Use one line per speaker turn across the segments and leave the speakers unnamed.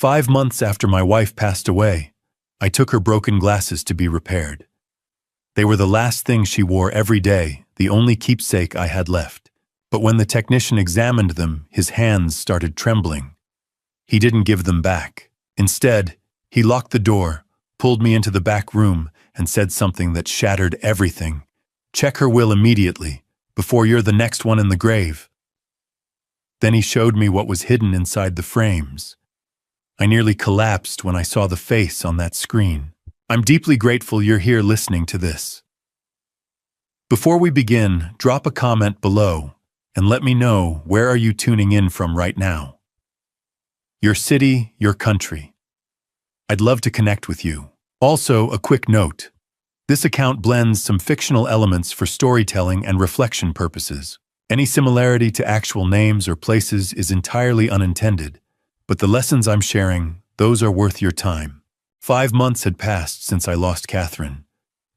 5 months after my wife passed away, I took her broken glasses to be repaired. They were the last thing she wore every day, the only keepsake I had left. But when the technician examined them, his hands started trembling. He didn't give them back. Instead, he locked the door, pulled me into the back room, and said something that shattered everything. "Check her will immediately, before you're the next one in the grave." Then he showed me what was hidden inside the frames. I nearly collapsed when I saw the face on that screen. I'm deeply grateful you're here listening to this. Before we begin, drop a comment below and let me know, where are you tuning in from right now? Your city, your country. I'd love to connect with you. Also, a quick note. This account blends some fictional elements for storytelling and reflection purposes. Any similarity to actual names or places is entirely unintended, but the lessons I'm sharing, those are worth your time. 5 months had passed since I lost Catherine,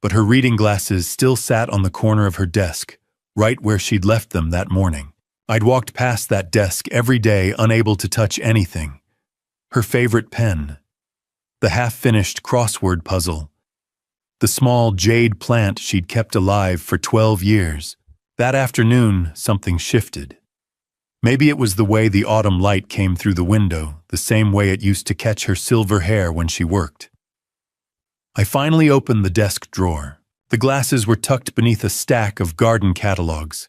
but her reading glasses still sat on the corner of her desk, right where she'd left them that morning. I'd walked past that desk every day, unable to touch anything. Her favorite pen, the half-finished crossword puzzle, the small jade plant she'd kept alive for 12 years. That afternoon, something shifted. Maybe it was the way the autumn light came through the window, the same way it used to catch her silver hair when she worked. I finally opened the desk drawer. The glasses were tucked beneath a stack of garden catalogs.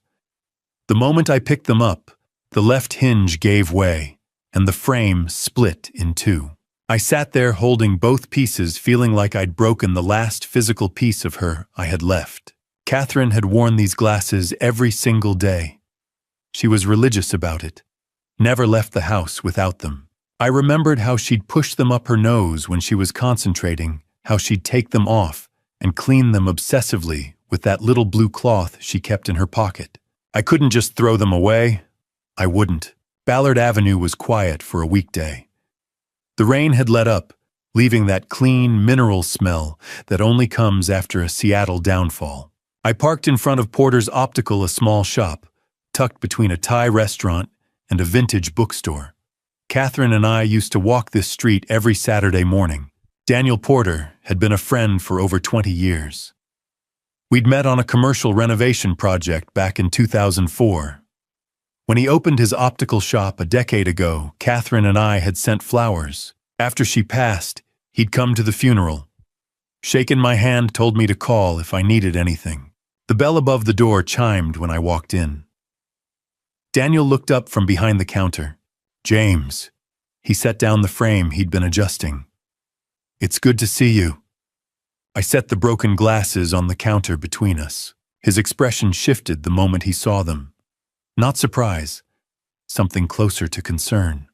The moment I picked them up, the left hinge gave way, and the frame split in two. I sat there holding both pieces, feeling like I'd broken the last physical piece of her I had left. Catherine had worn these glasses every single day. She was religious about it, never left the house without them. I remembered how she'd push them up her nose when she was concentrating, how she'd take them off and clean them obsessively with that little blue cloth she kept in her pocket. I couldn't just throw them away. I wouldn't. Ballard Avenue was quiet for a weekday. The rain had let up, leaving that clean mineral smell that only comes after a Seattle downfall. I parked in front of Porter's Optical, a small shop, tucked between a Thai restaurant and a vintage bookstore. Catherine and I used to walk this street every Saturday morning. Daniel Porter had been a friend for over 20 years. We'd met on a commercial renovation project back in 2004. When he opened his optical shop a decade ago, Catherine and I had sent flowers. After she passed, he'd come to the funeral. Shaken my hand, told me to call if I needed anything. The bell above the door chimed when I walked in. Daniel looked up from behind the counter. "James." He set down the frame he'd been adjusting. "It's good to see you." I set the broken glasses on the counter between us. His expression shifted the moment he saw them. Not surprise, something closer to concern.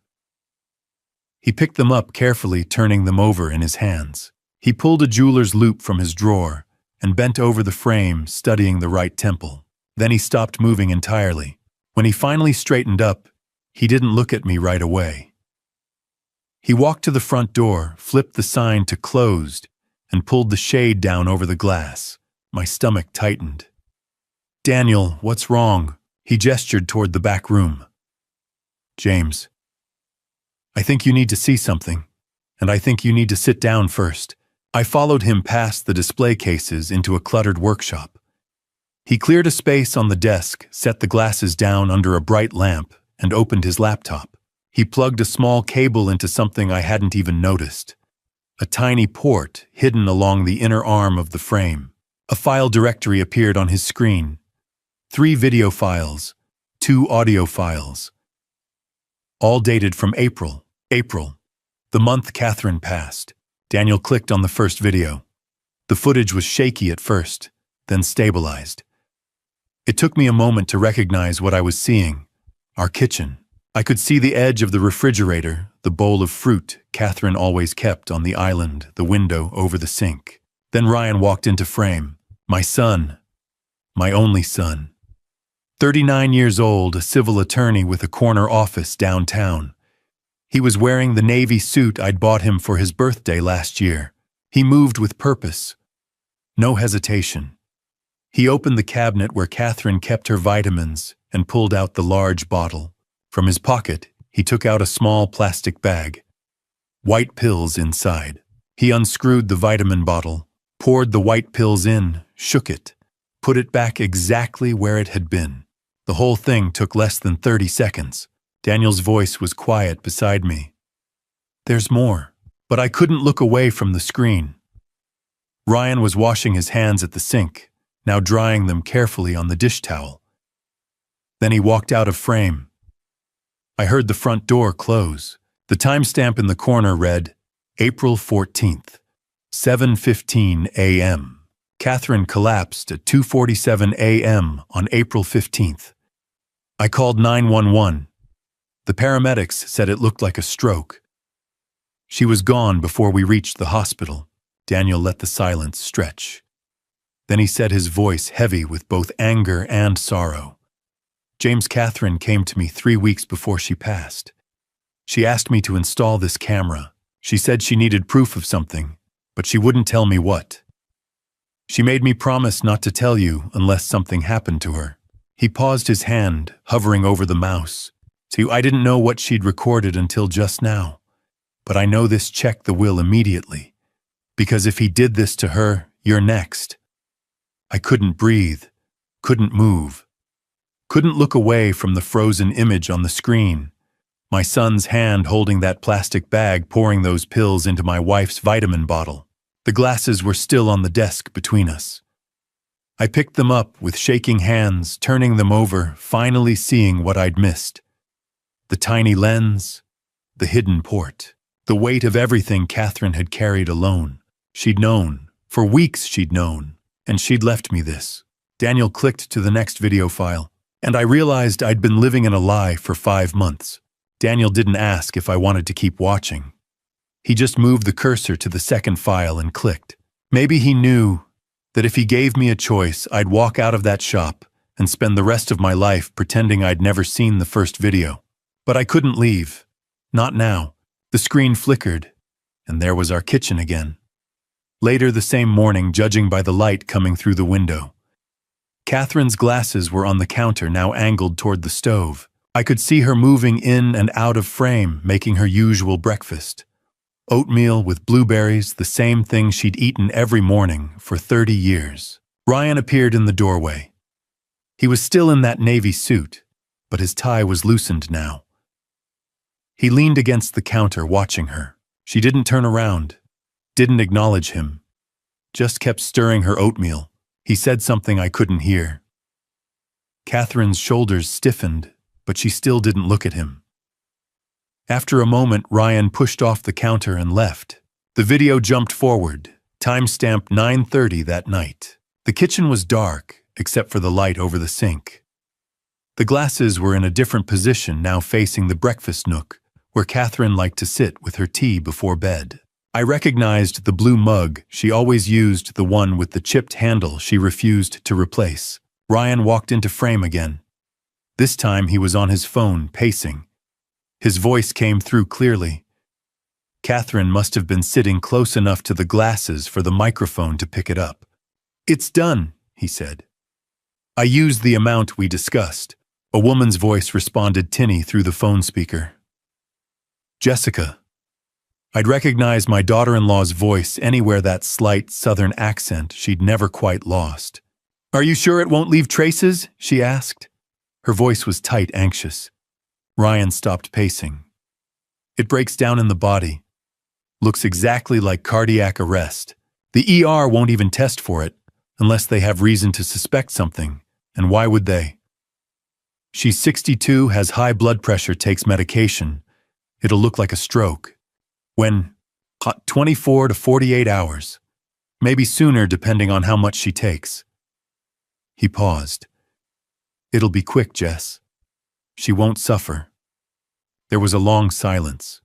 He picked them up carefully, turning them over in his hands. He pulled a jeweler's loupe from his drawer and bent over the frame, studying the right temple. Then he stopped moving entirely. When he finally straightened up, he didn't look at me right away. He walked to the front door, flipped the sign to closed, and pulled the shade down over the glass. My stomach tightened. "Daniel, what's wrong?" He gestured toward the back room. "James, I think you need to see something, and I think you need to sit down first." I followed him past the display cases into a cluttered workshop. He cleared a space on the desk, set the glasses down under a bright lamp, and opened his laptop. He plugged a small cable into something I hadn't even noticed. A tiny port hidden along the inner arm of the frame. A file directory appeared on his screen. 3 video files, 2 audio files. All dated from April, the month Catherine passed. Daniel clicked on the first video. The footage was shaky at first, then stabilized. It took me a moment to recognize what I was seeing. Our kitchen. I could see the edge of the refrigerator, the bowl of fruit Catherine always kept on the island, the window over the sink. Then Ryan walked into frame. My son. My only son. 39 years old, a civil attorney with a corner office downtown. He was wearing the navy suit I'd bought him for his birthday last year. He moved with purpose. No hesitation. He opened the cabinet where Catherine kept her vitamins and pulled out the large bottle. From his pocket, he took out a small plastic bag. white pills inside. He unscrewed the vitamin bottle, poured the white pills in, shook it, put it back exactly where it had been. The whole thing took less than 30 seconds. Daniel's voice was quiet beside me. There's more, but I couldn't look away from the screen. Ryan was washing his hands at the sink, now drying them carefully on the dish towel. Then he walked out of frame. I heard the front door close. The timestamp in the corner read, April 14th, 7:15 a.m. Catherine collapsed at 2:47 a.m. on April 15th. I called 911. The paramedics said it looked like a stroke. She was gone before we reached the hospital. Daniel let the silence stretch. Then he said, his voice heavy with both anger and sorrow, James, Catherine came to me 3 weeks before she passed. She asked me to install this camera. She said she needed proof of something, but she wouldn't tell me what. She made me promise not to tell you unless something happened to her. He paused, his hand hovering over the mouse. See, I didn't know what she'd recorded until just now, but I know this checked the will immediately, because if he did this to her, you're next. I couldn't breathe, couldn't move, couldn't look away from the frozen image on the screen. My son's hand holding that plastic bag, pouring those pills into my wife's vitamin bottle. The glasses were still on the desk between us. I picked them up with shaking hands, turning them over, finally seeing what I'd missed. The tiny lens, the hidden port, the weight of everything Catherine had carried alone. She'd known, for weeks she'd known, and she'd left me this. Daniel clicked to the next video file, and I realized I'd been living in a lie for 5 months. Daniel didn't ask if I wanted to keep watching. He just moved the cursor to the second file and clicked. Maybe he knew that if he gave me a choice, I'd walk out of that shop and spend the rest of my life pretending I'd never seen the first video. But I couldn't leave. Not now. The screen flickered, and there was our kitchen again. Later the same morning, judging by the light coming through the window, Catherine's glasses were on the counter, now angled toward the stove. I could see her moving in and out of frame, making her usual breakfast. Oatmeal with blueberries, the same thing she'd eaten every morning for 30 years. Ryan appeared in the doorway. He was still in that navy suit, but his tie was loosened now. He leaned against the counter, watching her. She didn't turn around, didn't acknowledge him, just kept stirring her oatmeal. He said something I couldn't hear. Catherine's shoulders stiffened, but she still didn't look at him. After a moment, Ryan pushed off the counter and left. The video jumped forward, timestamp 9:30 that night. The kitchen was dark, except for the light over the sink. The glasses were in a different position, now facing the breakfast nook, where Catherine liked to sit with her tea before bed. I recognized the blue mug. She always used the one with the chipped handle she refused to replace. Ryan walked into frame again. This time he was on his phone, pacing. His voice came through clearly. Catherine must have been sitting close enough to the glasses for the microphone to pick it up. "It's done," he said. "I used the amount we discussed." A woman's voice responded tinny through the phone speaker. "Jessica." I'd recognize my daughter-in-law's voice anywhere, that slight southern accent she'd never quite lost. "Are you sure it won't leave traces?" she asked. Her voice was tight, anxious. Ryan stopped pacing. "It breaks down in the body. Looks exactly like cardiac arrest. The ER won't even test for it, unless they have reason to suspect something. And why would they? She's 62, has high blood pressure, takes medication. It'll look like a stroke. When? 24 to 48 hours. Maybe sooner, depending on how much she takes." He paused. "It'll be quick, Jess. She won't suffer." There was a long silence.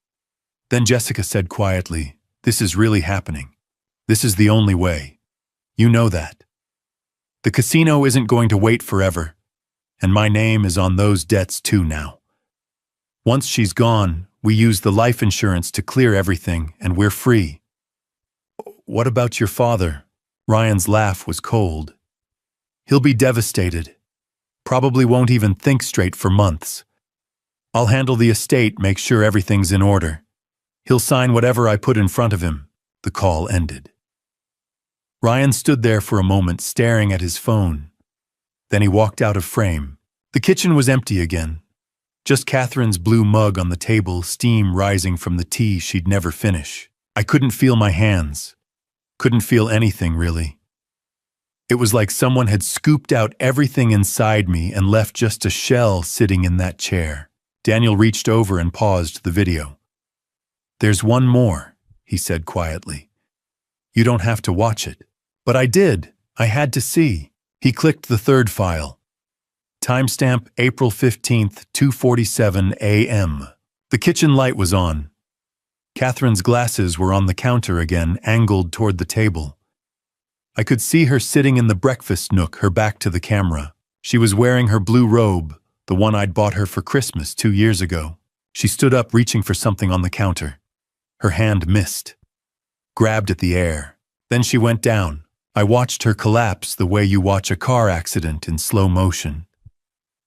Then Jessica said quietly, "This is really happening. This is the only way. You know that. The casino isn't going to wait forever, and my name is on those debts too now. Once she's gone, we use the life insurance to clear everything, and we're free." "What about your father?" Ryan's laugh was cold. "He'll be devastated. Probably won't even think straight for months. I'll handle the estate, make sure everything's in order. He'll sign whatever I put in front of him." The call ended. Ryan stood there for a moment staring at his phone. Then he walked out of frame. The kitchen was empty again. Just Catherine's blue mug on the table, steam rising from the tea she'd never finish. I couldn't feel my hands. Couldn't feel anything, really. It was like someone had scooped out everything inside me and left just a shell sitting in that chair. Daniel reached over and paused the video. "There's one more," he said quietly. "You don't have to watch it." But I did. I had to see. He clicked the third file. Timestamp April 15th, 2:47 a.m. The kitchen light was on. Catherine's glasses were on the counter again, angled toward the table. I could see her sitting in the breakfast nook, her back to the camera. She was wearing her blue robe, the one I'd bought her for Christmas 2 years ago. She stood up, reaching for something on the counter. Her hand missed, grabbed at the air. Then she went down. I watched her collapse the way you watch a car accident in slow motion.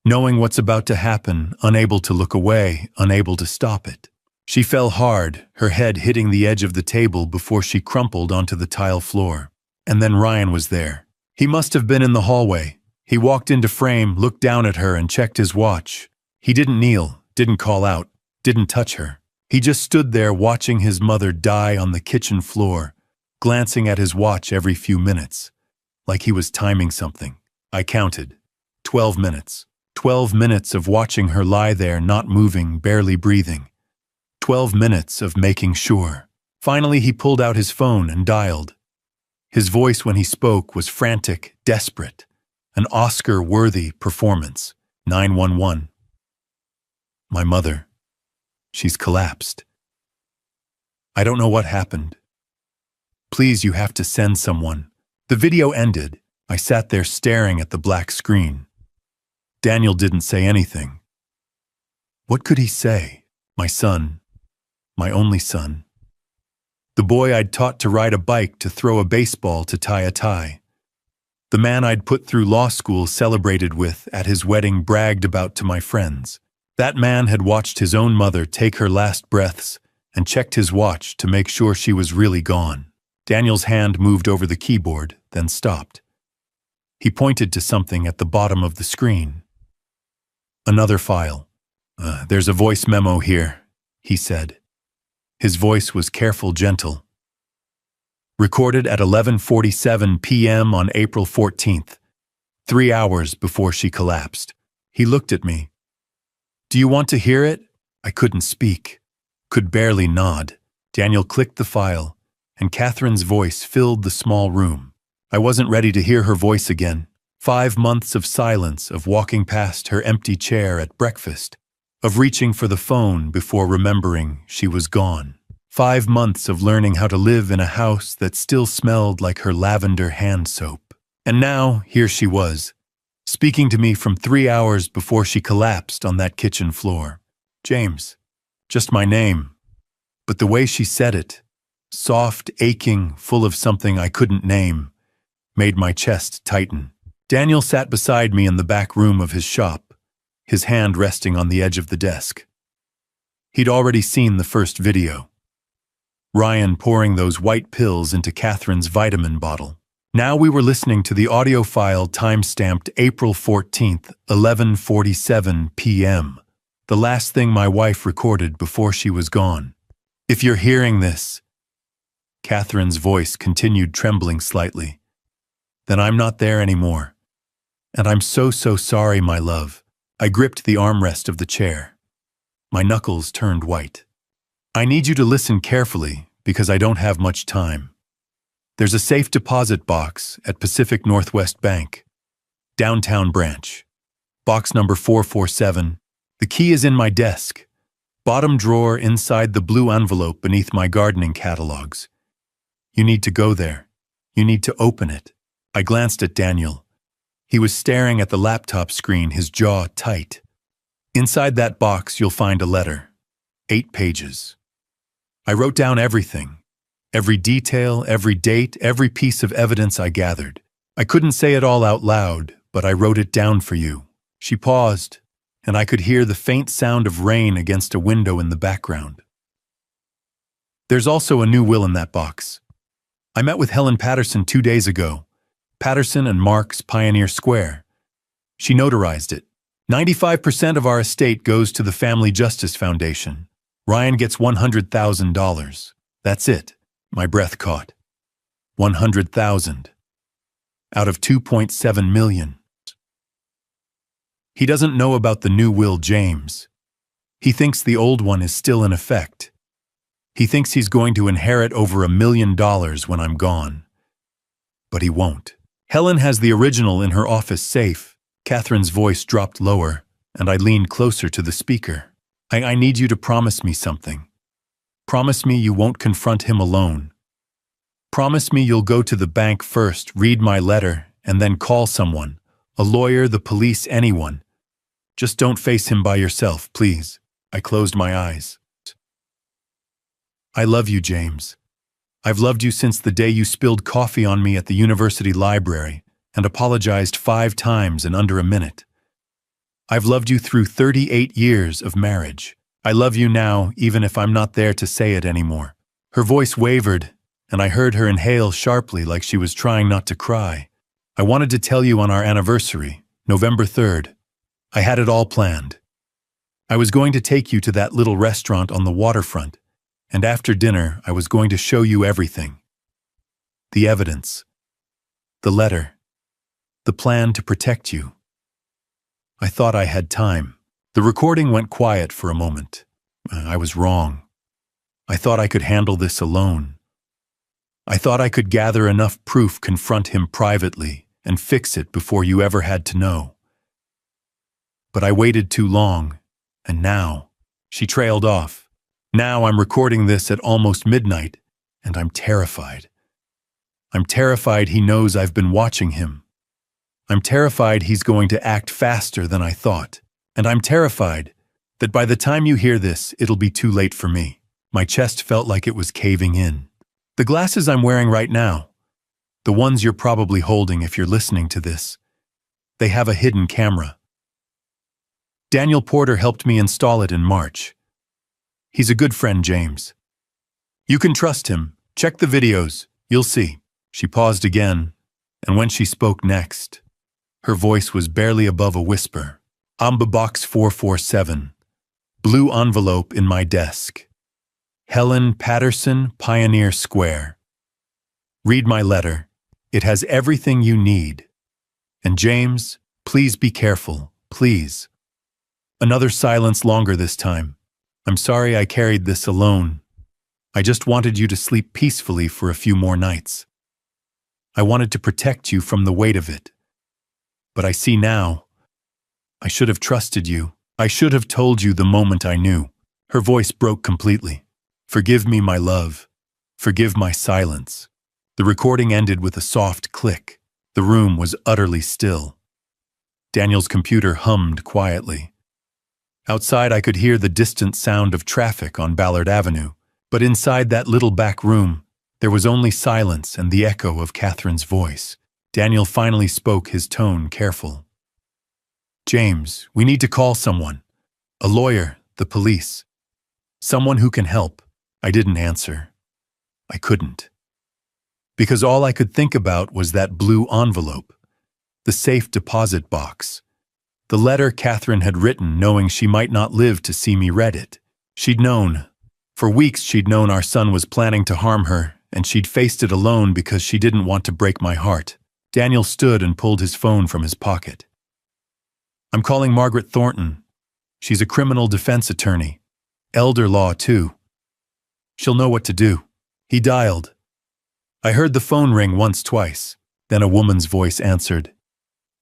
Knowing what's about to happen, unable to look away, unable to stop it. She fell hard, her head hitting the edge of the table before she crumpled onto the tile floor. And then Ryan was there. He must have been in the hallway. He walked into frame, looked down at her, and checked his watch. He didn't kneel, didn't call out, didn't touch her. He just stood there watching his mother die on the kitchen floor, glancing at his watch every few minutes, like he was timing something. I counted. 12 minutes. 12 minutes of watching her lie there, not moving, barely breathing. 12 minutes of making sure. Finally, he pulled out his phone and dialed. His voice when he spoke was frantic, desperate. An Oscar-worthy performance. 911. "My mother. She's collapsed. I don't know what happened. Please, you have to send someone." The video ended. I sat there staring at the black screen. Daniel didn't say anything. What could he say? My son. My only son. The boy I'd taught to ride a bike, to throw a baseball, to tie a tie. The man I'd put through law school, celebrated with, at his wedding, bragged about to my friends. That man had watched his own mother take her last breaths and checked his watch to make sure she was really gone. Daniel's hand moved over the keyboard, then stopped. He pointed to something at the bottom of the screen. Another file. There's a voice memo here," he said. His voice was careful, gentle. "Recorded at 11:47 p.m. on April 14th, 3 hours before she collapsed." He looked at me. "Do you want to hear it?" I couldn't speak, could barely nod. Daniel clicked the file, and Catherine's voice filled the small room. I wasn't ready to hear her voice again. 5 months of silence, of walking past her empty chair at breakfast, of reaching for the phone before remembering she was gone. 5 months of learning how to live in a house that still smelled like her lavender hand soap. And now, here she was, speaking to me from 3 hours before she collapsed on that kitchen floor. James. Just my name. But the way she said it, soft, aching, full of something I couldn't name, made my chest tighten. Daniel sat beside me in the back room of his shop, his hand resting on the edge of the desk. He'd already seen the first video. Ryan pouring those white pills into Catherine's vitamin bottle. Now we were listening to the audio file time-stamped April 14th, 11:47 p.m., the last thing my wife recorded before she was gone. "If you're hearing this," Catherine's voice continued, trembling slightly, "then I'm not there anymore. And I'm so sorry, my love." I gripped the armrest of the chair. My knuckles turned white. "I need you to listen carefully, because I don't have much time. There's a safe deposit box at Pacific Northwest Bank, downtown branch. Box number 447. The key is in my desk. Bottom drawer inside the blue envelope beneath my gardening catalogs. You need to go there. You need to open it." I glanced at Daniel. He was staring at the laptop screen, his jaw tight. "Inside that box, you'll find a letter. 8 pages. I wrote down everything. Every detail, every date, every piece of evidence I gathered. I couldn't say it all out loud, but I wrote it down for you." She paused, and I could hear the faint sound of rain against a window in the background. There's also a new will in that box. I met with Helen Patterson 2 days ago. Patterson and Marks, Pioneer Square. She notarized it. 95% of our estate goes to the Family Justice Foundation. Ryan gets $100,000. That's it. My breath caught. 100,000. Out of 2.7 million. He doesn't know about the new will, James. He thinks the old one is still in effect. He thinks he's going to inherit over $1 million when I'm gone. But he won't. Helen has the original in her office safe. Catherine's voice dropped lower, and I leaned closer to the speaker. I need you to promise me something. Promise me you won't confront him alone. Promise me you'll go to the bank first, read my letter, and then call someone. A lawyer, the police, anyone. Just don't face him by yourself, please. I closed my eyes. I love you, James. I've loved you since the day you spilled coffee on me at the university library and apologized 5 times in under a minute. I've loved you through 38 years of marriage. I love you now, even if I'm not there to say it anymore. Her voice wavered, and I heard her inhale sharply like she was trying not to cry. I wanted to tell you on our anniversary, November 3rd. I had it all planned. I was going to take you to that little restaurant on the waterfront, and after dinner I was going to show you everything. The evidence. The letter. The plan to protect you. I thought I had time. The recording went quiet for a moment. I was wrong. I thought I could handle this alone. I thought I could gather enough proof, confront him privately, and fix it before you ever had to know. But I waited too long, and now, she trailed off. Now I'm recording this at almost midnight, and I'm terrified. I'm terrified he knows I've been watching him. I'm terrified he's going to act faster than I thought. And I'm terrified that by the time you hear this, it'll be too late for me. My chest felt like it was caving in. The glasses I'm wearing right now, the ones you're probably holding if you're listening to this, they have a hidden camera. Daniel Porter helped me install it in March. He's a good friend, James. You can trust him. Check the videos. You'll see. She paused again, and when she spoke next, her voice was barely above a whisper. Amba Box 447. Blue envelope in my desk. Helen Patterson, Pioneer Square. Read my letter. It has everything you need. And James, please be careful, please. Another silence, longer this time. I'm sorry I carried this alone. I just wanted you to sleep peacefully for a few more nights. I wanted to protect you from the weight of it. But I see now, I should have trusted you. I should have told you the moment I knew. Her voice broke completely. Forgive me, my love. Forgive my silence. The recording ended with a soft click. The room was utterly still. Daniel's computer hummed quietly. Outside, I could hear the distant sound of traffic on Ballard Avenue, but inside that little back room, there was only silence and the echo of Catherine's voice. Daniel finally spoke, his tone careful. James, we need to call someone. A lawyer, the police. Someone who can help. I didn't answer. I couldn't. Because all I could think about was that blue envelope, the safe deposit box, the letter Catherine had written knowing she might not live to see me read it. She'd known. For weeks she'd known our son was planning to harm her, and she'd faced it alone because she didn't want to break my heart. Daniel stood and pulled his phone from his pocket. I'm calling Margaret Thornton. She's a criminal defense attorney. Elder law, too. She'll know what to do. He dialed. I heard the phone ring once, twice. Then a woman's voice answered.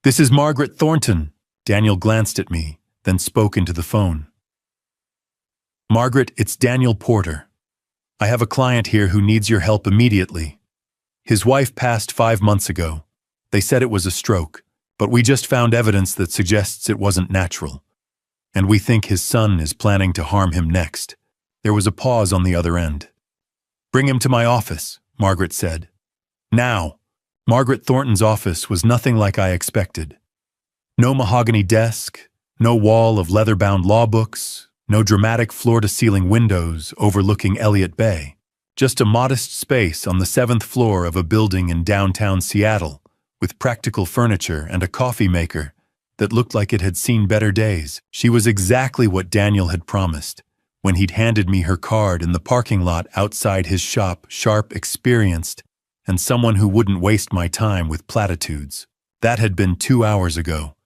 This is Margaret Thornton. Daniel glanced at me, then spoke into the phone. Margaret, it's Daniel Porter. I have a client here who needs your help immediately. His wife passed 5 months ago. They said it was a stroke, but we just found evidence that suggests it wasn't natural. And we think his son is planning to harm him next. There was a pause on the other end. Bring him to my office, Margaret said. Now. Margaret Thornton's office was nothing like I expected. No mahogany desk, no wall of leather-bound law books, no dramatic floor-to-ceiling windows overlooking Elliott Bay. Just a modest space on the 7th floor of a building in downtown Seattle, with practical furniture and a coffee maker that looked like it had seen better days. She was exactly what Daniel had promised when he'd handed me her card in the parking lot outside his shop: sharp, experienced, and someone who wouldn't waste my time with platitudes. That had been 2 hours ago.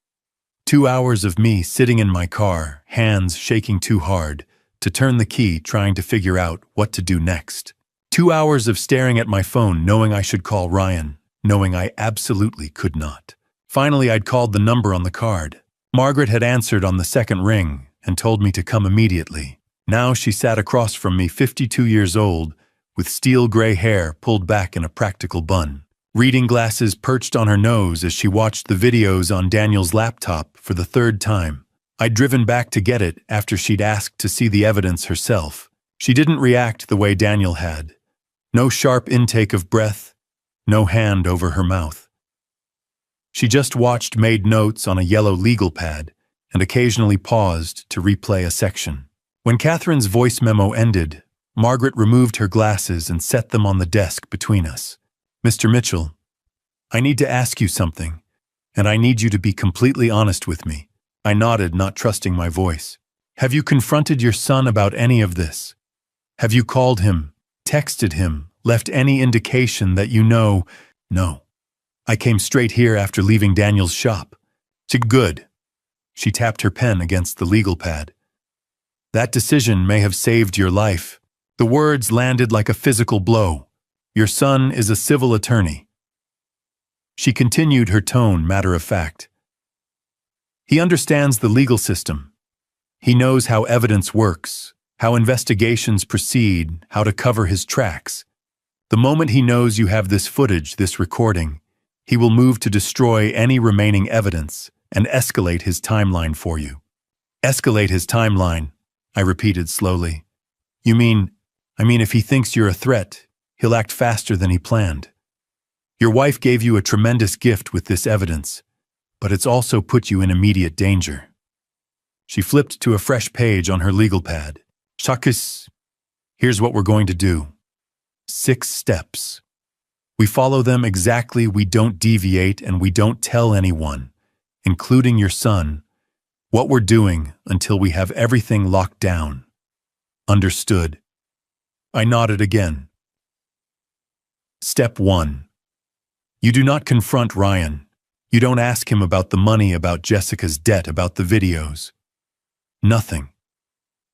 2 hours of me sitting in my car, hands shaking too hard to turn the key, trying to figure out what to do next. 2 hours of staring at my phone, knowing I should call Ryan, knowing I absolutely could not. Finally, I'd called the number on the card. Margaret had answered on the second ring and told me to come immediately. Now she sat across from me, 52 years old, with steel gray hair pulled back in a practical bun, reading glasses perched on her nose as she watched the videos on Daniel's laptop for the 3rd time. I'd driven back to get it after she'd asked to see the evidence herself. She didn't react the way Daniel had. No sharp intake of breath, no hand over her mouth. She just watched, made notes on a yellow legal pad, and occasionally paused to replay a section. When Catherine's voice memo ended, Margaret removed her glasses and set them on the desk between us. "Mr. Mitchell, I need to ask you something, and I need you to be completely honest with me." I nodded, not trusting my voice. "Have you confronted your son about any of this? Have you called him, texted him, left any indication that you know?" "No. I came straight here after leaving Daniel's shop." "Good." She tapped her pen against the legal pad. "That decision may have saved your life." The words landed like a physical blow. "Your son is a civil attorney." She continued, her tone matter of fact. "He understands the legal system. He knows how evidence works, how investigations proceed, how to cover his tracks. The moment he knows you have this footage, this recording, he will move to destroy any remaining evidence and escalate his timeline for you." "Escalate his timeline," I repeated slowly. I mean if he thinks you're a threat, he'll act faster than he planned. Your wife gave you a tremendous gift with this evidence, but it's also put you in immediate danger." She flipped to a fresh page on her legal pad. "Shakis, here's what we're going to do. 6 steps. We follow them exactly, we don't deviate, and we don't tell anyone, including your son, what we're doing until we have everything locked down. Understood?" I nodded again. Step 1. You do not confront Ryan. You don't ask him about the money, about Jessica's debt, about the videos. Nothing.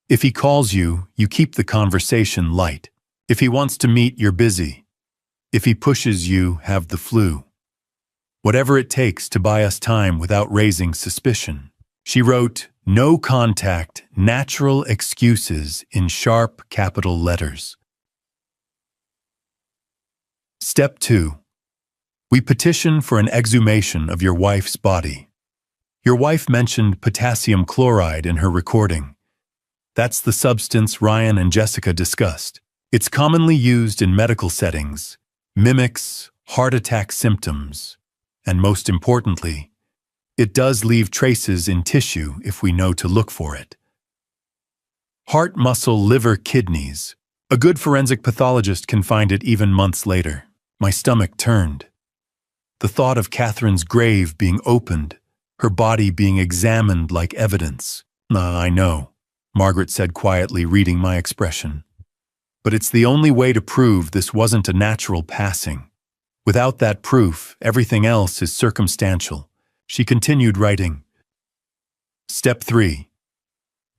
If he calls you, you keep the conversation light. If he wants to meet, you're busy. If he pushes you, have the flu. Whatever it takes to buy us time without raising suspicion. She wrote, "No contact, natural excuses," in sharp capital letters. Step 2. We petition for an exhumation of your wife's body. Your wife mentioned potassium chloride in her recording. That's the substance Ryan and Jessica discussed. It's commonly used in medical settings, mimics heart attack symptoms, and most importantly, it does leave traces in tissue if we know to look for it. Heart, muscle, liver, kidneys. A good forensic pathologist can find it even months later. My stomach turned. The thought of Catherine's grave being opened, her body being examined like evidence. "I know," Margaret said quietly, reading my expression. "But it's the only way to prove this wasn't a natural passing. Without that proof, everything else is circumstantial." She continued writing. Step 3.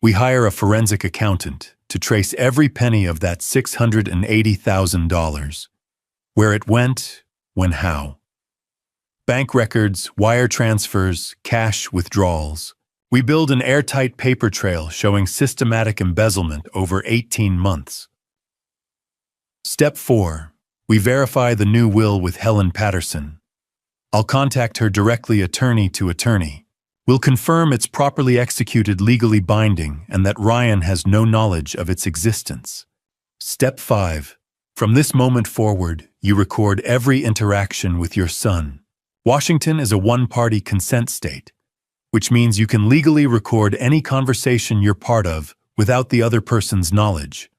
We hire a forensic accountant to trace every penny of that $680,000. Where it went, when, how. Bank records, wire transfers, cash withdrawals. We build an airtight paper trail showing systematic embezzlement over 18 months. Step 4. We verify the new will with Helen Patterson. I'll contact her directly, attorney to attorney. We'll confirm it's properly executed, legally binding, and that Ryan has no knowledge of its existence. Step 5. From this moment forward, you record every interaction with your son. Washington is a one-party consent state, which means you can legally record any conversation you're part of without the other person's knowledge.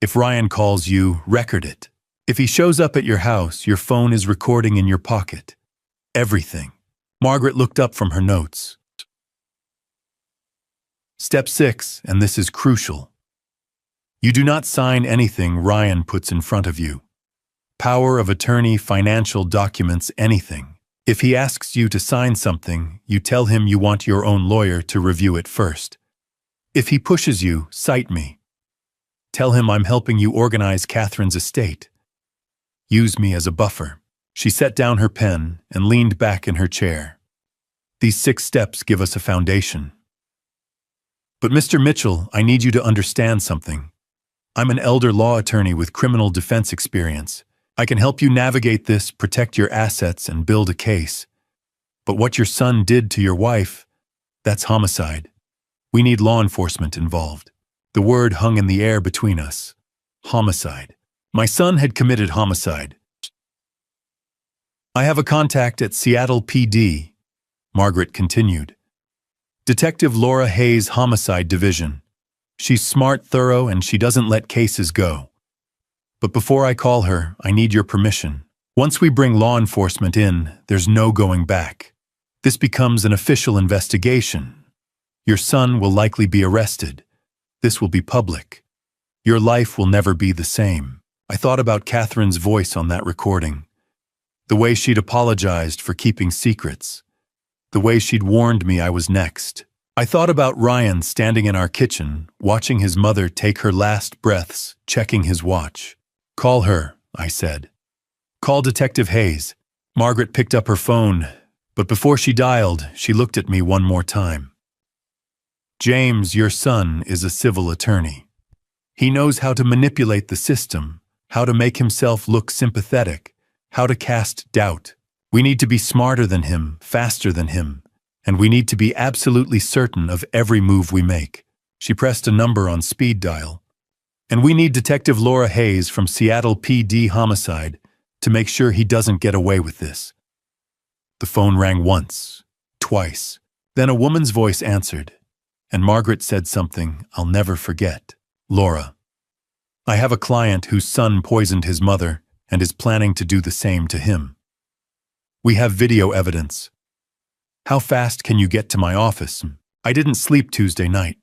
If Ryan calls you, record it. If he shows up at your house, your phone is recording in your pocket. Everything. Margaret looked up from her notes. Step 6, and this is crucial. You do not sign anything Ryan puts in front of you. Power of attorney, financial documents, anything. If he asks you to sign something, you tell him you want your own lawyer to review it first. If he pushes you, cite me. Tell him I'm helping you organize Catherine's estate. Use me as a buffer. She set down her pen and leaned back in her chair. These 6 steps give us a foundation. But Mr. Mitchell, I need you to understand something. I'm an elder law attorney with criminal defense experience. I can help you navigate this, protect your assets, and build a case. But what your son did to your wife, that's homicide. We need law enforcement involved. The word hung in the air between us. Homicide. My son had committed homicide. I have a contact at Seattle PD, Margaret continued. Detective Laura Hayes, Homicide Division. She's smart, thorough, and she doesn't let cases go. But before I call her, I need your permission. Once we bring law enforcement in, there's no going back. This becomes an official investigation. Your son will likely be arrested. This will be public. Your life will never be the same. I thought about Catherine's voice on that recording. The way she'd apologized for keeping secrets. The way she'd warned me I was next. I thought about Ryan standing in our kitchen, watching his mother take her last breaths, checking his watch. Call her, I said. Call Detective Hayes. Margaret picked up her phone, but before she dialed, she looked at me one more time. James, your son, is a civil attorney. He knows how to manipulate the system, how to make himself look sympathetic, how to cast doubt. We need to be smarter than him, faster than him, and we need to be absolutely certain of every move we make. She pressed a number on speed dial. And we need Detective Laura Hayes from Seattle PD Homicide to make sure he doesn't get away with this. The phone rang once, twice. Then a woman's voice answered, and Margaret said something I'll never forget. Laura, I have a client whose son poisoned his mother and is planning to do the same to him. We have video evidence. How fast can you get to my office? I didn't sleep Tuesday night.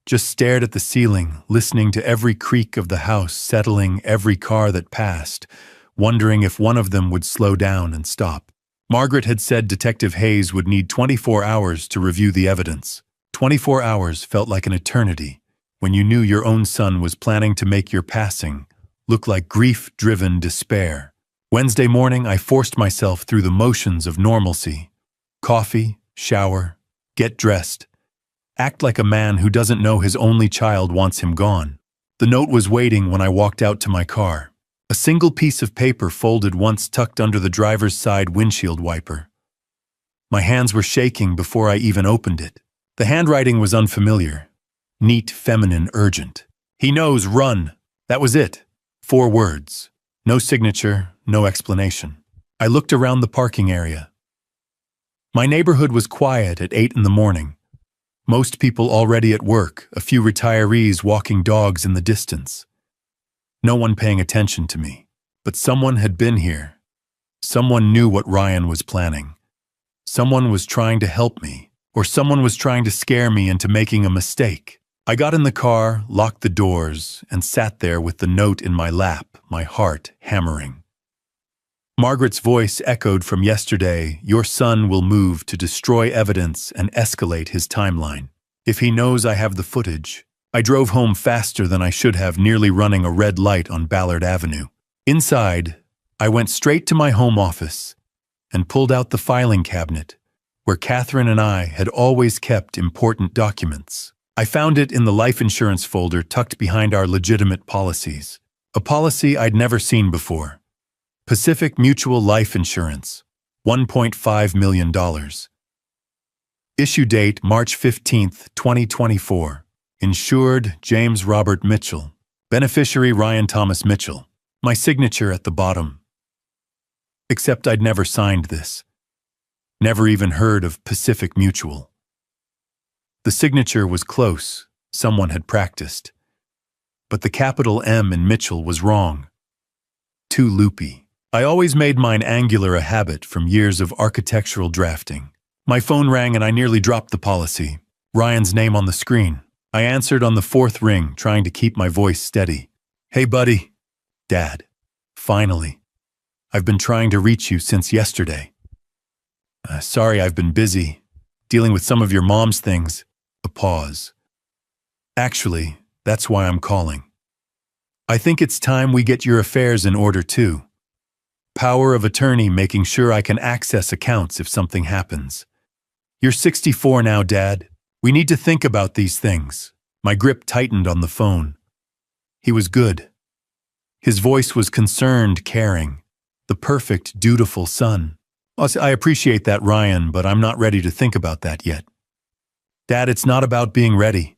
Just stared at the ceiling, listening to every creak of the house, settling every car that passed, wondering if one of them would slow down and stop. Margaret had said Detective Hayes would need 24 hours to review the evidence. 24 hours felt like an eternity when you knew your own son was planning to make your passing look like grief-driven despair. Wednesday morning, I forced myself through the motions of normalcy. Coffee, shower, get dressed. Act like a man who doesn't know his only child wants him gone. The note was waiting when I walked out to my car. A single piece of paper folded once tucked under the driver's side windshield wiper. My hands were shaking before I even opened it. The handwriting was unfamiliar. Neat, feminine, urgent. He knows, run. That was it. 4 words. No signature, no explanation. I looked around the parking area. My neighborhood was quiet at 8 in the morning. Most people already at work, a few retirees walking dogs in the distance. No one paying attention to me. But someone had been here. Someone knew what Ryan was planning. Someone was trying to help me, or someone was trying to scare me into making a mistake. I got in the car, locked the doors, and sat there with the note in my lap, my heart hammering. Margaret's voice echoed from yesterday, your son will move to destroy evidence and escalate his timeline. If he knows I have the footage. I drove home faster than I should have, nearly running a red light on Ballard Avenue. Inside, I went straight to my home office and pulled out the filing cabinet, where Catherine and I had always kept important documents. I found it in the life insurance folder tucked behind our legitimate policies. A policy I'd never seen before. Pacific Mutual Life Insurance, $1.5 million. Issue date March 15, 2024. Insured James Robert Mitchell. Beneficiary Ryan Thomas Mitchell. My signature at the bottom. Except I'd never signed this. Never even heard of Pacific Mutual. The signature was close. Someone had practiced. but the capital M in Mitchell was wrong. Too loopy. I always made mine angular a habit from years of architectural drafting. My phone rang and I nearly dropped the policy. Ryan's name on the screen. I answered on the fourth ring, trying to keep my voice steady. "Hey, buddy." "Dad. Finally. I've been trying to reach you since yesterday. Sorry, I've been busy, dealing with some of your mom's things." A pause. "Actually, that's why I'm calling. I think it's time we get your affairs in order too. Power of attorney, making sure I can access accounts if something happens. You're 64 now, Dad. We need to think about these things." My grip tightened on the phone. He was good. His voice was concerned, caring. The perfect, dutiful son. "I appreciate that, Ryan, but I'm not ready to think about that yet." "Dad, it's not about being ready.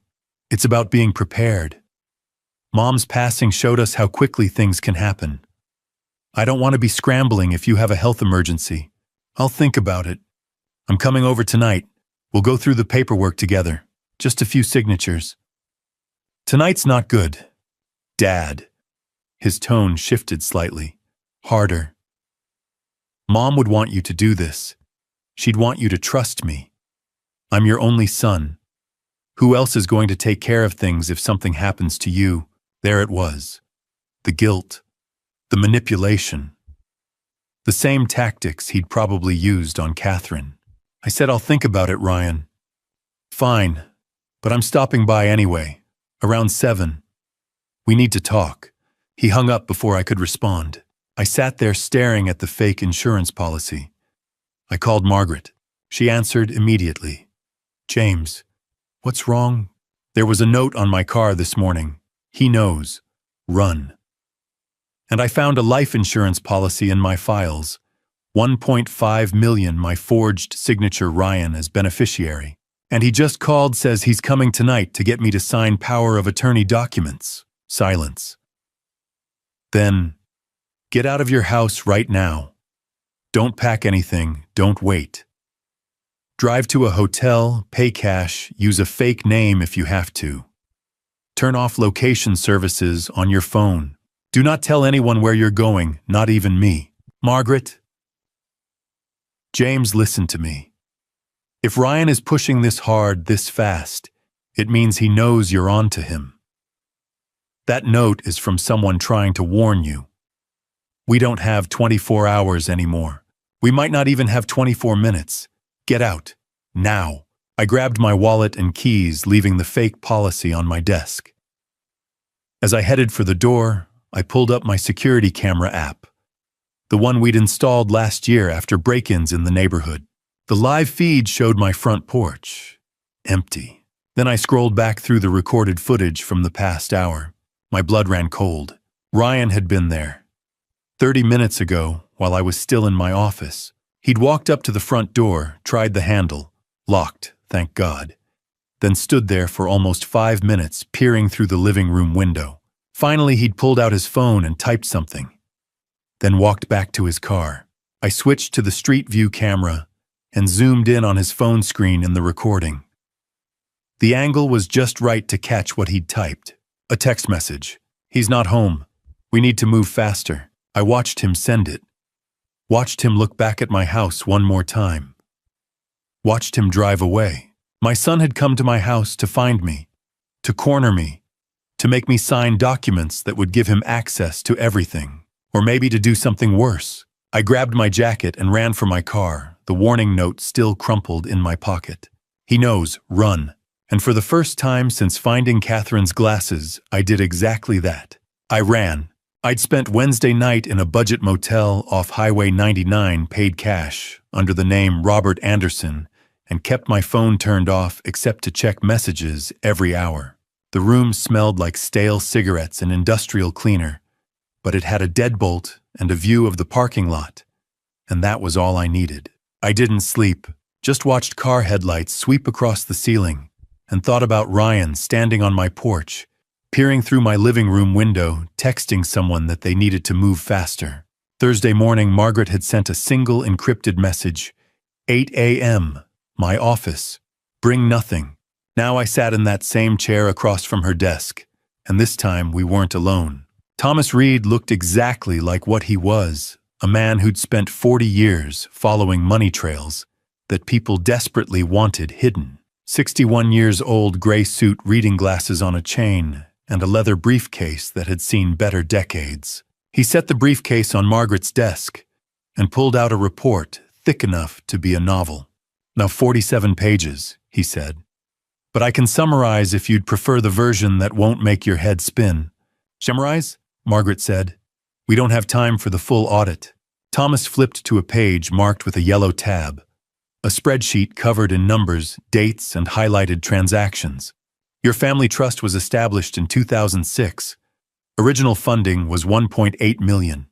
It's about being prepared. Mom's passing showed us how quickly things can happen. I don't want to be scrambling if you have a health emergency. I'll think about it. I'm coming over tonight. We'll go through the paperwork together. Just a few signatures." "Tonight's not good. Dad." His tone shifted slightly, harder. "Mom would want you to do this. She'd want you to trust me. I'm your only son. Who else is going to take care of things if something happens to you?" There it was. The guilt. The manipulation. The same tactics he'd probably used on Catherine. I said, "I'll think about it, Ryan." "Fine, but I'm stopping by anyway. Around 7. We need to talk." He hung up before I could respond. I sat there staring at the fake insurance policy. I called Margaret. She answered immediately. "James, what's wrong?" "There was a note on my car this morning. He knows. Run." And I found a life insurance policy in my files. 1.5 million, my forged signature Ryan as beneficiary. And he just called, says he's coming tonight to get me to sign power of attorney documents. Silence. Then, "Get out of your house right now. Don't pack anything, don't wait. Drive to a hotel, pay cash, use a fake name if you have to. Turn off location services on your phone. Do not tell anyone where you're going, not even me. Margaret." James, listen to me. If Ryan is pushing this hard, this fast, it means he knows you're on to him. That note is from someone trying to warn you. We don't have 24 hours anymore. We might not even have 24 minutes. Get out. Now. I grabbed my wallet and keys, leaving the fake policy on my desk. As I headed for the door, I pulled up my security camera app. The one we'd installed last year after break-ins in the neighborhood. The live feed showed my front porch. Empty. Then I scrolled back through the recorded footage from the past hour. My blood ran cold. Ryan had been there. 30 minutes ago, while I was still in my office. He'd walked up to the front door, tried the handle. Locked, thank God. Then stood there for almost 5 minutes, peering through the living room window. Finally, he'd pulled out his phone and typed something. Then walked back to his car. I switched to the street view camera and zoomed in on his phone screen in the recording. The angle was just right to catch what he'd typed. A text message. "He's not home. We need to move faster." I watched him send it. Watched him look back at my house one more time. Watched him drive away. My son had come to my house to find me, to corner me, to make me sign documents that would give him access to everything, or maybe to do something worse. I grabbed my jacket and ran for my car, the warning note still crumpled in my pocket. He knows, run. And for the first time since finding Catherine's glasses, I did exactly that. I ran. I'd spent Wednesday night in a budget motel off Highway 99 paid cash under the name Robert Anderson and kept my phone turned off except to check messages every hour. The room smelled like stale cigarettes and industrial cleaner, but it had a deadbolt and a view of the parking lot, and that was all I needed. I didn't sleep, just watched car headlights sweep across the ceiling and thought about Ryan standing on my porch, peering through my living room window, texting someone that they needed to move faster. Thursday morning, Margaret had sent a single encrypted message. 8 a.m., my office. Bring nothing. Now I sat in that same chair across from her desk, And this time we weren't alone. Thomas Reed looked exactly like what he was, a man who'd spent 40 years following money trails that people desperately wanted hidden. 61 years old, gray suit, reading glasses on a chain, and a leather briefcase that had seen better decades. He set the briefcase on Margaret's desk and pulled out a report thick enough to be a novel. Now 47 pages, he said. But I can summarize if you'd prefer the version that won't make your head spin. Summarize? Margaret said. We don't have time for the full audit. Thomas flipped to a page marked with a yellow tab, a spreadsheet covered in numbers, dates, and highlighted transactions. Your family trust was established in 2006. Original funding was $1.8 million.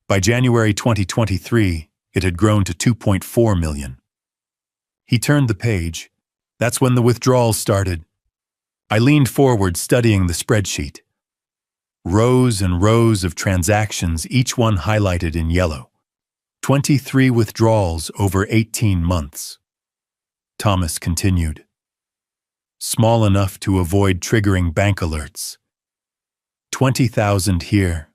By January 2023, it had grown to $2.4 million. He turned the page. That's when the withdrawals started. I leaned forward, studying the spreadsheet. Rows and rows of transactions, each one highlighted in yellow. 23 withdrawals over 18 months. Thomas continued. Small enough to avoid triggering bank alerts. 20,000 here.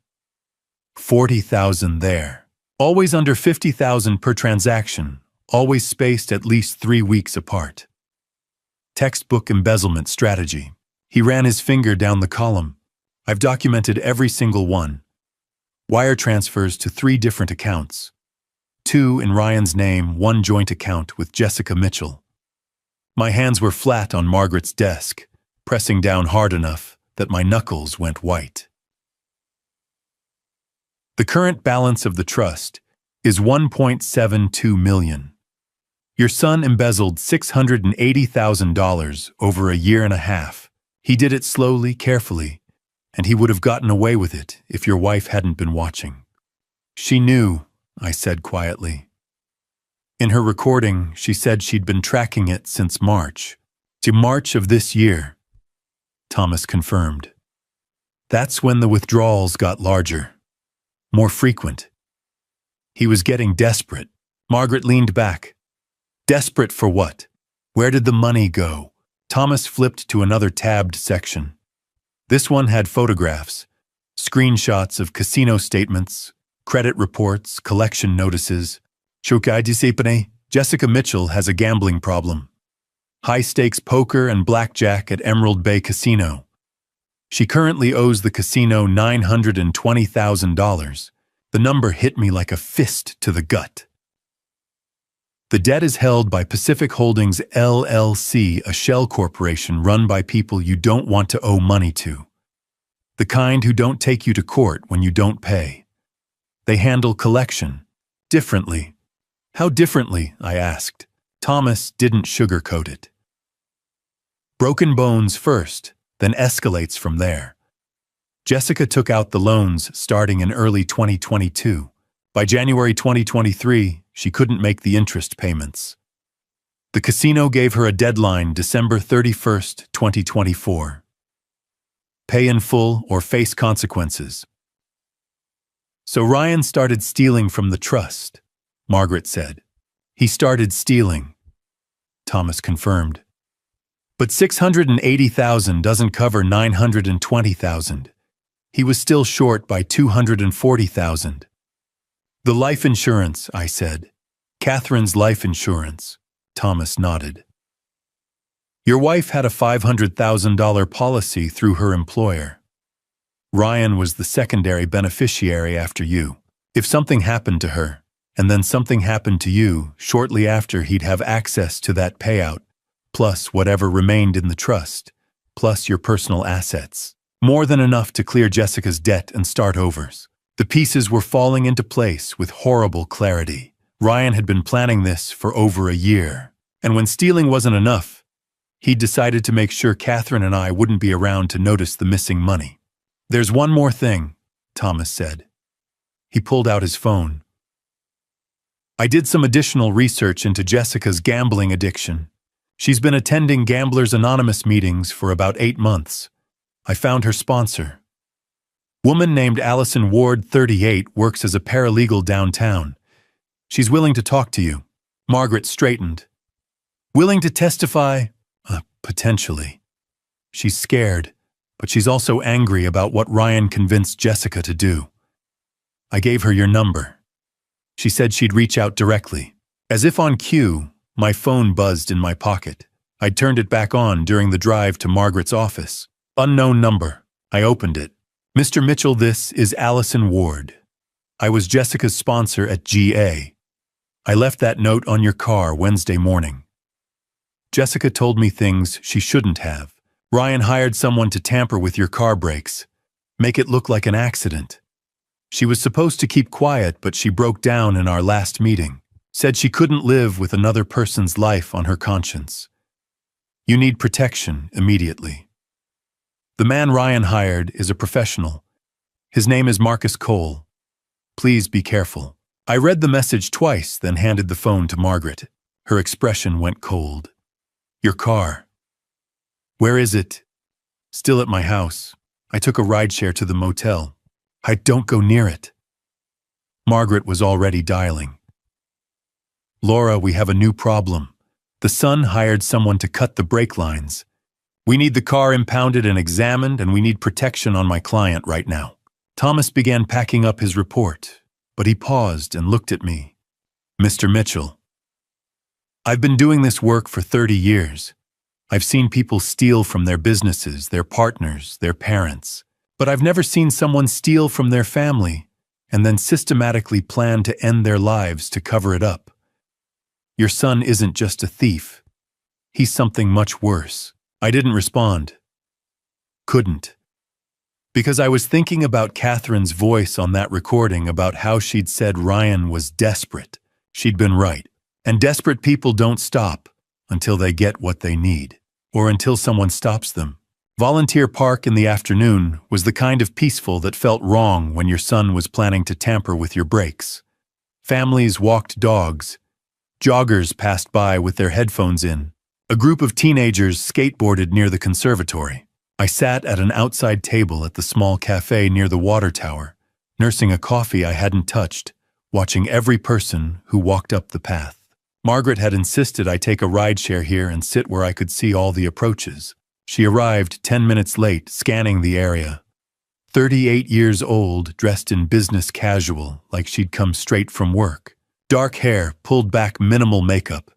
40,000 there. Always under 50,000 per transaction, always spaced at least 3 weeks apart. Textbook embezzlement strategy. He ran his finger down the column. I've documented every single one. Wire transfers to 3 different accounts. 2 in Ryan's name, 1 joint account with Jessica Mitchell. My hands were flat on Margaret's desk, pressing down hard enough that my knuckles went white. The current balance of the trust is $1.72 million. Your son embezzled $680,000 over a year and a half. He did it slowly, carefully, and he would have gotten away with it if your wife hadn't been watching. She knew, I said quietly. In her recording, she said she'd been tracking it since March. To March of this year, Thomas confirmed. That's when the withdrawals got larger, more frequent. He was getting desperate. Margaret leaned back. Desperate for what? Where did the money go? Thomas flipped to another tabbed section. This one had photographs, screenshots of casino statements, credit reports, collection notices. Jessica Mitchell has a gambling problem. High-stakes poker and blackjack at Emerald Bay Casino. She currently owes the casino $920,000. The number hit me like a fist to the gut. The debt is held by Pacific Holdings LLC, a shell corporation run by people you don't want to owe money to. The kind who don't take you to court when you don't pay. They handle collection differently. How differently? I asked. Thomas didn't sugarcoat it. Broken bones first, then escalates from there. Jessica took out the loans starting in early 2022. By January 2023, she couldn't make the interest payments. The casino gave her a deadline, December 31st, 2024. Pay in full or face consequences. So Ryan started stealing from the trust, Margaret said. He started stealing, Thomas confirmed. But $680,000 doesn't cover $920,000. He was still short by $240,000. The life insurance, I said. Catherine's life insurance. Thomas nodded. Your wife had a $500,000 policy through her employer. Ryan was the secondary beneficiary after you. If something happened to her, and then something happened to you, shortly after he'd have access to that payout, plus whatever remained in the trust, plus your personal assets. More than enough to clear Jessica's debt and start overs. The pieces were falling into place with horrible clarity. Ryan had been planning this for over a year, and when stealing wasn't enough, he decided to make sure Catherine and I wouldn't be around to notice the missing money. There's one more thing, Thomas said. He pulled out his phone. I did some additional research into Jessica's gambling addiction. She's been attending Gamblers Anonymous meetings for about 8 months. I found her sponsor. Woman named Allison Ward, 38, works as a paralegal downtown. She's willing to talk to you. Margaret straightened. Willing to testify? Potentially. She's scared, but she's also angry about what Ryan convinced Jessica to do. I gave her your number. She said she'd reach out directly. As if on cue, my phone buzzed in my pocket. I turned it back on during the drive to Margaret's office. Unknown number. I opened it. Mr. Mitchell, this is Allison Ward. I was Jessica's sponsor at GA. I left that note on your car Wednesday morning. Jessica told me things she shouldn't have. Ryan hired someone to tamper with your car brakes, make it look like an accident. She was supposed to keep quiet, but she broke down in our last meeting, said she couldn't live with another person's life on her conscience. You need protection immediately. The man Ryan hired is a professional. His name is Marcus Cole. Please be careful. I read the message twice, then handed the phone to Margaret. Her expression went cold. Your car. Where is it? Still at my house. I took a rideshare to the motel. I don't go near it. Margaret was already dialing. Laura, we have a new problem. The son hired someone to cut the brake lines. We need the car impounded and examined, and we need protection on my client right now. Thomas began packing up his report, but he paused and looked at me. Mr. Mitchell, I've been doing this work for 30 years. I've seen people steal from their businesses, their partners, their parents. But I've never seen someone steal from their family and then systematically plan to end their lives to cover it up. Your son isn't just a thief. He's something much worse. I didn't respond. Couldn't. Because I was thinking about Catherine's voice on that recording about how she'd said Ryan was desperate. She'd been right. And desperate people don't stop until they get what they need, or until someone stops them. Volunteer Park in the afternoon was the kind of peaceful that felt wrong when your son was planning to tamper with your brakes. Families walked dogs. Joggers passed by with their headphones in. A group of teenagers skateboarded near the conservatory. I sat at an outside table at the small cafe near the water tower, nursing a coffee I hadn't touched, watching every person who walked up the path. Margaret had insisted I take a rideshare here and sit where I could see all the approaches. She arrived 10 minutes late, scanning the area. 38 years old, dressed in business casual, like she'd come straight from work. Dark hair, pulled back minimal makeup,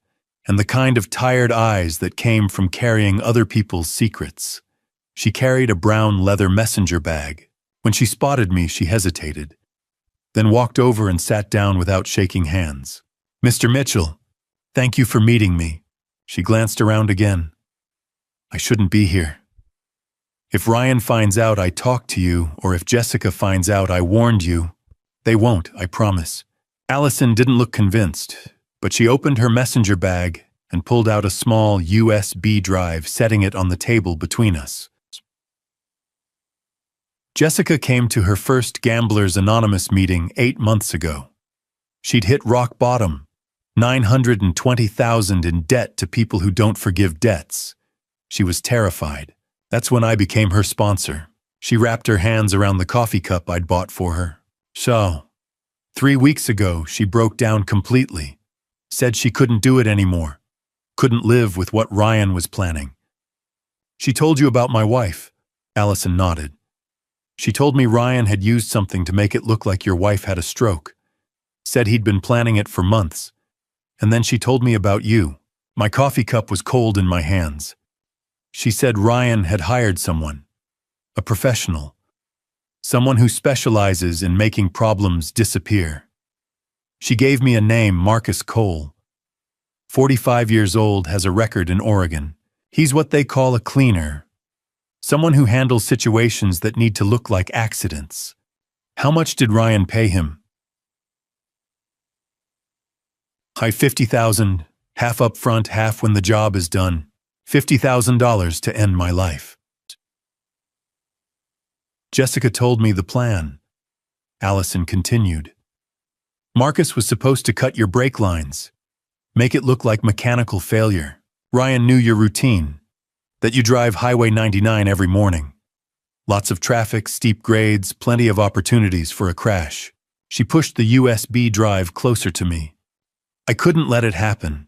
and the kind of tired eyes that came from carrying other people's secrets. She carried a brown leather messenger bag. When she spotted me, she hesitated, then walked over and sat down without shaking hands. Mr. Mitchell, thank you for meeting me. She glanced around again. I shouldn't be here. If Ryan finds out I talked to you, or if Jessica finds out I warned you, they won't, I promise. Allison didn't look convinced, but she opened her messenger bag and pulled out a small USB drive, setting it on the table between us. Jessica came to her first Gamblers Anonymous meeting 8 months ago. She'd hit rock bottom, $920,000 in debt to people who don't forgive debts. She was terrified. That's when I became her sponsor. She wrapped her hands around the coffee cup I'd bought for her. So, 3 weeks ago, she broke down completely, said she couldn't do it anymore, couldn't live with what Ryan was planning. She told you about my wife. Allison nodded. She told me Ryan had used something to make it look like your wife had a stroke, said he'd been planning it for months, and then she told me about you. My coffee cup was cold in my hands. She said Ryan had hired someone, a professional, someone who specializes in making problems disappear. She gave me a name, Marcus Cole. 45 years old, has a record in Oregon. He's what they call a cleaner, someone who handles situations that need to look like accidents. How much did Ryan pay him? $50,000, half up front, half when the job is done. $50,000 to end my life. Jessica told me the plan. Allison continued. Marcus was supposed to cut your brake lines, make it look like mechanical failure. Ryan knew your routine, that you drive Highway 99 every morning. Lots of traffic, steep grades, plenty of opportunities for a crash. She pushed the USB drive closer to me. I couldn't let it happen.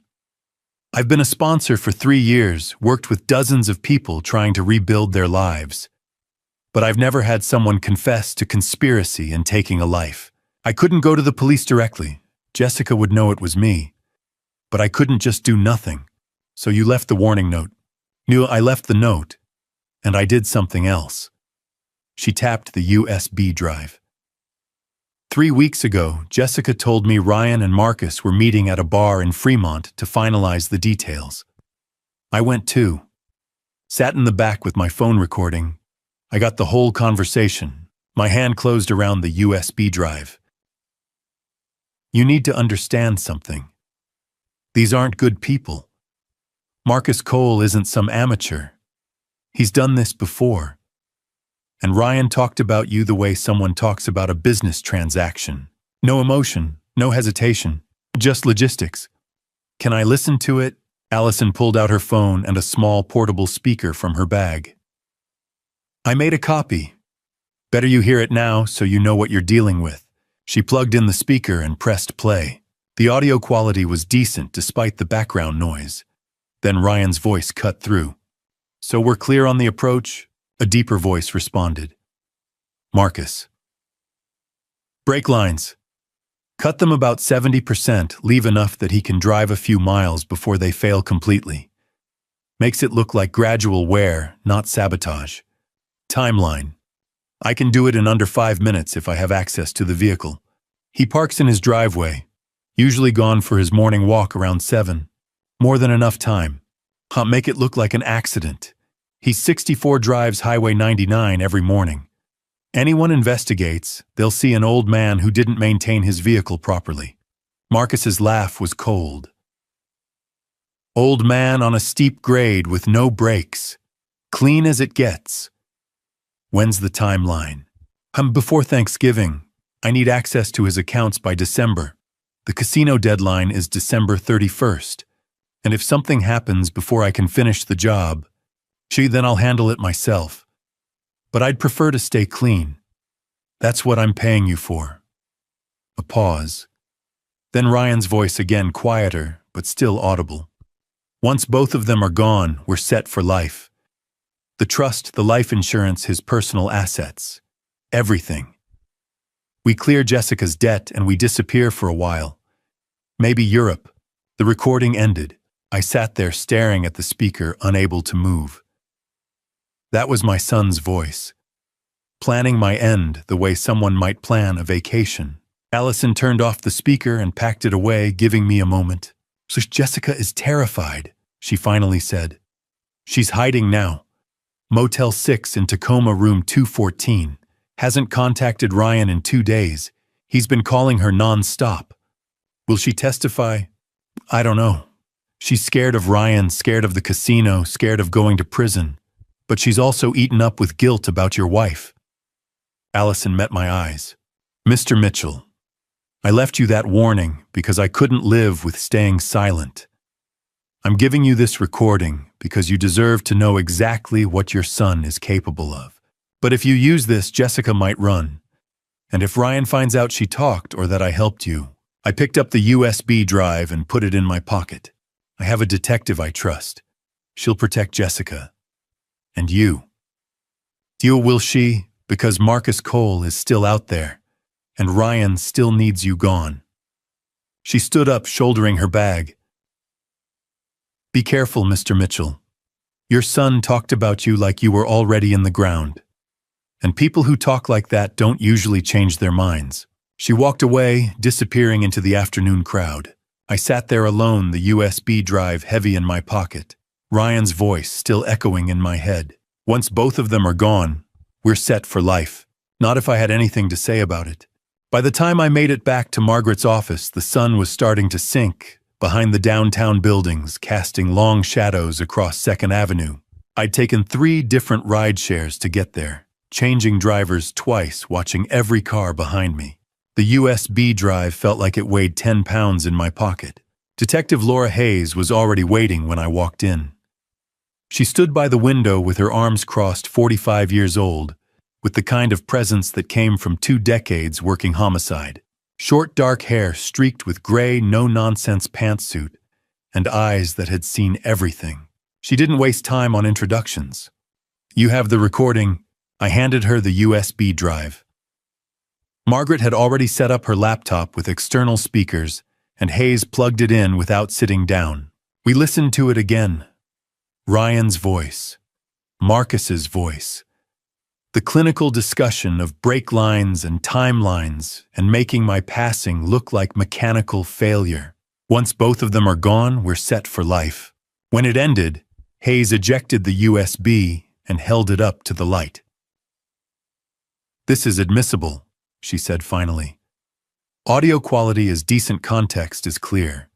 I've been a sponsor for 3 years, worked with dozens of people trying to rebuild their lives. But I've never had someone confess to conspiracy and taking a life. I couldn't go to the police directly. Jessica would know it was me. But I couldn't just do nothing. So you left the warning note. I left the note, and I did something else. She tapped the USB drive. 3 weeks ago, Jessica told me Ryan and Marcus were meeting at a bar in Fremont to finalize the details. I went too. Sat in the back with my phone recording. I got the whole conversation. My hand closed around the USB drive. You need to understand something. These aren't good people. Marcus Cole isn't some amateur. He's done this before. And Ryan talked about you the way someone talks about a business transaction. No emotion, no hesitation, just logistics. Can I listen to it? Allison pulled out her phone and a small portable speaker from her bag. I made a copy. Better you hear it now so you know what you're dealing with. She plugged in the speaker and pressed play. The audio quality was decent despite the background noise. Then Ryan's voice cut through. So we're clear on the approach? A deeper voice responded. Marcus. Brake lines. Cut them about 70%, leave enough that he can drive a few miles before they fail completely. Makes it look like gradual wear, not sabotage. Timeline. I can do it in under 5 minutes if I have access to the vehicle. He parks in his driveway, usually gone for his morning walk around 7. More than enough time. Make it look like an accident. He's 64 drives Highway 99 every morning. Anyone investigates, they'll see an old man who didn't maintain his vehicle properly. Marcus's laugh was cold. Old man on a steep grade with no brakes. Clean as it gets. When's the timeline? Before Thanksgiving. I need access to his accounts by December. The casino deadline is December 31st. And if something happens before I can finish the job, then I'll handle it myself. But I'd prefer to stay clean. That's what I'm paying you for. A pause. Then Ryan's voice again, quieter, but still audible. Once both of them are gone, we're set for life. The trust, the life insurance, his personal assets. Everything. We clear Jessica's debt and we disappear for a while. Maybe Europe. The recording ended. I sat there staring at the speaker, unable to move. That was my son's voice. Planning my end the way someone might plan a vacation. Allison turned off the speaker and packed it away, giving me a moment. So Jessica is terrified, she finally said. She's hiding now. Motel 6 in Tacoma, room 214. Hasn't contacted Ryan in 2 days. He's been calling her non-stop. Will she testify? I don't know. She's scared of Ryan, scared of the casino, scared of going to prison. But she's also eaten up with guilt about your wife. Allison met my eyes. Mr. Mitchell, I left you that warning because I couldn't live with staying silent. I'm giving you this recording because you deserve to know exactly what your son is capable of. But if you use this, Jessica might run. And if Ryan finds out she talked or that I helped you, I picked up the USB drive and put it in my pocket. I have a detective I trust. She'll protect Jessica. And you. Will she? Because Marcus Cole is still out there, and Ryan still needs you gone. She stood up, shouldering her bag. Be careful, Mr. Mitchell. Your son talked about you like you were already in the ground. And people who talk like that don't usually change their minds. She walked away, disappearing into the afternoon crowd. I sat there alone, the USB drive heavy in my pocket. Ryan's voice still echoing in my head. Once both of them are gone, we're set for life. Not if I had anything to say about it. By the time I made it back to Margaret's office, the sun was starting to sink behind the downtown buildings, casting long shadows across 2nd Avenue. I'd taken 3 different ride shares to get there, changing drivers twice, watching every car behind me. The USB drive felt like it weighed 10 pounds in my pocket. Detective Laura Hayes was already waiting when I walked in. She stood by the window with her arms crossed, 45 years old, with the kind of presence that came from 2 decades working homicide. Short dark hair streaked with gray, no-nonsense pantsuit, and eyes that had seen everything. She didn't waste time on introductions. You have the recording. I handed her the USB drive. Margaret had already set up her laptop with external speakers, and Hayes plugged it in without sitting down. We listened to it again. Ryan's voice. Marcus's voice. The clinical discussion of break lines and timelines and making my passing look like mechanical failure. Once both of them are gone, we're set for life. When it ended, Hayes ejected the USB and held it up to the light. "This is admissible," she said finally. "Audio quality as decent, context is clear.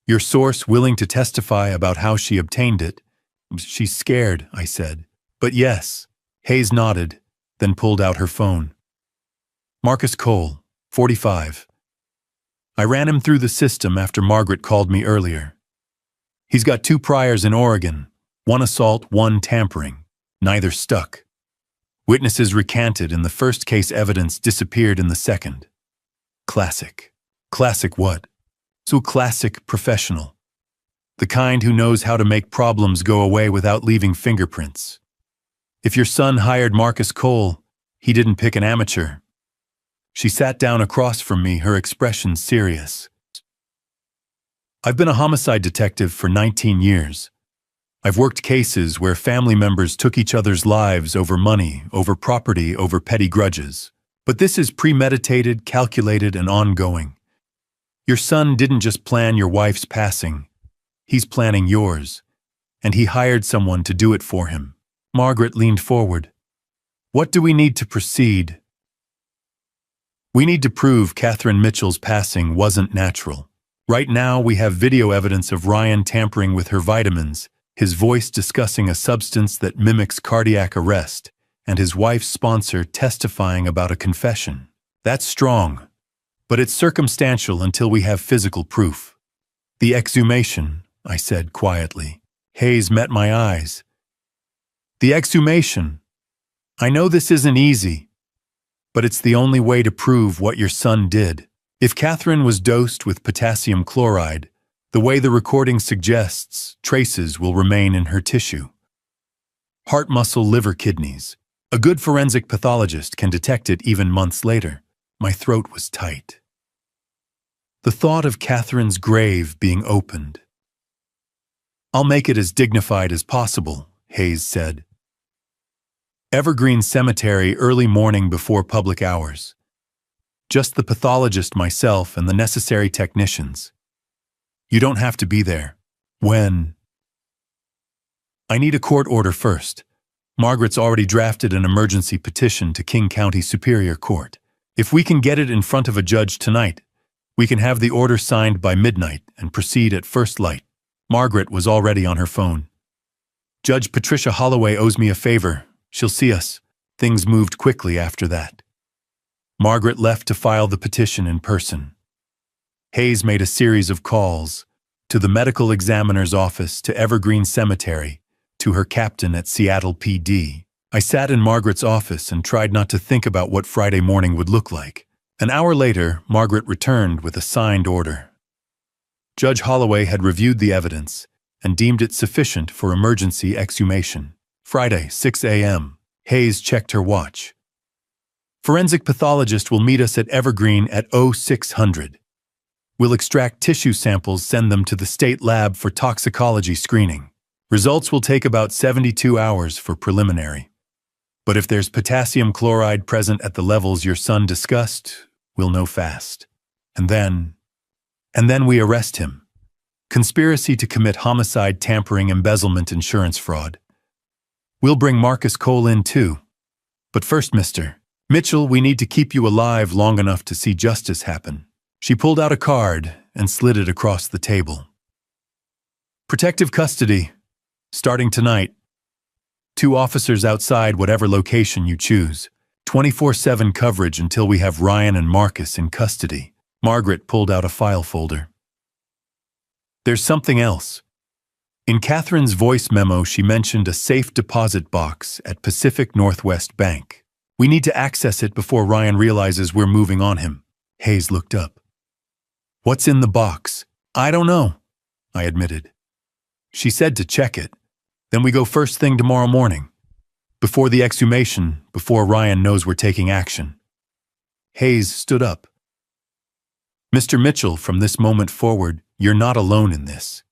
Your source willing to testify about how she obtained it." "She's scared," I said. "But yes." Hayes nodded, then pulled out her phone. "Marcus Cole, 45. I ran him through the system after Margaret called me earlier. He's got 2 priors in Oregon, 1 assault, 1 tampering. Neither stuck. Witnesses recanted and the first case evidence disappeared in the second. Classic. Classic what? So classic professional. The kind who knows how to make problems go away without leaving fingerprints. If your son hired Marcus Cole, he didn't pick an amateur." She sat down across from me, her expression serious. "I've been a homicide detective for 19 years. I've worked cases where family members took each other's lives over money, over property, over petty grudges. But this is premeditated, calculated, and ongoing. Your son didn't just plan your wife's passing. He's planning yours. And he hired someone to do it for him." Margaret leaned forward. "What do we need to proceed?" "We need to prove Catherine Mitchell's passing wasn't natural. Right now we have video evidence of Ryan tampering with her vitamins, his voice discussing a substance that mimics cardiac arrest, and his wife's sponsor testifying about a confession. That's strong, but it's circumstantial until we have physical proof." "The exhumation," I said quietly. Hayes met my eyes. "The exhumation. I know this isn't easy, but it's the only way to prove what your son did. If Catherine was dosed with potassium chloride, the way the recording suggests, traces will remain in her tissue. Heart, muscle, liver, kidneys. A good forensic pathologist can detect it even months later." My throat was tight. The thought of Catherine's grave being opened. "I'll make it as dignified as possible," Hayes said. "Evergreen Cemetery, early morning before public hours. Just the pathologist, myself, and the necessary technicians. You don't have to be there." "When?" "I need a court order first. Margaret's already drafted an emergency petition to King County Superior Court. If we can get it in front of a judge tonight, we can have the order signed by midnight and proceed at first light." Margaret was already on her phone. "Judge Patricia Holloway owes me a favor. She'll see us." Things moved quickly after that. Margaret left to file the petition in person. Hayes made a series of calls, to the medical examiner's office, to Evergreen Cemetery, to her captain at Seattle PD. I sat in Margaret's office and tried not to think about what Friday morning would look like. An hour later, Margaret returned with a signed order. Judge Holloway had reviewed the evidence and deemed it sufficient for emergency exhumation. Friday, 6 a.m. Hayes checked her watch. "Forensic pathologist will meet us at Evergreen at 0600. We'll extract tissue samples, send them to the state lab for toxicology screening. Results will take about 72 hours for preliminary. But if there's potassium chloride present at the levels your son discussed, we'll know fast. And then we arrest him. Conspiracy to commit homicide, tampering, embezzlement, insurance fraud. We'll bring Marcus Cole in too. But first, Mr. Mitchell, we need to keep you alive long enough to see justice happen." She pulled out a card and slid it across the table. "Protective custody, starting tonight. 2 officers outside whatever location you choose. 24/7 coverage until we have Ryan and Marcus in custody." Margaret pulled out a file folder. "There's something else." In Catherine's voice memo, she mentioned a safe deposit box at Pacific Northwest Bank. "We need to access it before Ryan realizes we're moving on him." Hayes looked up. "What's in the box?" "I don't know," I admitted. "She said to check it. Then we go first thing tomorrow morning." Before the exhumation, before Ryan knows we're taking action. Hayes stood up. Mr. Mitchell, from this moment forward, you're not alone in this.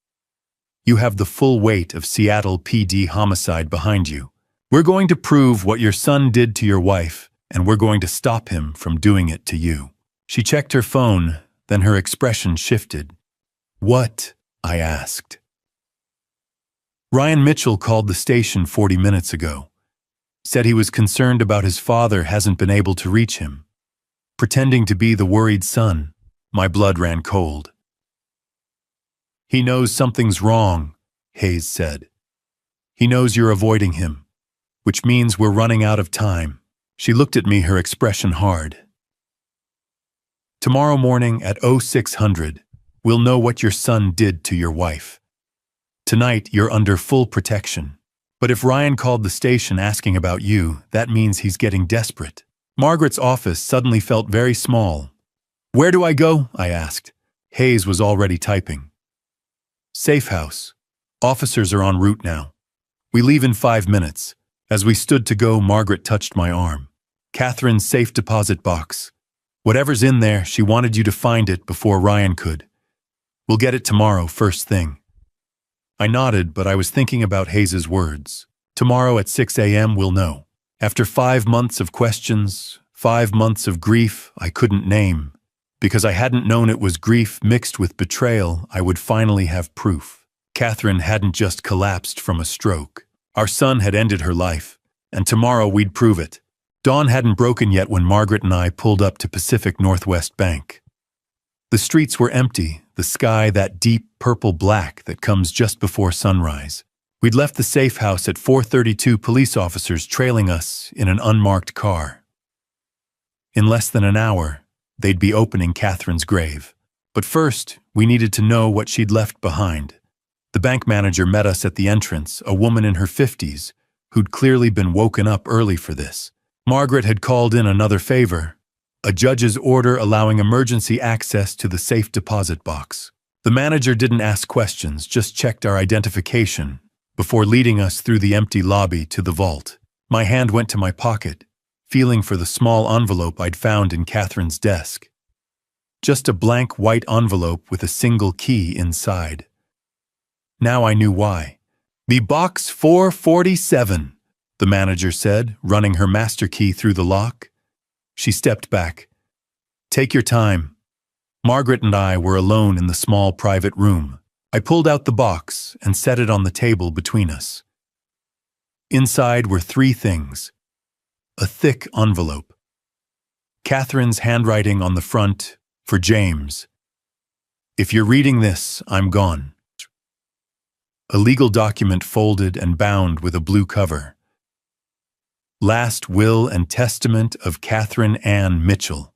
You have the full weight of Seattle PD homicide behind you. We're going to prove what your son did to your wife, and we're going to stop him from doing it to you. She checked her phone, then her expression shifted. What? I asked. Ryan Mitchell called the station 40 minutes ago. Said he was concerned about his father hasn't been able to reach him. Pretending to be the worried son, my blood ran cold. He knows something's wrong, Hayes said. He knows you're avoiding him, which means we're running out of time. She looked at me, her expression hard. Tomorrow morning at 0600, we'll know what your son did to your wife. Tonight, you're under full protection. But if Ryan called the station asking about you, that means he's getting desperate. Margaret's office suddenly felt very small. Where do I go? I asked. Hayes was already typing. Safe house. Officers are en route now. We leave in 5 minutes. As we stood to go, Margaret touched my arm. Catherine's safe deposit box. Whatever's in there, she wanted you to find it before Ryan could. We'll get it tomorrow, first thing. I nodded, but I was thinking about Hayes's words. Tomorrow at 6 a.m. we'll know. After 5 months of questions, 5 months of grief I couldn't name. Because I hadn't known it was grief mixed with betrayal, I would finally have proof. Catherine hadn't just collapsed from a stroke. Our son had ended her life, and tomorrow we'd prove it. Dawn hadn't broken yet when Margaret and I pulled up to Pacific Northwest Bank. The streets were empty, the sky that deep purple-black that comes just before sunrise. We'd left the safe house at 4:32, police officers trailing us in an unmarked car. In less than an hour, they'd be opening Catherine's grave. But first, we needed to know what she'd left behind. The bank manager met us at the entrance, a woman in her 50s, who'd clearly been woken up early for this. Margaret had called in another favor, a judge's order allowing emergency access to the safe deposit box. The manager didn't ask questions, just checked our identification before leading us through the empty lobby to the vault. My hand went to my pocket, feeling for the small envelope I'd found in Catherine's desk. Just a blank white envelope with a single key inside. Now I knew why. "The box 447, the manager said, running her master key through the lock. She stepped back. "Take your time." Margaret and I were alone in the small private room. I pulled out the box and set it on the table between us. Inside were 3 things. A thick envelope. Catherine's handwriting on the front, for James. "If you're reading this, I'm gone." A legal document folded and bound with a blue cover. Last will and testament of Catherine Ann Mitchell.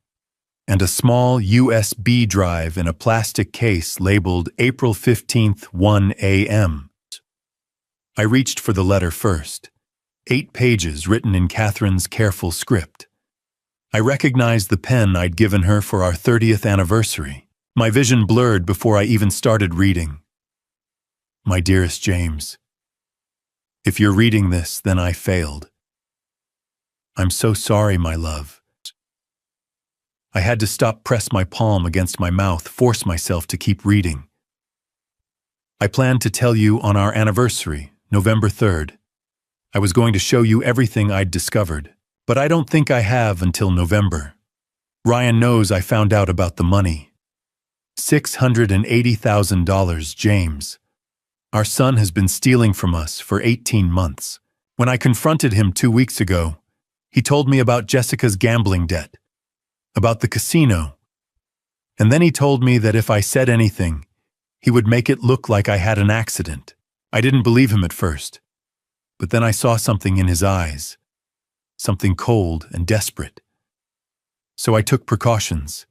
And a small USB drive in a plastic case labeled April 15th, 1 a.m. I reached for the letter first. 8 pages written in Catherine's careful script. I recognized the pen I'd given her for our 30th anniversary. My vision blurred before I even started reading. "My dearest James, if you're reading this, then I failed. I'm so sorry, my love." I had to stop, press my palm against my mouth, force myself to keep reading. "I planned to tell you on our anniversary, November 3rd. I was going to show you everything I'd discovered, but I don't think I have until November. Ryan knows I found out about the money. $680,000, James. Our son has been stealing from us for 18 months. When I confronted him 2 weeks ago, he told me about Jessica's gambling debt, about the casino, and then he told me that if I said anything, he would make it look like I had an accident. I didn't believe him at first, but then I saw something in his eyes, something cold and desperate. So I took precautions.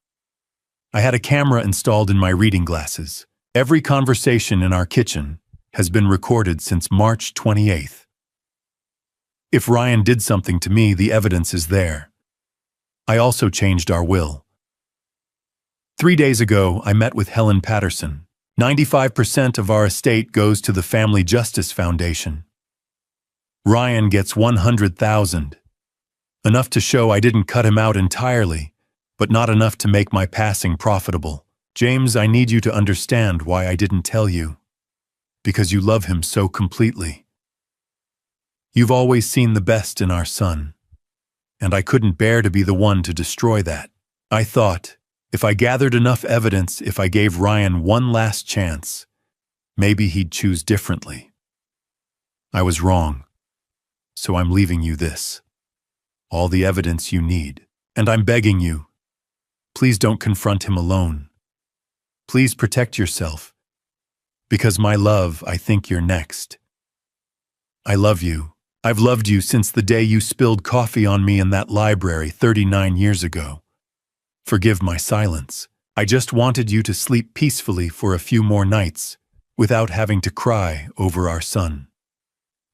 I had a camera installed in my reading glasses. Every conversation in our kitchen has been recorded since March 28th. If Ryan did something to me, the evidence is there. I also changed our will. 3 days ago, I met with Helen Patterson. 95% of our estate goes to the Family Justice Foundation. Ryan gets 100,000. Enough to show I didn't cut him out entirely, but not enough to make my passing profitable. James, I need you to understand why I didn't tell you. Because you love him so completely. You've always seen the best in our son, and I couldn't bear to be the one to destroy that. I thought, if I gathered enough evidence, if I gave Ryan one last chance, maybe he'd choose differently. I was wrong, so I'm leaving you this. All the evidence you need, and I'm begging you, please don't confront him alone. Please protect yourself, because my love, I think you're next. I love you. I've loved you since the day you spilled coffee on me in that library 39 years ago. Forgive my silence. I just wanted you to sleep peacefully for a few more nights, without having to cry over our son.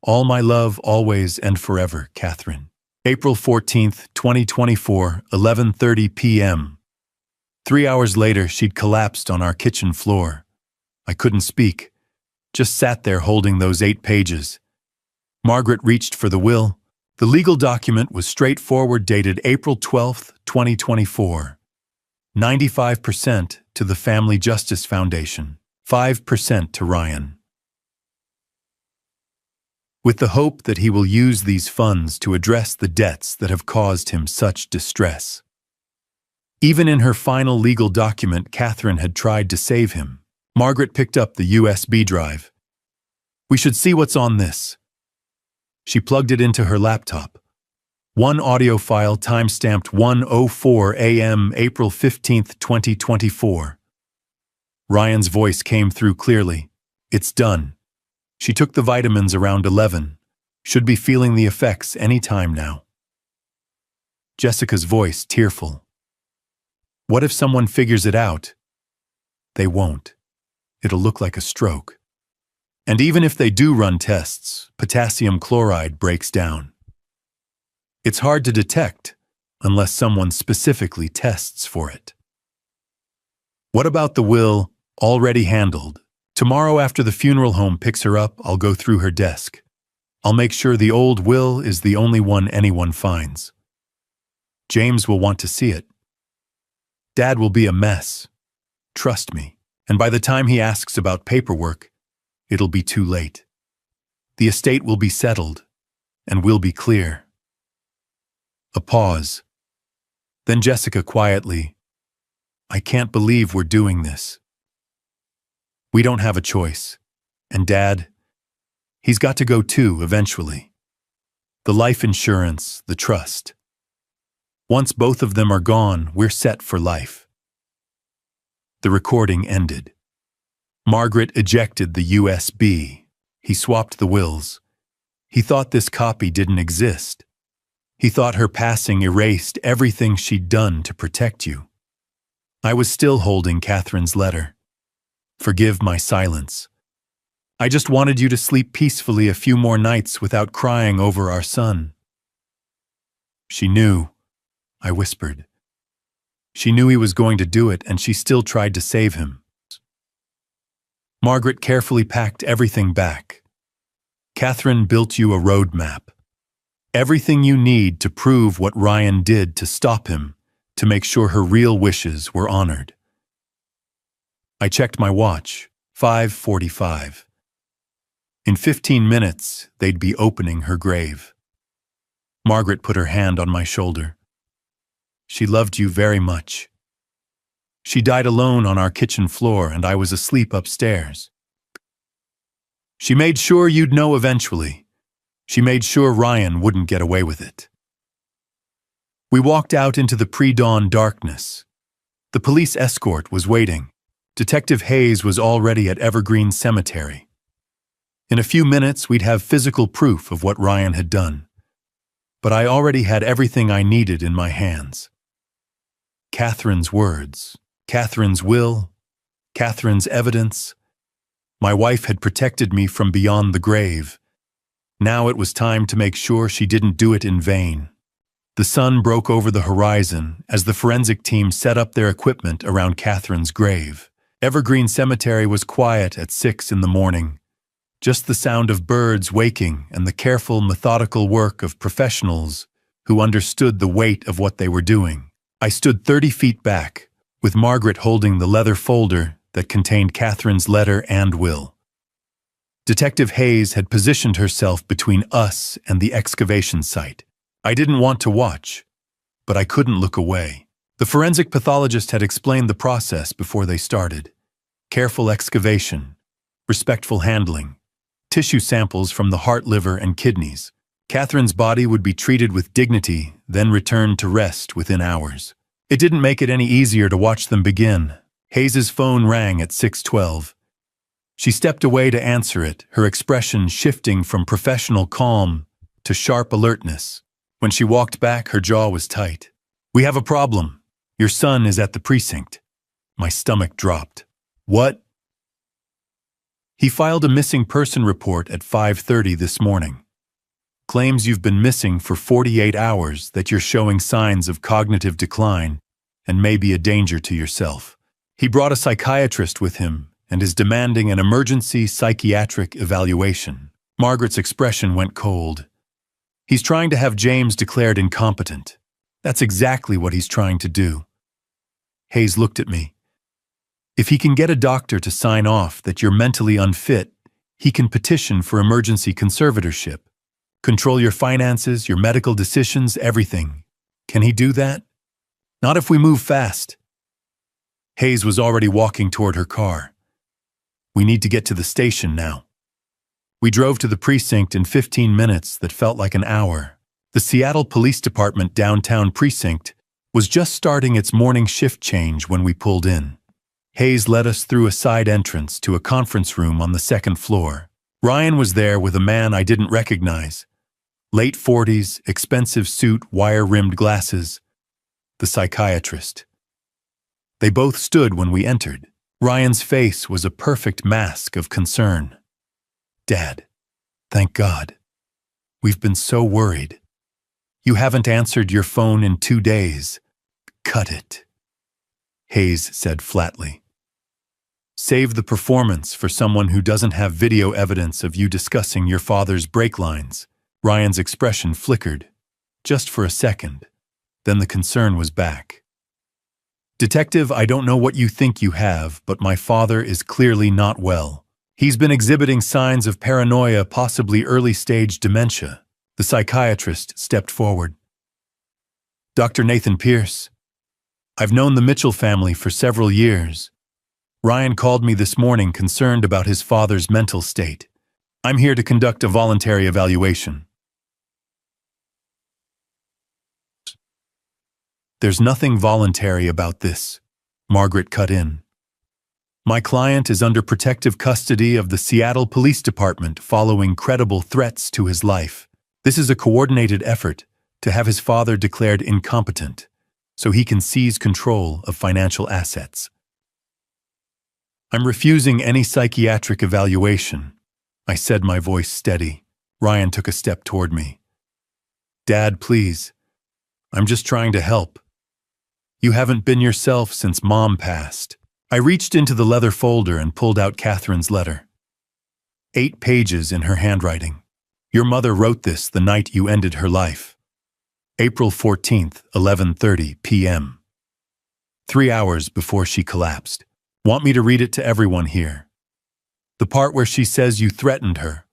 All my love, always and forever, Catherine. April 14th, 2024, 11:30 p.m. 3 hours later, she'd collapsed on our kitchen floor. I couldn't speak, just sat there holding those 8 pages. Margaret reached for the will. The legal document was straightforward, dated April 12th, 2024. 95% to the Family Justice Foundation, 5% to Ryan. With the hope that he will use these funds to address the debts that have caused him such distress. Even in her final legal document, Catherine had tried to save him. Margaret picked up the USB drive. We should see what's on this. She plugged it into her laptop. One audio file, timestamped 1:04 a.m. April 15th, 2024. Ryan's voice came through clearly. It's done. She took the vitamins around 11. Should be feeling the effects any time now. Jessica's voice, tearful. What if someone figures it out? They won't. It'll look like a stroke. And even if they do run tests, potassium chloride breaks down. It's hard to detect unless someone specifically tests for it. What about the will, already handled? Tomorrow after the funeral home picks her up, I'll go through her desk. I'll make sure the old will is the only one anyone finds. James will want to see it. Dad will be a mess. Trust me. And by the time he asks about paperwork, it'll be too late. The estate will be settled, and we'll be clear. A pause. Then Jessica quietly, I can't believe we're doing this. We don't have a choice. And Dad, he's got to go too, eventually. The life insurance, the trust. Once both of them are gone, we're set for life. The recording ended. Margaret ejected the USB. He swapped the wills. He thought this copy didn't exist. He thought her passing erased everything she'd done to protect you. I was still holding Catherine's letter. Forgive my silence. I just wanted you to sleep peacefully a few more nights without crying over our son. She knew, I whispered. She knew he was going to do it, and she still tried to save him. Margaret carefully packed everything back. Catherine built you a roadmap. Everything you need to prove what Ryan did to stop him, to make sure her real wishes were honored. I checked my watch, 5:45. In 15 minutes, they'd be opening her grave. Margaret put her hand on my shoulder. She loved you very much. She died alone on our kitchen floor, and I was asleep upstairs. She made sure you'd know eventually. She made sure Ryan wouldn't get away with it. We walked out into the pre-dawn darkness. The police escort was waiting. Detective Hayes was already at Evergreen Cemetery. In a few minutes, we'd have physical proof of what Ryan had done. But I already had everything I needed in my hands. Catherine's words, Catherine's will, Catherine's evidence. My wife had protected me from beyond the grave. Now it was time to make sure she didn't do it in vain. The sun broke over the horizon as the forensic team set up their equipment around Catherine's grave. Evergreen Cemetery was quiet at 6 in the morning. Just the sound of birds waking and the careful, methodical work of professionals who understood the weight of what they were doing. I stood 30 feet back, with Margaret holding the leather folder that contained Catherine's letter and will. Detective Hayes had positioned herself between us and the excavation site. I didn't want to watch, but I couldn't look away. The forensic pathologist had explained the process before they started. Careful excavation, respectful handling, tissue samples from the heart, liver, and kidneys. Catherine's body would be treated with dignity, then returned to rest within hours. It didn't make it any easier to watch them begin. Hayes's phone rang at 6:12. She stepped away to answer it, her expression shifting from professional calm to sharp alertness. When she walked back, her jaw was tight. "We have a problem. Your son is at the precinct." My stomach dropped. "What?" "He filed a missing person report at 5:30 this morning. Claims you've been missing for 48 hours, that you're showing signs of cognitive decline and may be a danger to yourself. He brought a psychiatrist with him and is demanding an emergency psychiatric evaluation." Margaret's expression went cold. "He's trying to have James declared incompetent. That's exactly what he's trying to do." Hayes looked at me. "If he can get a doctor to sign off that you're mentally unfit, he can petition for emergency conservatorship. Control your finances, your medical decisions, everything. Can he do that? Not if we move fast." Hayes was already walking toward her car. "We need to get to the station now." We drove to the precinct in 15 minutes that felt like an hour. The Seattle Police Department downtown precinct was just starting its morning shift change when we pulled in. Hayes led us through a side entrance to a conference room on the second floor. Ryan was there with a man I didn't recognize. Late 40s, expensive suit, wire-rimmed glasses. The psychiatrist. They both stood when we entered. Ryan's face was a perfect mask of concern. "Dad, thank God. We've been so worried. You haven't answered your phone in 2 days. Cut it," Hayes said flatly. "Save the performance for someone who doesn't have video evidence of you discussing your father's brake lines." Ryan's expression flickered, just for a second. Then the concern was back. "Detective, I don't know what you think you have, but my father is clearly not well. He's been exhibiting signs of paranoia, possibly early-stage dementia." The psychiatrist stepped forward. "Dr. Nathan Pierce. I've known the Mitchell family for several years. Ryan called me this morning concerned about his father's mental state. I'm here to conduct a voluntary evaluation." "There's nothing voluntary about this," Margaret cut in. "My client is under protective custody of the Seattle Police Department following credible threats to his life. This is a coordinated effort to have his father declared incompetent so he can seize control of financial assets. I'm refusing any psychiatric evaluation," I said, my voice steady. Ryan took a step toward me. "Dad, please. I'm just trying to help. You haven't been yourself since Mom passed." I reached into the leather folder and pulled out Catherine's letter. 8 pages in her handwriting. "Your mother wrote this the night you ended her life. April 14th, 11:30 p.m. 3 hours before she collapsed. Want me to read it to everyone here? The part where she says you threatened her,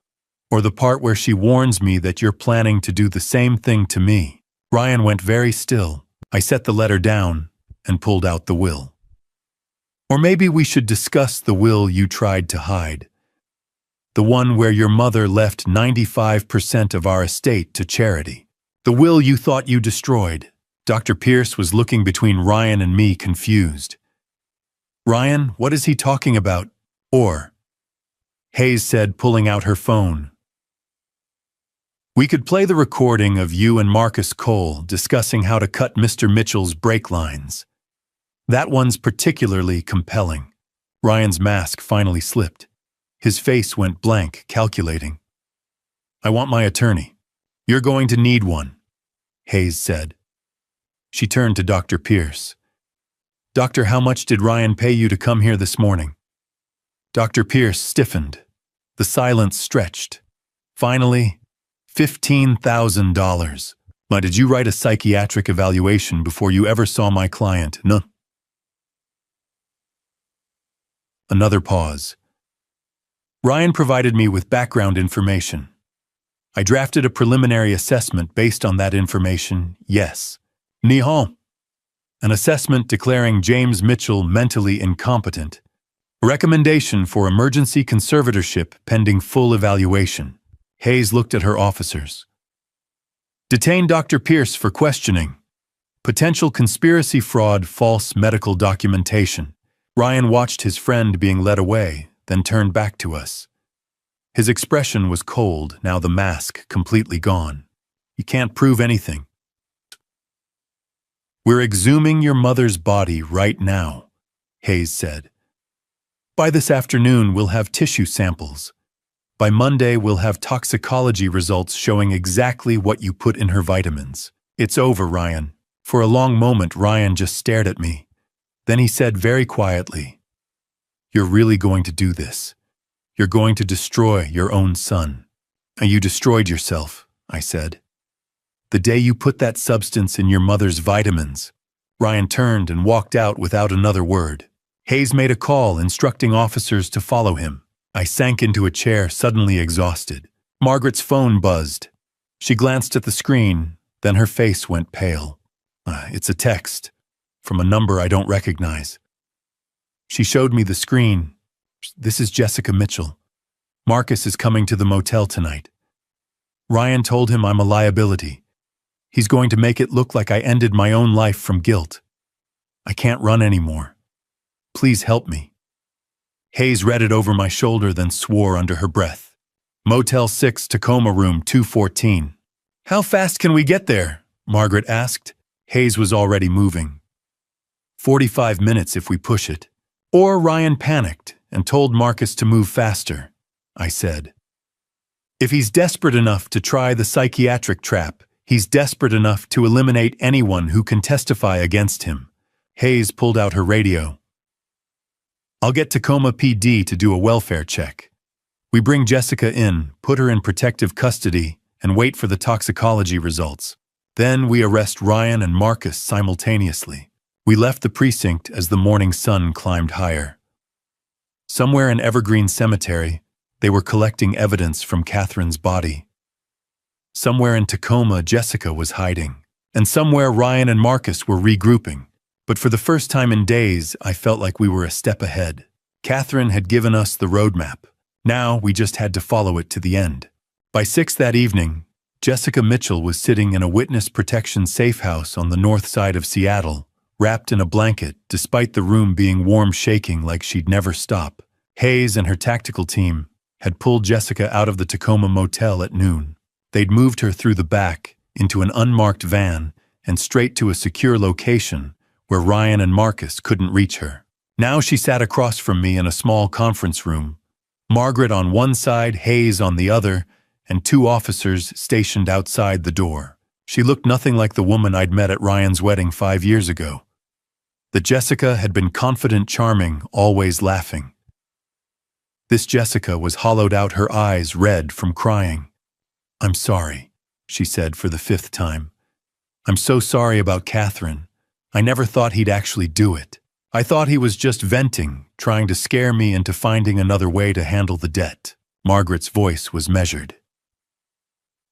or the part where she warns me that you're planning to do the same thing to me?" Ryan went very still. I set the letter down and pulled out the will. "Or maybe we should discuss the will you tried to hide. The one where your mother left 95% of our estate to charity. The will you thought you destroyed." Dr. Pierce was looking between Ryan and me, confused. "Ryan, what is he talking about? Or?" Hayes said, pulling out her phone. "We could play the recording of you and Marcus Cole discussing how to cut Mr. Mitchell's brake lines. That one's particularly compelling." Ryan's mask finally slipped. His face went blank, calculating. "I want my attorney." "You're going to need one," Hayes said. She turned to Dr. Pierce. "Doctor, how much did Ryan pay you to come here this morning?" Dr. Pierce stiffened. The silence stretched. Finally, $15,000. Why did you write a psychiatric evaluation before you ever saw my client? No. Another pause. Ryan provided me with background information. I drafted a preliminary assessment based on that information, yes. Nihon. An assessment declaring James Mitchell mentally incompetent. A recommendation for emergency conservatorship pending full evaluation. Hayes looked at her officers. Detain Dr. Pierce for questioning. Potential conspiracy fraud, false medical documentation. Ryan watched his friend being led away, then turned back to us. His expression was cold, now the mask completely gone. You can't prove anything. We're exhuming your mother's body right now, Hayes said. By this afternoon, we'll have tissue samples. By Monday, we'll have toxicology results showing exactly what you put in her vitamins. It's over, Ryan. For a long moment, Ryan just stared at me. Then he said very quietly, "You're really going to do this. You're going to destroy your own son." "And you destroyed yourself," I said. "The day you put that substance in your mother's vitamins." Ryan turned and walked out without another word. Hayes made a call instructing officers to follow him. I sank into a chair, suddenly exhausted. Margaret's phone buzzed. She glanced at the screen, then her face went pale. It's a text, from a number I don't recognize. She showed me the screen. "This is Jessica Mitchell. Marcus is coming to the motel tonight. Ryan told him I'm a liability. He's going to make it look like I ended my own life from guilt. I can't run anymore. Please help me." Hayes read it over my shoulder, then swore under her breath. "Motel 6, Tacoma room 214. "How fast can we get there?" Margaret asked. Hayes was already moving. 45 minutes if we push it. Or Ryan panicked and told Marcus to move faster, I said. If he's desperate enough to try the psychiatric trap, he's desperate enough to eliminate anyone who can testify against him. Hayes pulled out her radio. "I'll get Tacoma PD to do a welfare check. We bring Jessica in, put her in protective custody, and wait for the toxicology results. Then we arrest Ryan and Marcus simultaneously." We left the precinct as the morning sun climbed higher. Somewhere in Evergreen Cemetery, they were collecting evidence from Catherine's body. Somewhere in Tacoma, Jessica was hiding. And somewhere Ryan and Marcus were regrouping. But for the first time in days, I felt like we were a step ahead. Catherine had given us the roadmap. Now we just had to follow it to the end. By 6 that evening, Jessica Mitchell was sitting in a witness protection safe house on the north side of Seattle, wrapped in a blanket, despite the room being warm, shaking like she'd never stop. Hayes and her tactical team had pulled Jessica out of the Tacoma motel at noon. They'd moved her through the back, into an unmarked van, and straight to a secure location where Ryan and Marcus couldn't reach her. Now she sat across from me in a small conference room. Margaret on one side, Hayes on the other, and 2 officers stationed outside the door. She looked nothing like the woman I'd met at Ryan's wedding 5 years ago. The Jessica had been confident, charming, always laughing. This Jessica was hollowed out, her eyes red from crying. "I'm sorry," she said for the 5th time. "I'm so sorry about Catherine. I never thought he'd actually do it. I thought he was just venting, trying to scare me into finding another way to handle the debt." Margaret's voice was measured.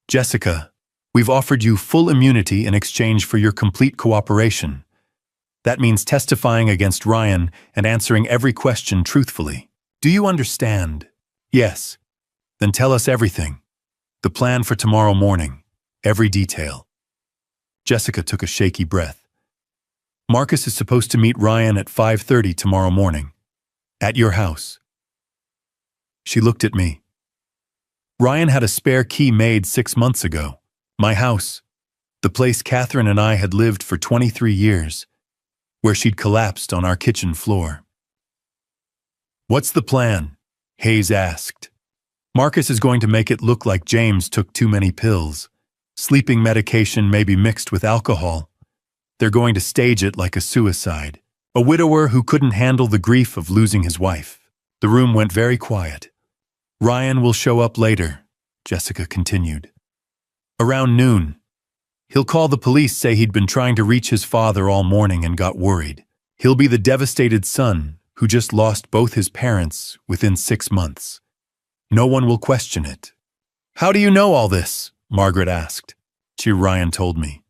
"Jessica, we've offered you full immunity in exchange for your complete cooperation. That means testifying against Ryan and answering every question truthfully. Do you understand?" "Yes." "Then tell us everything. The plan for tomorrow morning. Every detail." Jessica took a shaky breath. "Marcus is supposed to meet Ryan at 5:30 tomorrow morning. At your house." She looked at me. "Ryan had a spare key made 6 months ago. My house. The place Catherine and I had lived for 23 years. Where she'd collapsed on our kitchen floor." "What's the plan?" Hayes asked. "Marcus is going to make it look like James took too many pills. Sleeping medication maybe mixed with alcohol. They're going to stage it like a suicide. A widower who couldn't handle the grief of losing his wife." The room went very quiet. Ryan will show up later, Jessica continued. Around noon. He'll call the police, say he'd been trying to reach his father all morning and got worried. He'll be the devastated son who just lost both his parents within 6 months. No one will question it. How do you know all this? Margaret asked. Ryan told me.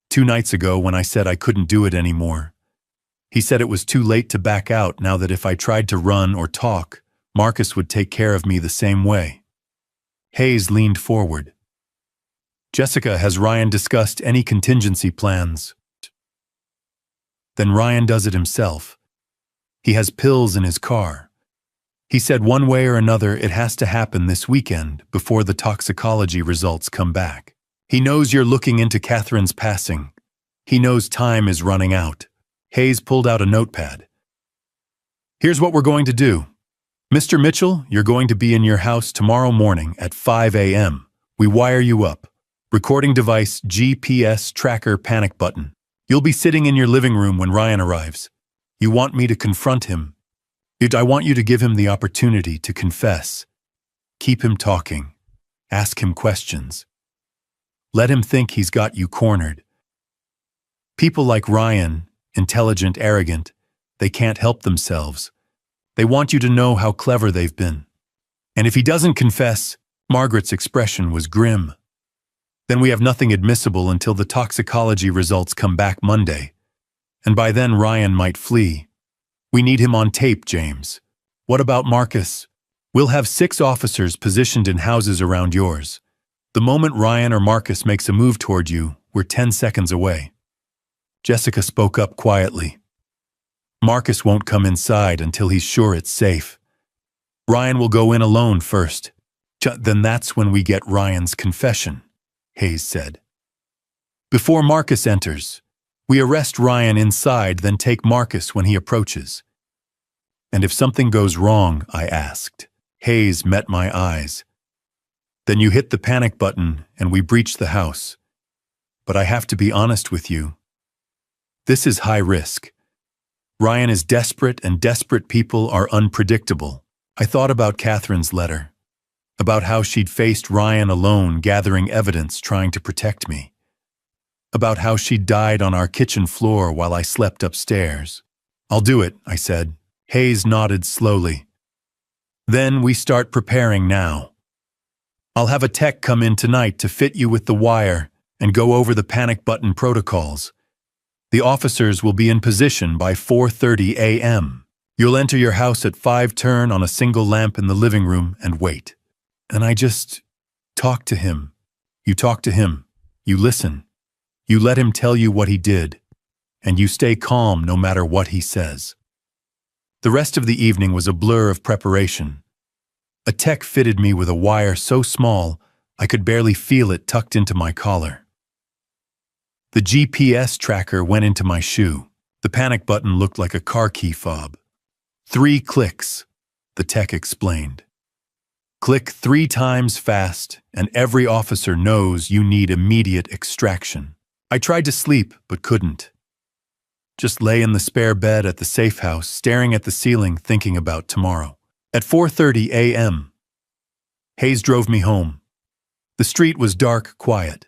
2 nights ago when I said I couldn't do it anymore. He said it was too late to back out now, that if I tried to run or talk, Marcus would take care of me the same way. Hayes leaned forward. Jessica, has Ryan discussed any contingency plans? Then Ryan does it himself. He has pills in his car. He said one way or another it has to happen this weekend before the toxicology results come back. He knows you're looking into Catherine's passing. He knows time is running out. Hayes pulled out a notepad. Here's what we're going to do. Mr. Mitchell, you're going to be in your house tomorrow morning at 5 a.m. We wire you up. Recording device, GPS tracker, panic button. You'll be sitting in your living room when Ryan arrives. You want me to confront him. I want you to give him the opportunity to confess. Keep him talking. Ask him questions. Let him think he's got you cornered. People like Ryan, intelligent, arrogant, they can't help themselves. They want you to know how clever they've been. And if he doesn't confess, Margaret's expression was grim. Then we have nothing admissible until the toxicology results come back Monday. And by then Ryan might flee. We need him on tape, James. What about Marcus? We'll have 6 officers positioned in houses around yours. The moment Ryan or Marcus makes a move toward you, we're 10 seconds away. Jessica spoke up quietly. Marcus won't come inside until he's sure it's safe. Ryan will go in alone first. Then that's when we get Ryan's confession, Hayes said. Before Marcus enters, we arrest Ryan inside, then take Marcus when he approaches. And if something goes wrong, I asked. Hayes met my eyes. Then you hit the panic button and we breach the house. But I have to be honest with you. This is high risk. Ryan is desperate, and desperate people are unpredictable. I thought about Catherine's letter, about how she'd faced Ryan alone, gathering evidence, trying to protect me, about how she'd died on our kitchen floor while I slept upstairs. I'll do it, I said. Hayes nodded slowly. Then we start preparing now. I'll have a tech come in tonight to fit you with the wire and go over the panic button protocols. The officers will be in position by 4:30 a.m. You'll enter your house at 5 turn on a single lamp in the living room and wait. And I just talk to him. You talk to him. You listen. You let him tell you what he did. And you stay calm no matter what he says. The rest of the evening was a blur of preparation. A tech fitted me with a wire so small I could barely feel it tucked into my collar. The GPS tracker went into my shoe. The panic button looked like a car key fob. 3 clicks, the tech explained. Click 3 times fast, and every officer knows you need immediate extraction. I tried to sleep, but couldn't. Just lay in the spare bed at the safe house, staring at the ceiling, thinking about tomorrow. At 4:30 a.m., Hayes drove me home. The street was dark, quiet.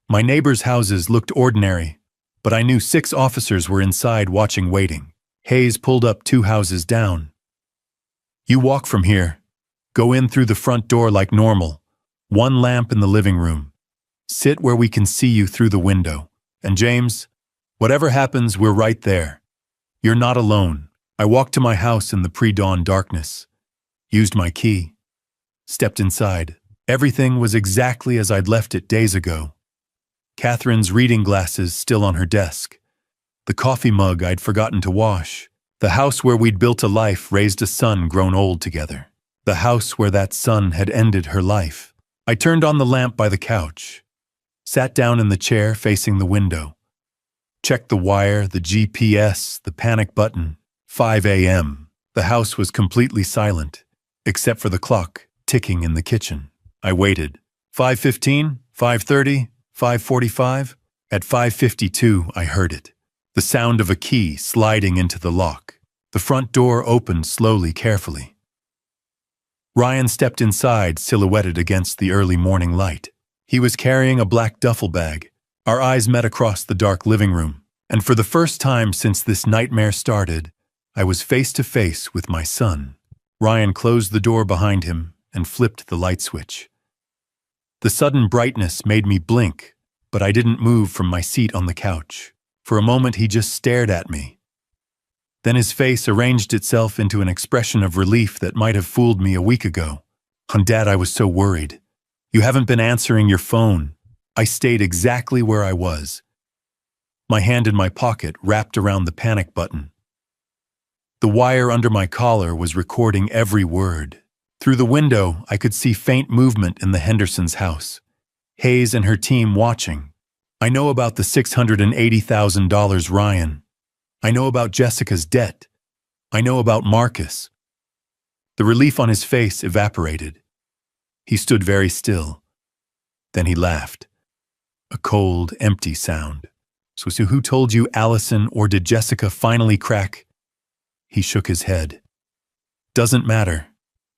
My neighbors' houses looked ordinary, but I knew 6 officers were inside watching, waiting. Hayes pulled up 2 houses down. You walk from here. Go in through the front door like normal. 1 lamp in the living room. Sit where we can see you through the window. And James, whatever happens, we're right there. You're not alone. I walked to my house in the pre-dawn darkness. Used my key. Stepped inside. Everything was exactly as I'd left it days ago. Catherine's reading glasses still on her desk. The coffee mug I'd forgotten to wash. The house where we'd built a life, raised a son, grown old together. The house where that son had ended her life. I turned on the lamp by the couch. Sat down in the chair facing the window. Checked the wire, the GPS, the panic button. 5 a.m. The house was completely silent, except for the clock ticking in the kitchen. I waited. 5:15, 5:30, 5:45. At 5:52, I heard it. The sound of a key sliding into the lock. The front door opened slowly, carefully. Ryan stepped inside, silhouetted against the early morning light. He was carrying a black duffel bag. Our eyes met across the dark living room, and for the first time since this nightmare started, I was face to face with my son. Ryan closed the door behind him and flipped the light switch. The sudden brightness made me blink, but I didn't move from my seat on the couch. For a moment, he just stared at me. Then his face arranged itself into an expression of relief that might have fooled me a week ago. Dad, I was so worried. You haven't been answering your phone. I stayed exactly where I was. My hand in my pocket wrapped around the panic button. The wire under my collar was recording every word. Through the window, I could see faint movement in the Hendersons' house. Hayes and her team watching. I know about the $680,000, Ryan. I know about Jessica's debt. I know about Marcus. The relief on his face evaporated. He stood very still. Then he laughed. A cold, empty sound. So who told you, Allison, or did Jessica finally crack? He shook his head. Doesn't matter.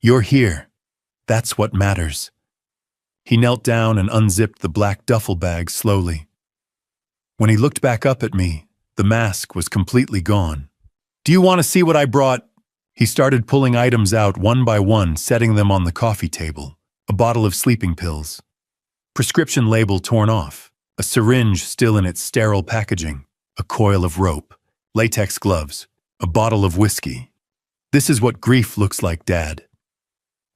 You're here. That's what matters. He knelt down and unzipped the black duffel bag slowly. When he looked back up at me, the mask was completely gone. Do you want to see what I brought? He started pulling items out one by one, setting them on the coffee table. A bottle of sleeping pills. Prescription label torn off. A syringe still in its sterile packaging. A coil of rope. Latex gloves. A bottle of whiskey. This is what grief looks like, Dad.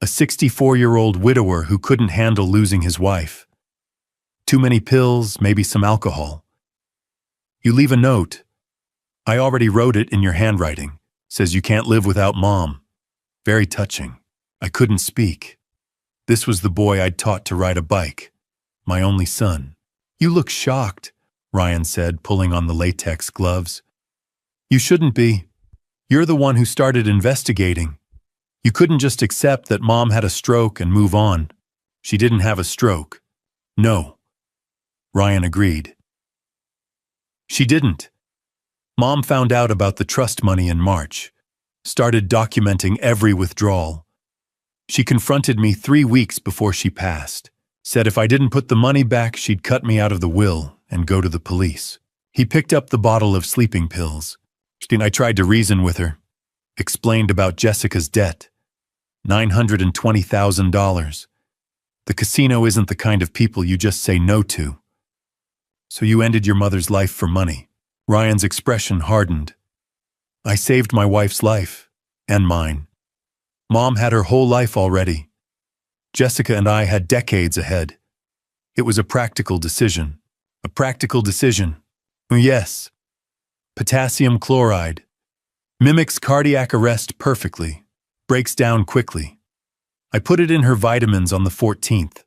A 64-year-old widower who couldn't handle losing his wife. Too many pills, maybe some alcohol. You leave a note. I already wrote it in your handwriting. Says you can't live without Mom. Very touching. I couldn't speak. This was the boy I'd taught to ride a bike. My only son. You look shocked, Ryan said, pulling on the latex gloves. You shouldn't be. You're the one who started investigating. You couldn't just accept that Mom had a stroke and move on. She didn't have a stroke. No. Ryan agreed. She didn't. Mom found out about the trust money in March. Started documenting every withdrawal. She confronted me 3 weeks before she passed. Said if I didn't put the money back, she'd cut me out of the will and go to the police. He picked up the bottle of sleeping pills. I tried to reason with her. Explained about Jessica's debt. $920,000. The casino isn't the kind of people you just say no to. So you ended your mother's life for money. Ryan's expression hardened. I saved my wife's life. And mine. Mom had her whole life already. Jessica and I had decades ahead. It was a practical decision. A practical decision. Yes. Potassium chloride. Mimics cardiac arrest perfectly. Breaks down quickly. I put it in her vitamins on the 14th.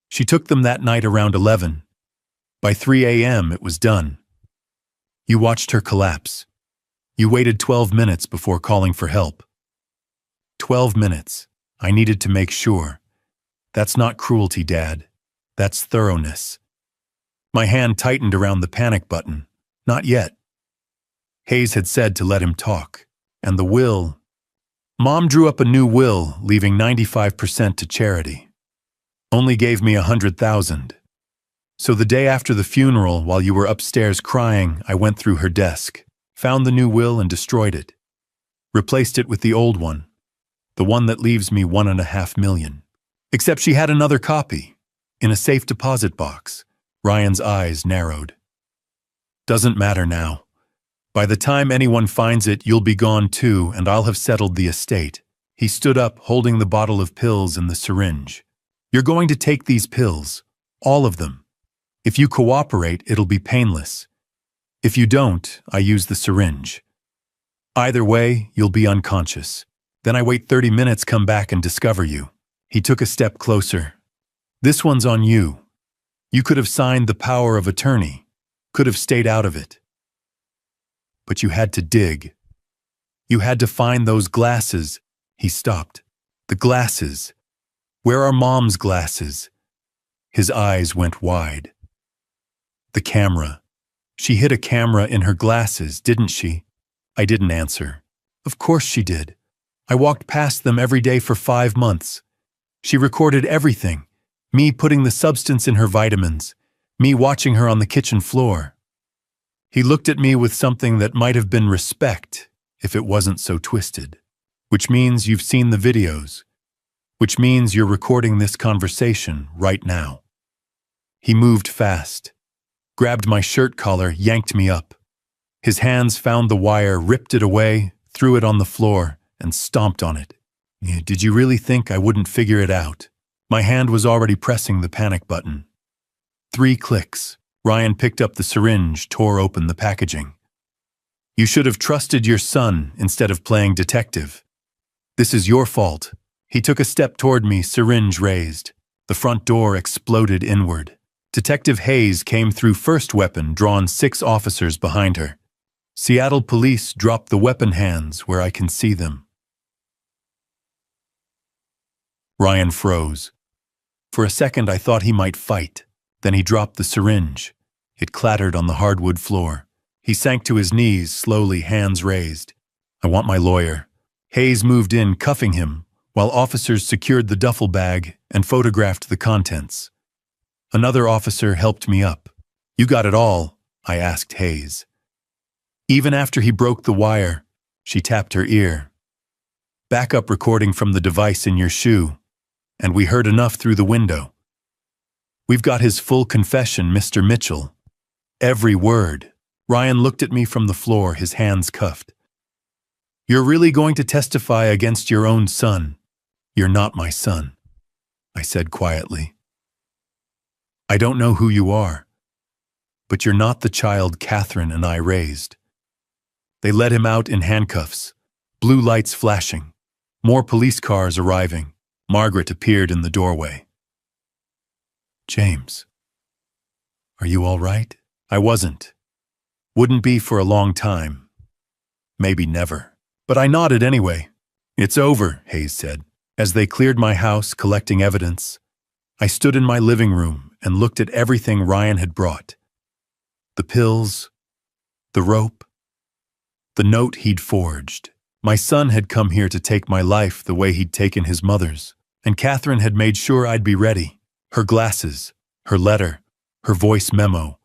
She took them that night around 11. By 3 a.m. it was done. You watched her collapse. You waited 12 minutes before calling for help. 12 minutes. I needed to make sure. That's not cruelty, Dad. That's thoroughness. My hand tightened around the panic button. Not yet. Hayes had said to let him talk. And the will. Mom drew up a new will, leaving 95% to charity. Only gave me $100,000. So the day after the funeral, while you were upstairs crying, I went through her desk, found the new will and destroyed it. Replaced it with the old one. The one that leaves me $1.5 million. Except she had another copy. In a safe deposit box. Ryan's eyes narrowed. Doesn't matter now. By the time anyone finds it, you'll be gone too, and I'll have settled the estate. He stood up, holding the bottle of pills and the syringe. You're going to take these pills. All of them. If you cooperate, it'll be painless. If you don't, I use the syringe. Either way, you'll be unconscious. Then I wait 30 minutes, come back and discover you. He took a step closer. This one's on you. You could have signed the power of attorney. Could have stayed out of it. But you had to dig. You had to find those glasses. He stopped. The glasses. Where are Mom's glasses? His eyes went wide. The camera. She hid a camera in her glasses, didn't she? I didn't answer. Of course she did. I walked past them every day for 5 months. She recorded everything. Me putting the substance in her vitamins. Me watching her on the kitchen floor. He looked at me with something that might have been respect if it wasn't so twisted. Which means you've seen the videos. Which means you're recording this conversation right now. He moved fast, grabbed my shirt collar, yanked me up. His hands found the wire, ripped it away, threw it on the floor, and stomped on it. Did you really think I wouldn't figure it out? My hand was already pressing the panic button. 3 clicks. Ryan picked up the syringe, tore open the packaging. You should have trusted your son instead of playing detective. This is your fault. He took a step toward me, syringe raised. The front door exploded inward. Detective Hayes came through, first weapon drawn, 6 officers behind her. Seattle police dropped the weapon hands where I can see them. Ryan froze. For a second I thought he might fight. Then he dropped the syringe. It clattered on the hardwood floor. He sank to his knees, slowly, hands raised. I want my lawyer. Hayes moved in, cuffing him, while officers secured the duffel bag and photographed the contents. Another officer helped me up. You got it all? I asked Hayes. Even after he broke the wire, she tapped her ear. Backup recording from the device in your shoe, and we heard enough through the window. We've got his full confession, Mr. Mitchell. Every word. Ryan looked at me from the floor, his hands cuffed. You're really going to testify against your own son? You're not my son, I said quietly. I don't know who you are, but you're not the child Catherine and I raised. They let him out in handcuffs, blue lights flashing, more police cars arriving. Margaret appeared in the doorway. James, are you all right? I wasn't. Wouldn't be for a long time. Maybe never. But I nodded anyway. It's over, Hayes said. As they cleared my house, collecting evidence, I stood in my living room and looked at everything Ryan had brought. The pills, the rope, the note he'd forged. My son had come here to take my life the way he'd taken his mother's, and Catherine had made sure I'd be ready. Her glasses, her letter, her voice memo,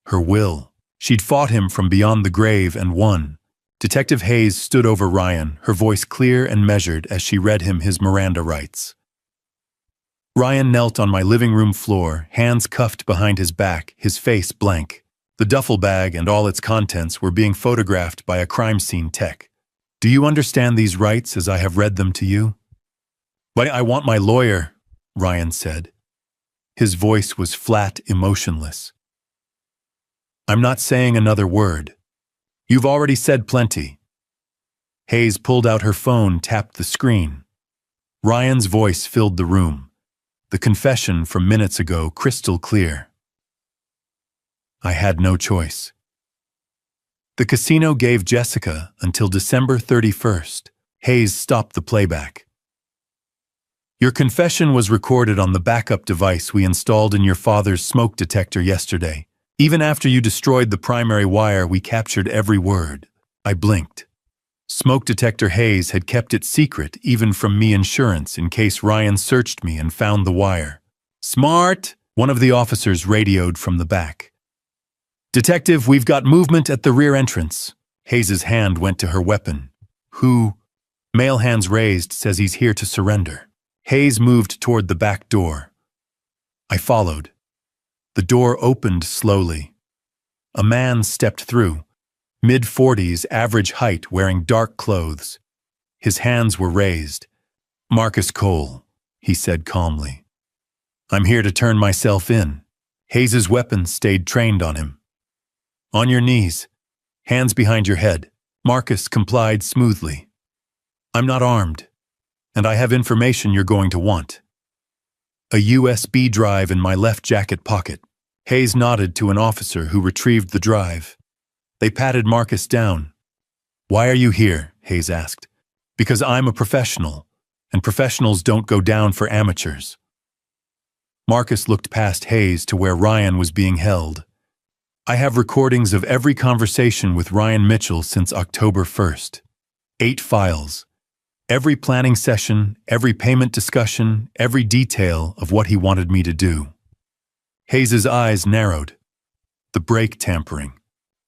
her will. She'd fought him from beyond the grave and won. Detective Hayes stood over Ryan, her voice clear and measured as she read him his Miranda rights. Ryan knelt on my living room floor, hands cuffed behind his back, his face blank. The duffel bag and all its contents were being photographed by a crime scene tech. Do you understand these rights as I have read them to you? But I want my lawyer, Ryan said. His voice was flat, emotionless. I'm not saying another word. You've already said plenty. Hayes pulled out her phone, tapped the screen. Ryan's voice filled the room. The confession from minutes ago, crystal clear. I had no choice. The casino gave Jessica until December 31st. Hayes stopped the playback. Your confession was recorded on the backup device we installed in your father's smoke detector yesterday. Even after you destroyed the primary wire, we captured every word. I blinked. Smoke detector Hayes had kept it secret even from me insurance in case Ryan searched me and found the wire. Smart, one of the officers radioed from the back. Detective, we've got movement at the rear entrance. Hayes's hand went to her weapon. Who? Male hands raised, says he's here to surrender. Hayes moved toward the back door. I followed. The door opened slowly. A man stepped through, mid-40s, average height, wearing dark clothes. His hands were raised. Marcus Cole, he said calmly. I'm here to turn myself in. Hayes's weapon stayed trained on him. On your knees, hands behind your head. Marcus complied smoothly. I'm not armed, and I have information you're going to want. A USB drive in my left jacket pocket. Hayes nodded to an officer who retrieved the drive. They patted Marcus down. Why are you here? Hayes asked. Because I'm a professional, and professionals don't go down for amateurs. Marcus looked past Hayes to where Ryan was being held. I have recordings of every conversation with Ryan Mitchell since October 1st. 8 files. Every planning session, every payment discussion, every detail of what he wanted me to do. Hayes's eyes narrowed. The brake tampering.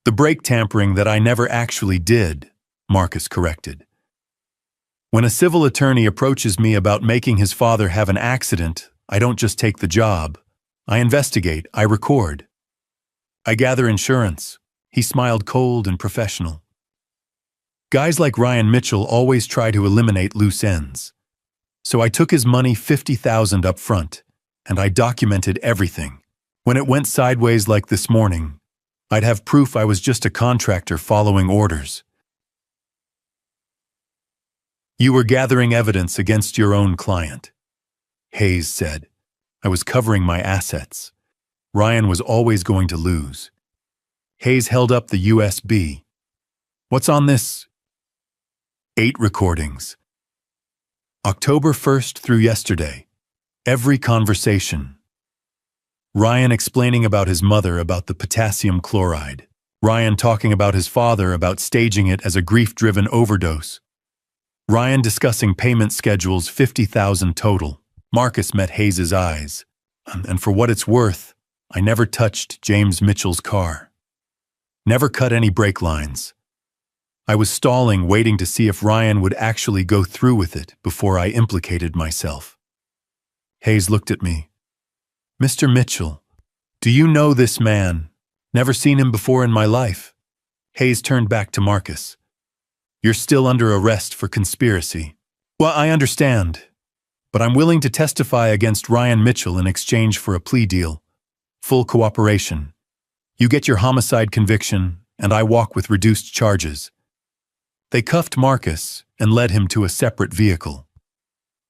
The brake tampering that I never actually did, Marcus corrected. When a civil attorney approaches me about making his father have an accident, I don't just take the job. I investigate, I record. I gather insurance. He smiled cold and professional. Guys like Ryan Mitchell always try to eliminate loose ends. So I took his money, $50,000 up front, and I documented everything. When it went sideways like this morning, I'd have proof I was just a contractor following orders. You were gathering evidence against your own client, Hayes said. I was covering my assets. Ryan was always going to lose. Hayes held up the USB. What's on this? 8 recordings. October 1st through yesterday. Every conversation. Ryan explaining about his mother about the potassium chloride. Ryan talking about his father about staging it as a grief-driven overdose. Ryan discussing payment schedules, $50,000 total. Marcus met Hayes's eyes. And for what it's worth, I never touched James Mitchell's car. Never cut any brake lines. I was stalling, waiting to see if Ryan would actually go through with it before I implicated myself. Hayes looked at me. Mr. Mitchell, do you know this man? Never seen him before in my life. Hayes turned back to Marcus. You're still under arrest for conspiracy. Well, I understand, but I'm willing to testify against Ryan Mitchell in exchange for a plea deal. Full cooperation. You get your homicide conviction, and I walk with reduced charges. They cuffed Marcus and led him to a separate vehicle.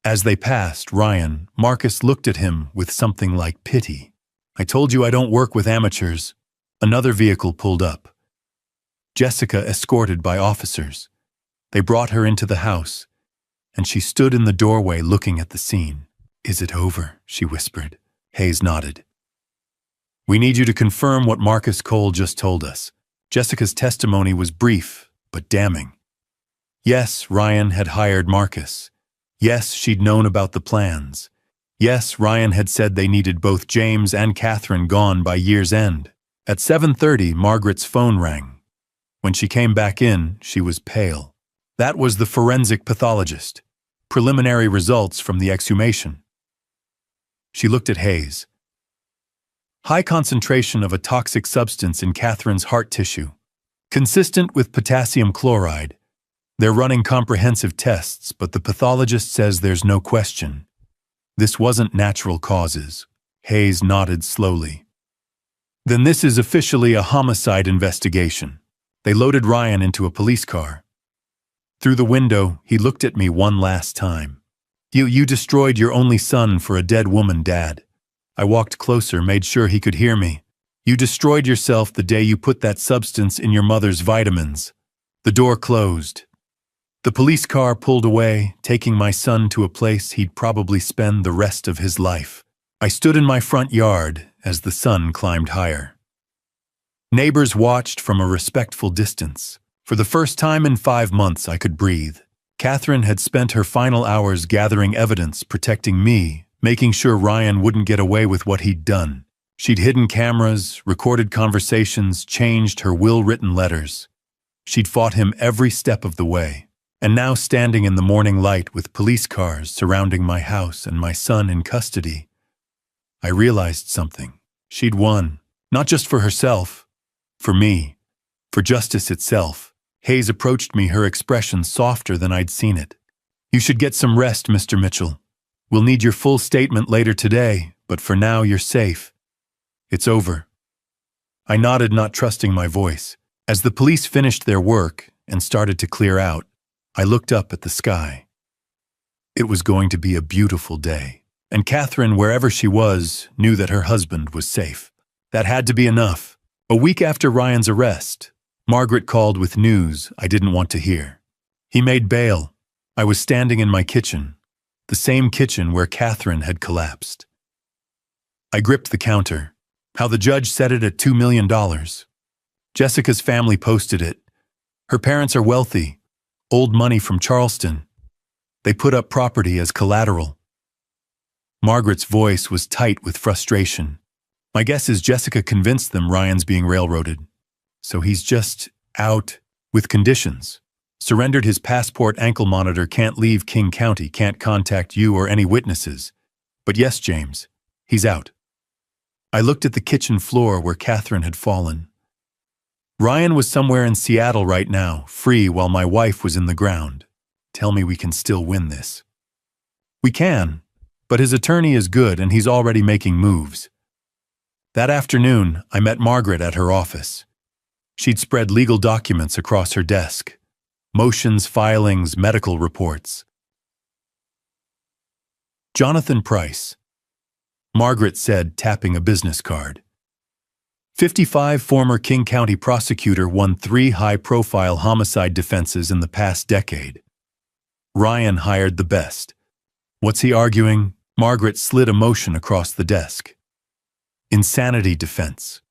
As they passed Ryan, Marcus looked at him with something like pity. I told you I don't work with amateurs. Another vehicle pulled up. Jessica escorted by officers. They brought her into the house, and she stood in the doorway looking at the scene. Is it over? She whispered. Hayes nodded. We need you to confirm what Marcus Cole just told us. Jessica's testimony was brief, but damning. Yes, Ryan had hired Marcus. Yes, she'd known about the plans. Yes, Ryan had said they needed both James and Catherine gone by year's end. At 7:30, Margaret's phone rang. When she came back in, she was pale. That was the forensic pathologist. Preliminary results from the exhumation. She looked at Hayes. High concentration of a toxic substance in Catherine's heart tissue. Consistent with potassium chloride. They're running comprehensive tests, but the pathologist says there's no question. This wasn't natural causes. Hayes nodded slowly. Then this is officially a homicide investigation. They loaded Ryan into a police car. Through the window, he looked at me one last time. You destroyed your only son for a dead woman, Dad. I walked closer, made sure he could hear me. You destroyed yourself the day you put that substance in your mother's vitamins. The door closed. The police car pulled away, taking my son to a place he'd probably spend the rest of his life. I stood in my front yard as the sun climbed higher. Neighbors watched from a respectful distance. For the first time in 5 months, I could breathe. Catherine had spent her final hours gathering evidence, protecting me, making sure Ryan wouldn't get away with what he'd done. She'd hidden cameras, recorded conversations, changed her will-written letters. She'd fought him every step of the way. And now, standing in the morning light with police cars surrounding my house and my son in custody, I realized something. She'd won, not just for herself, for me, for justice itself. Hayes approached me, her expression softer than I'd seen it. You should get some rest, Mr. Mitchell. We'll need your full statement later today, but for now you're safe. It's over. I nodded, not trusting my voice. As the police finished their work and started to clear out, I looked up at the sky. It was going to be a beautiful day, and Catherine, wherever she was, knew that her husband was safe. That had to be enough. A week after Ryan's arrest, Margaret called with news I didn't want to hear. He made bail. I was standing in my kitchen, the same kitchen where Catherine had collapsed. I gripped the counter. How the judge set it at $2 million. Jessica's family posted it. Her parents are wealthy. Old money from Charleston. They put up property as collateral. Margaret's voice was tight with frustration. My guess is Jessica convinced them Ryan's being railroaded. So he's just out with conditions. Surrendered his passport, ankle monitor, can't leave King County, can't contact you or any witnesses. But yes, James, he's out. I looked at the kitchen floor where Catherine had fallen. Ryan was somewhere in Seattle right now, free while my wife was in the ground. Tell me we can still win this. We can, but his attorney is good and he's already making moves. That afternoon, I met Margaret at her office. She'd spread legal documents across her desk. Motions, filings, medical reports. Jonathan Price, Margaret said, tapping a business card. 55, former King County prosecutor, won 3 high-profile homicide defenses in the past decade. Ryan hired the best. What's he arguing? Margaret slid a motion across the desk. Insanity defense.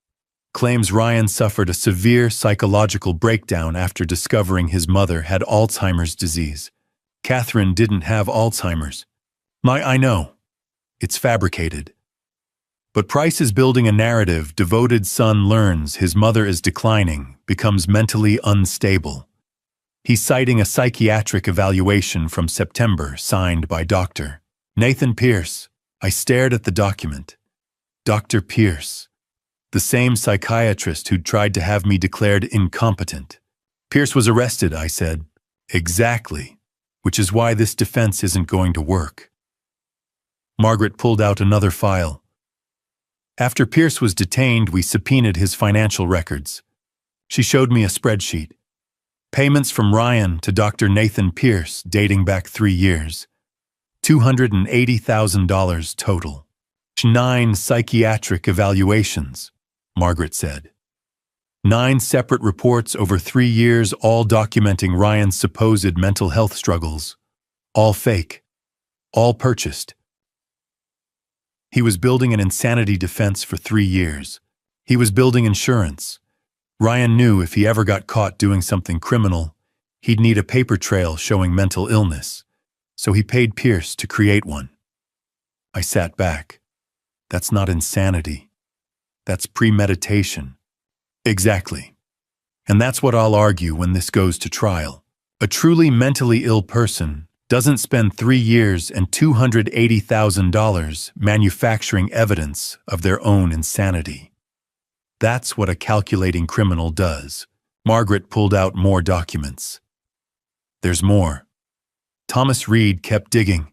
Claims Ryan suffered a severe psychological breakdown after discovering his mother had Alzheimer's disease. Catherine didn't have Alzheimer's. I know. It's fabricated. But Price is building a narrative. Devoted son learns his mother is declining, becomes mentally unstable. He's citing a psychiatric evaluation from September signed by Dr. Nathan Pierce. I stared at the document. Dr. Pierce, the same psychiatrist who'd tried to have me declared incompetent. Pierce was arrested, I said. Exactly, which is why this defense isn't going to work. Margaret pulled out another file. After Pierce was detained, we subpoenaed his financial records. She showed me a spreadsheet. Payments from Ryan to Dr. Nathan Pierce dating back 3 years. $280,000 total. 9 psychiatric evaluations, Margaret said. 9 separate reports over 3 years, all documenting Ryan's supposed mental health struggles. All fake. All purchased. He was building an insanity defense for 3 years. He was building insurance. Ryan knew if he ever got caught doing something criminal, he'd need a paper trail showing mental illness. So he paid Pierce to create one. I sat back. That's not insanity. That's premeditation. Exactly. And that's what I'll argue when this goes to trial. A truly mentally ill person doesn't spend 3 years and $280,000 manufacturing evidence of their own insanity. That's what a calculating criminal does. Margaret pulled out more documents. There's more. Thomas Reed kept digging.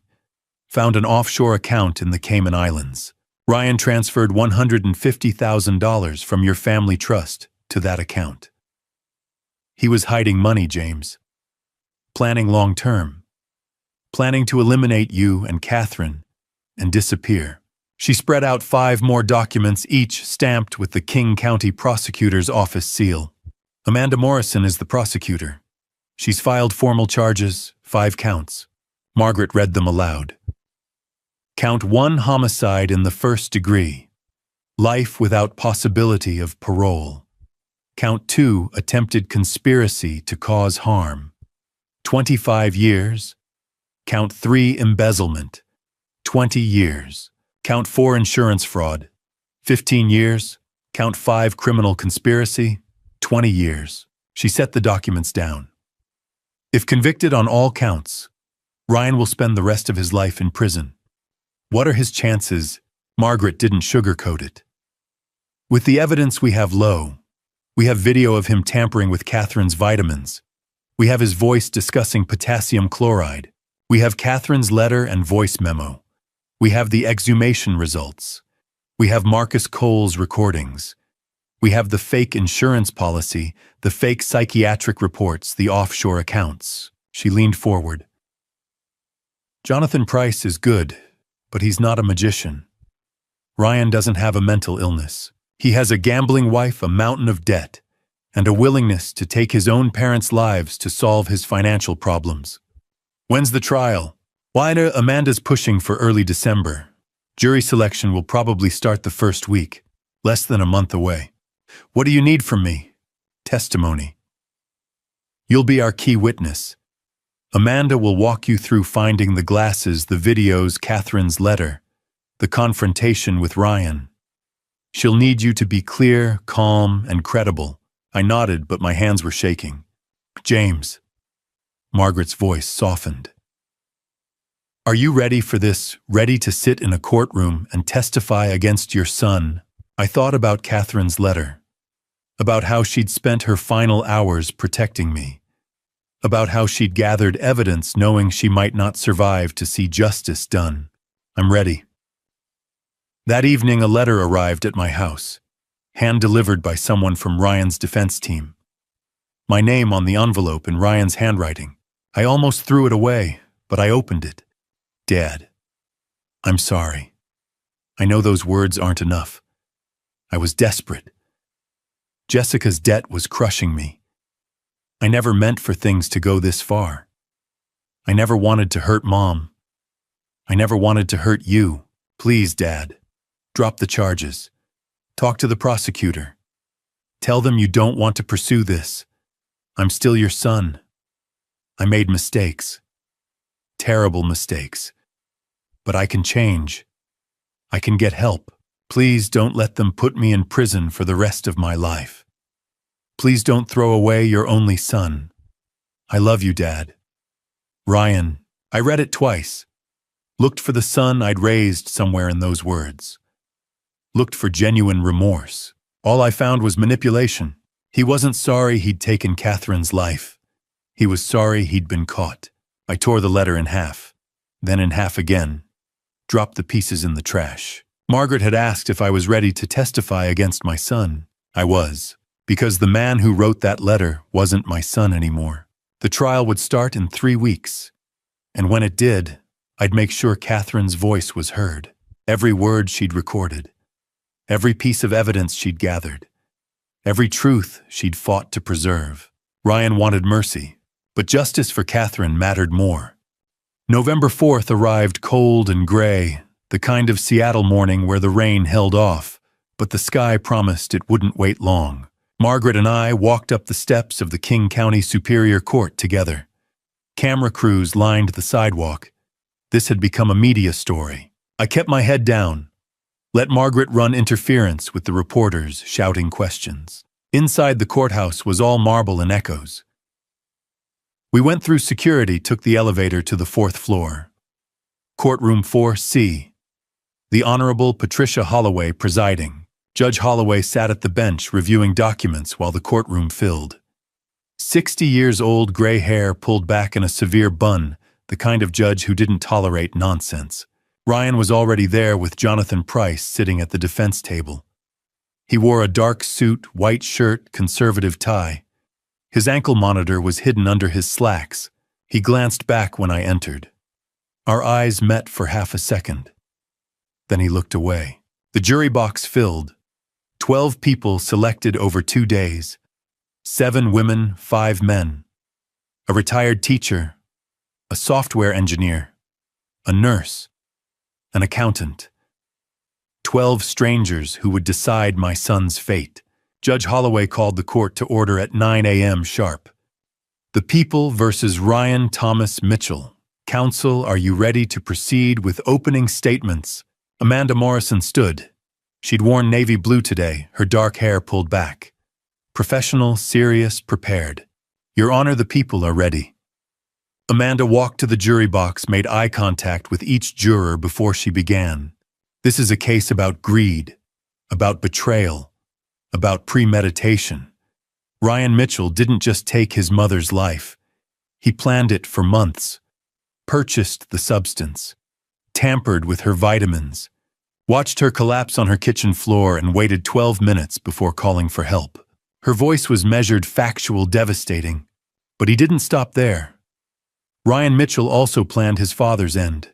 Found an offshore account in the Cayman Islands. Ryan transferred $150,000 from your family trust to that account. He was hiding money, James. Planning long-term. Planning to eliminate you and Catherine and disappear. She spread out 5 more documents, each stamped with the King County Prosecutor's Office seal. Amanda Morrison is the prosecutor. She's filed formal charges, 5 counts. Margaret read them aloud. Count 1, homicide in the 1st degree. Life without possibility of parole. Count 2, attempted conspiracy to cause harm. 25 years. Count 3, embezzlement. 20 years. Count 4, insurance fraud. 15 years. Count 5, criminal conspiracy. 20 years. She set the documents down. If convicted on all counts, Ryan will spend the rest of his life in prison. What are his chances? Margaret didn't sugarcoat it. With the evidence we have low, we have video of him tampering with Catherine's vitamins. We have his voice discussing potassium chloride. We have Catherine's letter and voice memo. We have the exhumation results. We have Marcus Cole's recordings. We have the fake insurance policy, the fake psychiatric reports, the offshore accounts. She leaned forward. Jonathan Price is good, but he's not a magician. Ryan doesn't have a mental illness. He has a gambling wife, a mountain of debt, and a willingness to take his own parents' lives to solve his financial problems. When's the trial? Amanda's pushing for early December. Jury selection will probably start the 1st week, less than a month away. What do you need from me? Testimony. You'll be our key witness. Amanda will walk you through finding the glasses, the videos, Catherine's letter, the confrontation with Ryan. She'll need you to be clear, calm, and credible. I nodded, but my hands were shaking. James. Margaret's voice softened. Are you ready for this? Ready to sit in a courtroom and testify against your son? I thought about Catherine's letter, about how she'd spent her final hours protecting me, about how she'd gathered evidence knowing she might not survive to see justice done. I'm ready. That evening, a letter arrived at my house, hand-delivered by someone from Ryan's defense team. My name on the envelope in Ryan's handwriting. I almost threw it away, but I opened it. Dad, I'm sorry. I know those words aren't enough. I was desperate. Jessica's debt was crushing me. I never meant for things to go this far. I never wanted to hurt Mom. I never wanted to hurt you. Please, Dad, drop the charges. Talk to the prosecutor. Tell them you don't want to pursue this. I'm still your son. I made mistakes. Terrible mistakes. But I can change. I can get help. Please don't let them put me in prison for the rest of my life. Please don't throw away your only son. I love you, Dad. Ryan. I read it twice. Looked for the son I'd raised somewhere in those words. Looked for genuine remorse. All I found was manipulation. He wasn't sorry he'd taken Catherine's life. He was sorry he'd been caught. I tore the letter in half, then in half again, dropped the pieces in the trash. Margaret had asked if I was ready to testify against my son. I was, because the man who wrote that letter wasn't my son anymore. The trial would start in 3 weeks, and when it did, I'd make sure Catherine's voice was heard. Every word she'd recorded, every piece of evidence she'd gathered, every truth she'd fought to preserve. Ryan wanted mercy, but justice for Catherine mattered more. November 4th arrived cold and gray, the kind of Seattle morning where the rain held off, but the sky promised it wouldn't wait long. Margaret and I walked up the steps of the King County Superior Court together. Camera crews lined the sidewalk. This had become a media story. I kept my head down, let Margaret run interference with the reporters shouting questions. Inside the courthouse was all marble and echoes. We went through security, took the elevator to the 4th floor. Courtroom 4C. The Honorable Patricia Holloway presiding. Judge Holloway sat at the bench reviewing documents while the courtroom filled. 60 years old, gray hair pulled back in a severe bun, the kind of judge who didn't tolerate nonsense. Ryan was already there with Jonathan Price sitting at the defense table. He wore a dark suit, white shirt, conservative tie. His ankle monitor was hidden under his slacks. He glanced back when I entered. Our eyes met for half a second. Then he looked away. The jury box filled. 12 people selected over 2 days. 7 women, 5 men. A retired teacher, a software engineer, a nurse, an accountant. 12 strangers who would decide my son's fate. Judge Holloway called the court to order at 9 a.m. sharp. The People versus Ryan Thomas Mitchell. Counsel, are you ready to proceed with opening statements? Amanda Morrison stood. She'd worn navy blue today, her dark hair pulled back. Professional, serious, prepared. Your Honor, the people are ready. Amanda walked to the jury box, made eye contact with each juror before she began. This is a case about greed, about betrayal, about premeditation. Ryan Mitchell didn't just take his mother's life. He planned it for months, purchased the substance, tampered with her vitamins, watched her collapse on her kitchen floor and waited 12 minutes before calling for help. Her voice was measured, factual, devastating. But he didn't stop there. Ryan Mitchell also planned his father's end.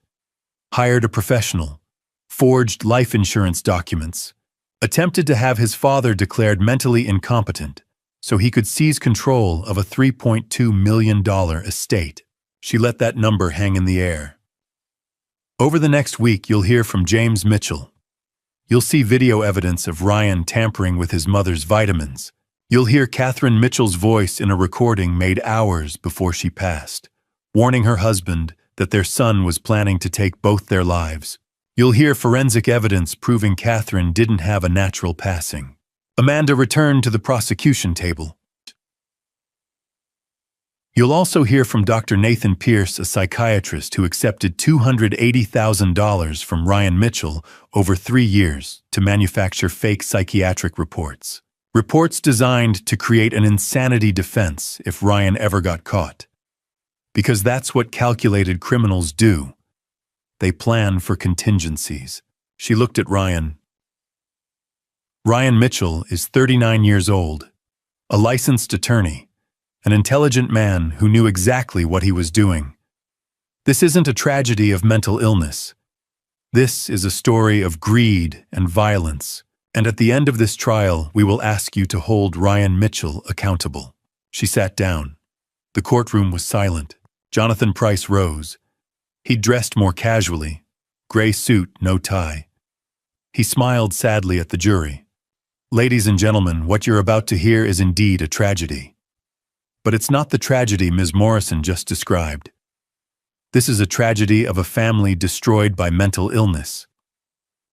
Hired a professional, forged life insurance documents, attempted to have his father declared mentally incompetent so he could seize control of a $3.2 million estate. She let that number hang in the air. Over the next week, you'll hear from James Mitchell. You'll see video evidence of Ryan tampering with his mother's vitamins. You'll hear Catherine Mitchell's voice in a recording made hours before she passed. warning her husband that their son was planning to take both their lives. You'll hear forensic evidence proving Catherine didn't have a natural passing. Amanda returned to the prosecution table. You'll also hear from Dr. Nathan Pierce, a psychiatrist who accepted $280,000 from Ryan Mitchell over 3 years to manufacture fake psychiatric reports. Reports designed to create an insanity defense if Ryan ever got caught. Because that's what calculated criminals do. They plan for contingencies. She looked at Ryan. Ryan Mitchell is 39 years old, a licensed attorney, an intelligent man who knew exactly what he was doing. This isn't a tragedy of mental illness. This is a story of greed and violence, and at the end of this trial, we will ask you to hold Ryan Mitchell accountable. She sat down. The courtroom was silent. Jonathan Price rose. He dressed more casually, gray suit, no tie. He smiled sadly at the jury. Ladies and gentlemen, what you're about to hear is indeed a tragedy. But it's not the tragedy Ms. Morrison just described. This is a tragedy of a family destroyed by mental illness.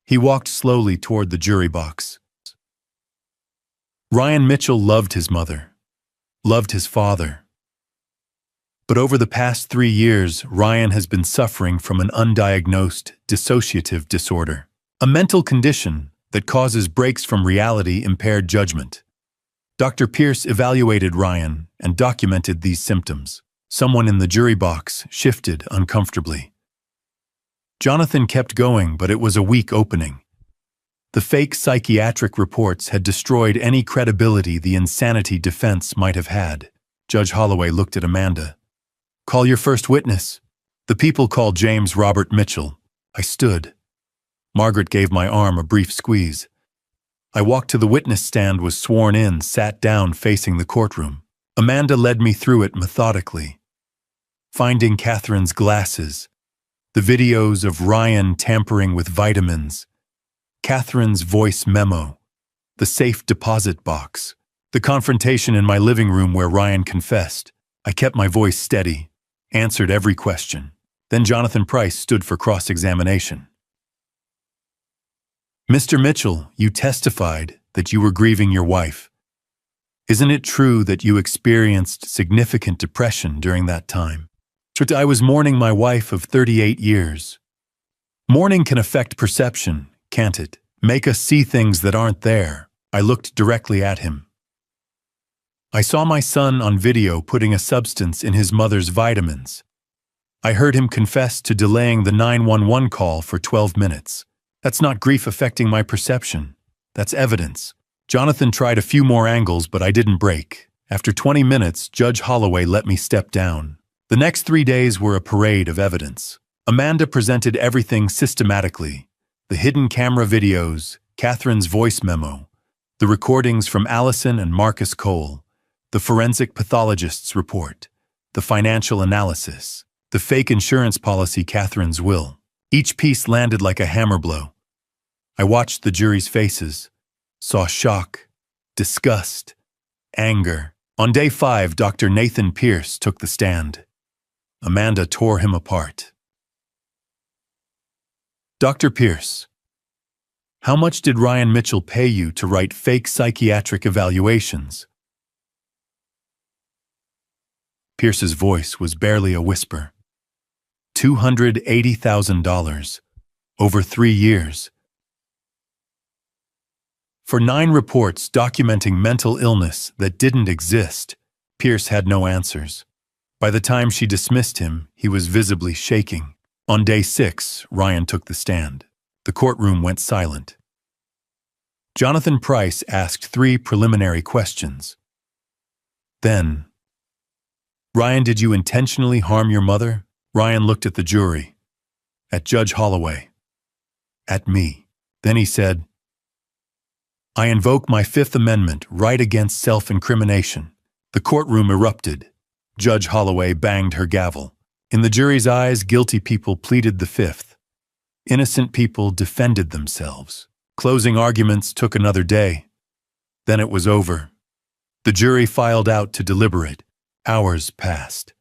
He walked slowly toward the jury box. Ryan Mitchell loved his mother, loved his father. But over the past 3 years, Ryan has been suffering from an undiagnosed dissociative disorder, a mental condition that causes breaks from reality, impaired judgment. Dr. Pierce evaluated Ryan and documented these symptoms. Someone in the jury box shifted uncomfortably. Jonathan kept going, but it was a weak opening. The fake psychiatric reports had destroyed any credibility the insanity defense might have had. Judge Holloway looked at Amanda. Call your first witness. The people called James Robert Mitchell. I stood. Margaret gave my arm a brief squeeze. I walked to the witness stand, was sworn in, sat down facing the courtroom. Amanda led me through it methodically. Finding Catherine's glasses, the videos of Ryan tampering with vitamins, Catherine's voice memo, the safe deposit box, the confrontation in my living room where Ryan confessed. I kept my voice steady, answered every question. Then Jonathan Price stood for cross-examination. Mr. Mitchell, you testified that you were grieving your wife. Isn't it true that you experienced significant depression during that time? I was mourning my wife of 38 years. Mourning can affect perception, can't it? Make us see things that aren't there. I looked directly at him. I saw my son on video putting a substance in his mother's vitamins. I heard him confess to delaying the 911 call for 12 minutes. That's not grief affecting my perception. That's evidence. Jonathan tried a few more angles, but I didn't break. After 20 minutes, Judge Holloway let me step down. The next 3 days were a parade of evidence. Amanda presented everything systematically. The hidden camera videos, Catherine's voice memo, the recordings from Allison and Marcus Cole, the forensic pathologist's report, the financial analysis, the fake insurance policy, Catherine's will. Each piece landed like a hammer blow. I watched the jury's faces, saw shock, disgust, anger. On day 5, Dr. Nathan Pierce took the stand. Amanda tore him apart. Dr. Pierce, how much did Ryan Mitchell pay you to write fake psychiatric evaluations? Pierce's voice was barely a whisper. $280,000, over 3 years. For 9 reports documenting mental illness that didn't exist, Pierce had no answers. By the time she dismissed him, he was visibly shaking. On day 6, Ryan took the stand. The courtroom went silent. Jonathan Price asked 3 preliminary questions. Then, Ryan, did you intentionally harm your mother? Ryan looked at the jury, at Judge Holloway, at me. Then he said, I invoke my 5th Amendment right against self-incrimination. The courtroom erupted. Judge Holloway banged her gavel. In the jury's eyes, guilty people pleaded the 5th. Innocent people defended themselves. Closing arguments took another day. Then it was over. The jury filed out to deliberate. Hours passed.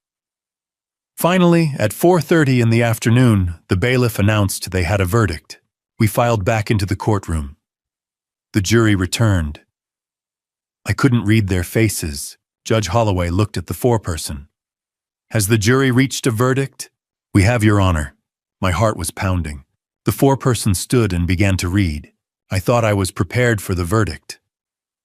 Finally, at 4:30 in the afternoon, the bailiff announced they had a verdict. We filed back into the courtroom. The jury returned. I couldn't read their faces. Judge Holloway looked at the foreperson. Has the jury reached a verdict? We have, Your Honor. My heart was pounding. The foreperson stood and began to read. I thought I was prepared for the verdict.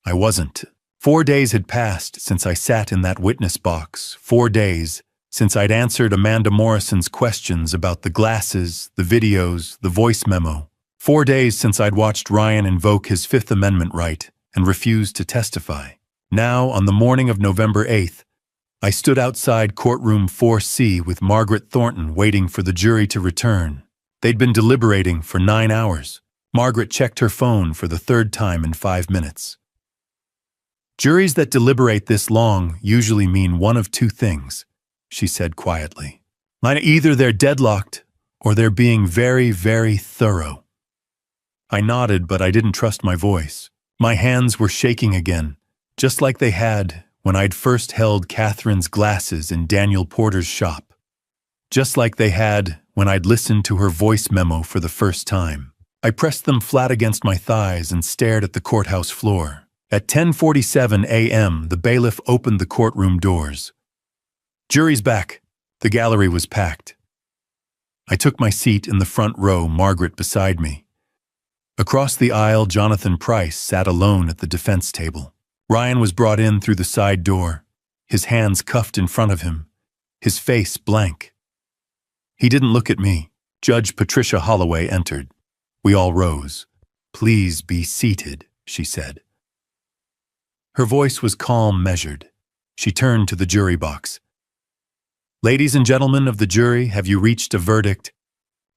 I wasn't. 4 days had passed since I sat in that witness box. 4 days since I'd answered Amanda Morrison's questions about the glasses, the videos, the voice memo. 4 days since I'd watched Ryan invoke his Fifth Amendment right and refused to testify. Now, on the morning of November 8th, I stood outside courtroom 4C with Margaret Thornton waiting for the jury to return. They'd been deliberating for 9 hours. Margaret checked her phone for the 3rd time in 5 minutes. Juries that deliberate this long usually mean one of 2 things, she said quietly. Either they're deadlocked or they're being very, very thorough. I nodded, but I didn't trust my voice. My hands were shaking again, just like they had when I'd first held Catherine's glasses in Daniel Porter's shop. Just like they had when I'd listened to her voice memo for the first time. I pressed them flat against my thighs and stared at the courthouse floor. At 10:47 a.m., the bailiff opened the courtroom doors. Jury's back. The gallery was packed. I took my seat in the front row, Margaret beside me. Across the aisle, Jonathan Price sat alone at the defense table. Ryan was brought in through the side door, his hands cuffed in front of him, his face blank. He didn't look at me. Judge Patricia Holloway entered. We all rose. Please be seated, she said. Her voice was calm, measured. She turned to the jury box. Ladies and gentlemen of the jury, have you reached a verdict?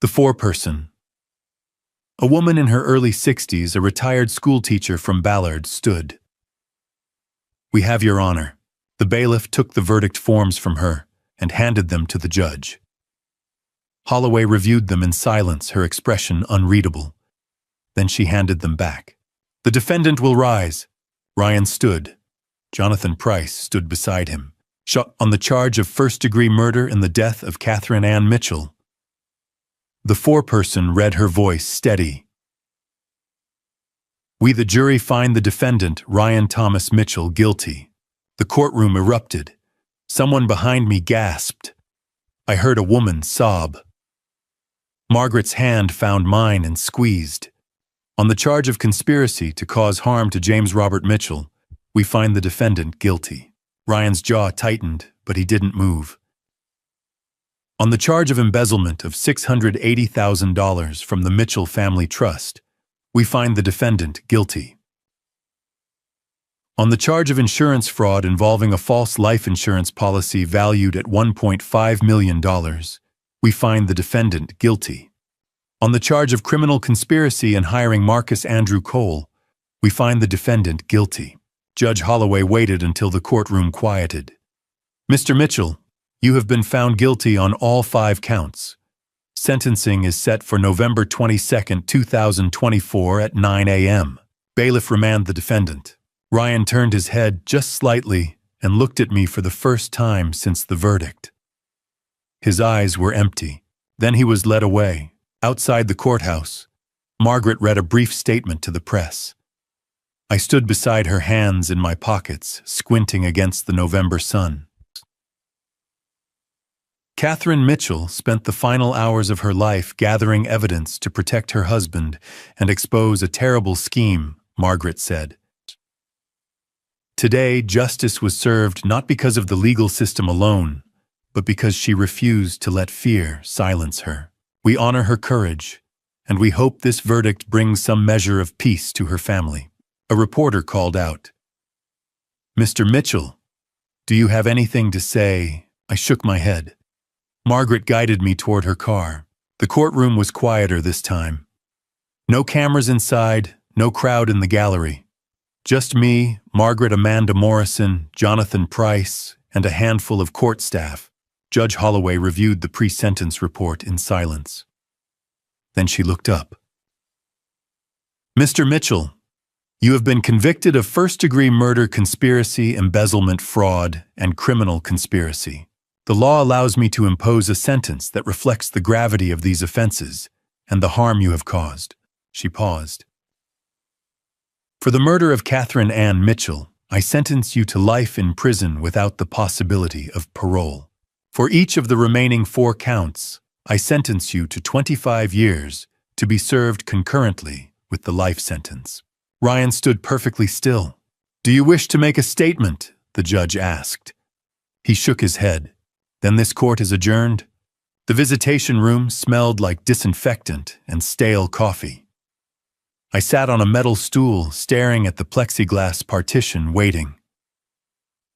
The foreperson. A woman in her early 60s, a retired schoolteacher from Ballard, stood. We have, Your Honor. The bailiff took the verdict forms from her and handed them to the judge. Holloway reviewed them in silence, her expression unreadable. Then she handed them back. The defendant will rise. Ryan stood. Jonathan Price stood beside him. Shot on the charge of first-degree murder in the death of Catherine Ann Mitchell. The foreperson read, her voice steady. We, the jury, find the defendant, Ryan Thomas Mitchell, guilty. The courtroom erupted. Someone behind me gasped. I heard a woman sob. Margaret's hand found mine and squeezed. On the charge of conspiracy to cause harm to James Robert Mitchell, we find the defendant guilty. Ryan's jaw tightened, but he didn't move. On the charge of embezzlement of $680,000 from the Mitchell Family Trust, we find the defendant guilty. On the charge of insurance fraud involving a false life insurance policy valued at $1.5 million, we find the defendant guilty. On the charge of criminal conspiracy and hiring Marcus Andrew Cole, we find the defendant guilty. Judge Holloway waited until the courtroom quieted. Mr. Mitchell, you have been found guilty on all 5 counts. Sentencing is set for November 22, 2024 at 9 a.m. Bailiff remanded the defendant. Ryan turned his head just slightly and looked at me for the first time since the verdict. His eyes were empty. Then he was led away. Outside the courthouse, Margaret read a brief statement to the press. I stood beside her, hands in my pockets, squinting against the November sun. Catherine Mitchell spent the final hours of her life gathering evidence to protect her husband and expose a terrible scheme, Margaret said. Today, justice was served not because of the legal system alone, but because she refused to let fear silence her. We honor her courage, and we hope this verdict brings some measure of peace to her family. A reporter called out, Mr. Mitchell, do you have anything to say? I shook my head. Margaret guided me toward her car. The courtroom was quieter this time. No cameras inside, no crowd in the gallery. Just me, Margaret Amanda Morrison, Jonathan Price, and a handful of court staff. Judge Holloway reviewed the pre-sentence report in silence. Then she looked up. Mr. Mitchell, you have been convicted of first-degree murder, conspiracy, embezzlement, fraud, and criminal conspiracy. The law allows me to impose a sentence that reflects the gravity of these offenses and the harm you have caused." She paused. "For the murder of Catherine Ann Mitchell, I sentence you to life in prison without the possibility of parole. For each of the remaining 4 counts, I sentence you to 25 years to be served concurrently with the life sentence." Ryan stood perfectly still. "Do you wish to make a statement?" the judge asked. He shook his head. "Then this court is adjourned." The visitation room smelled like disinfectant and stale coffee. I sat on a metal stool, staring at the plexiglass partition, waiting.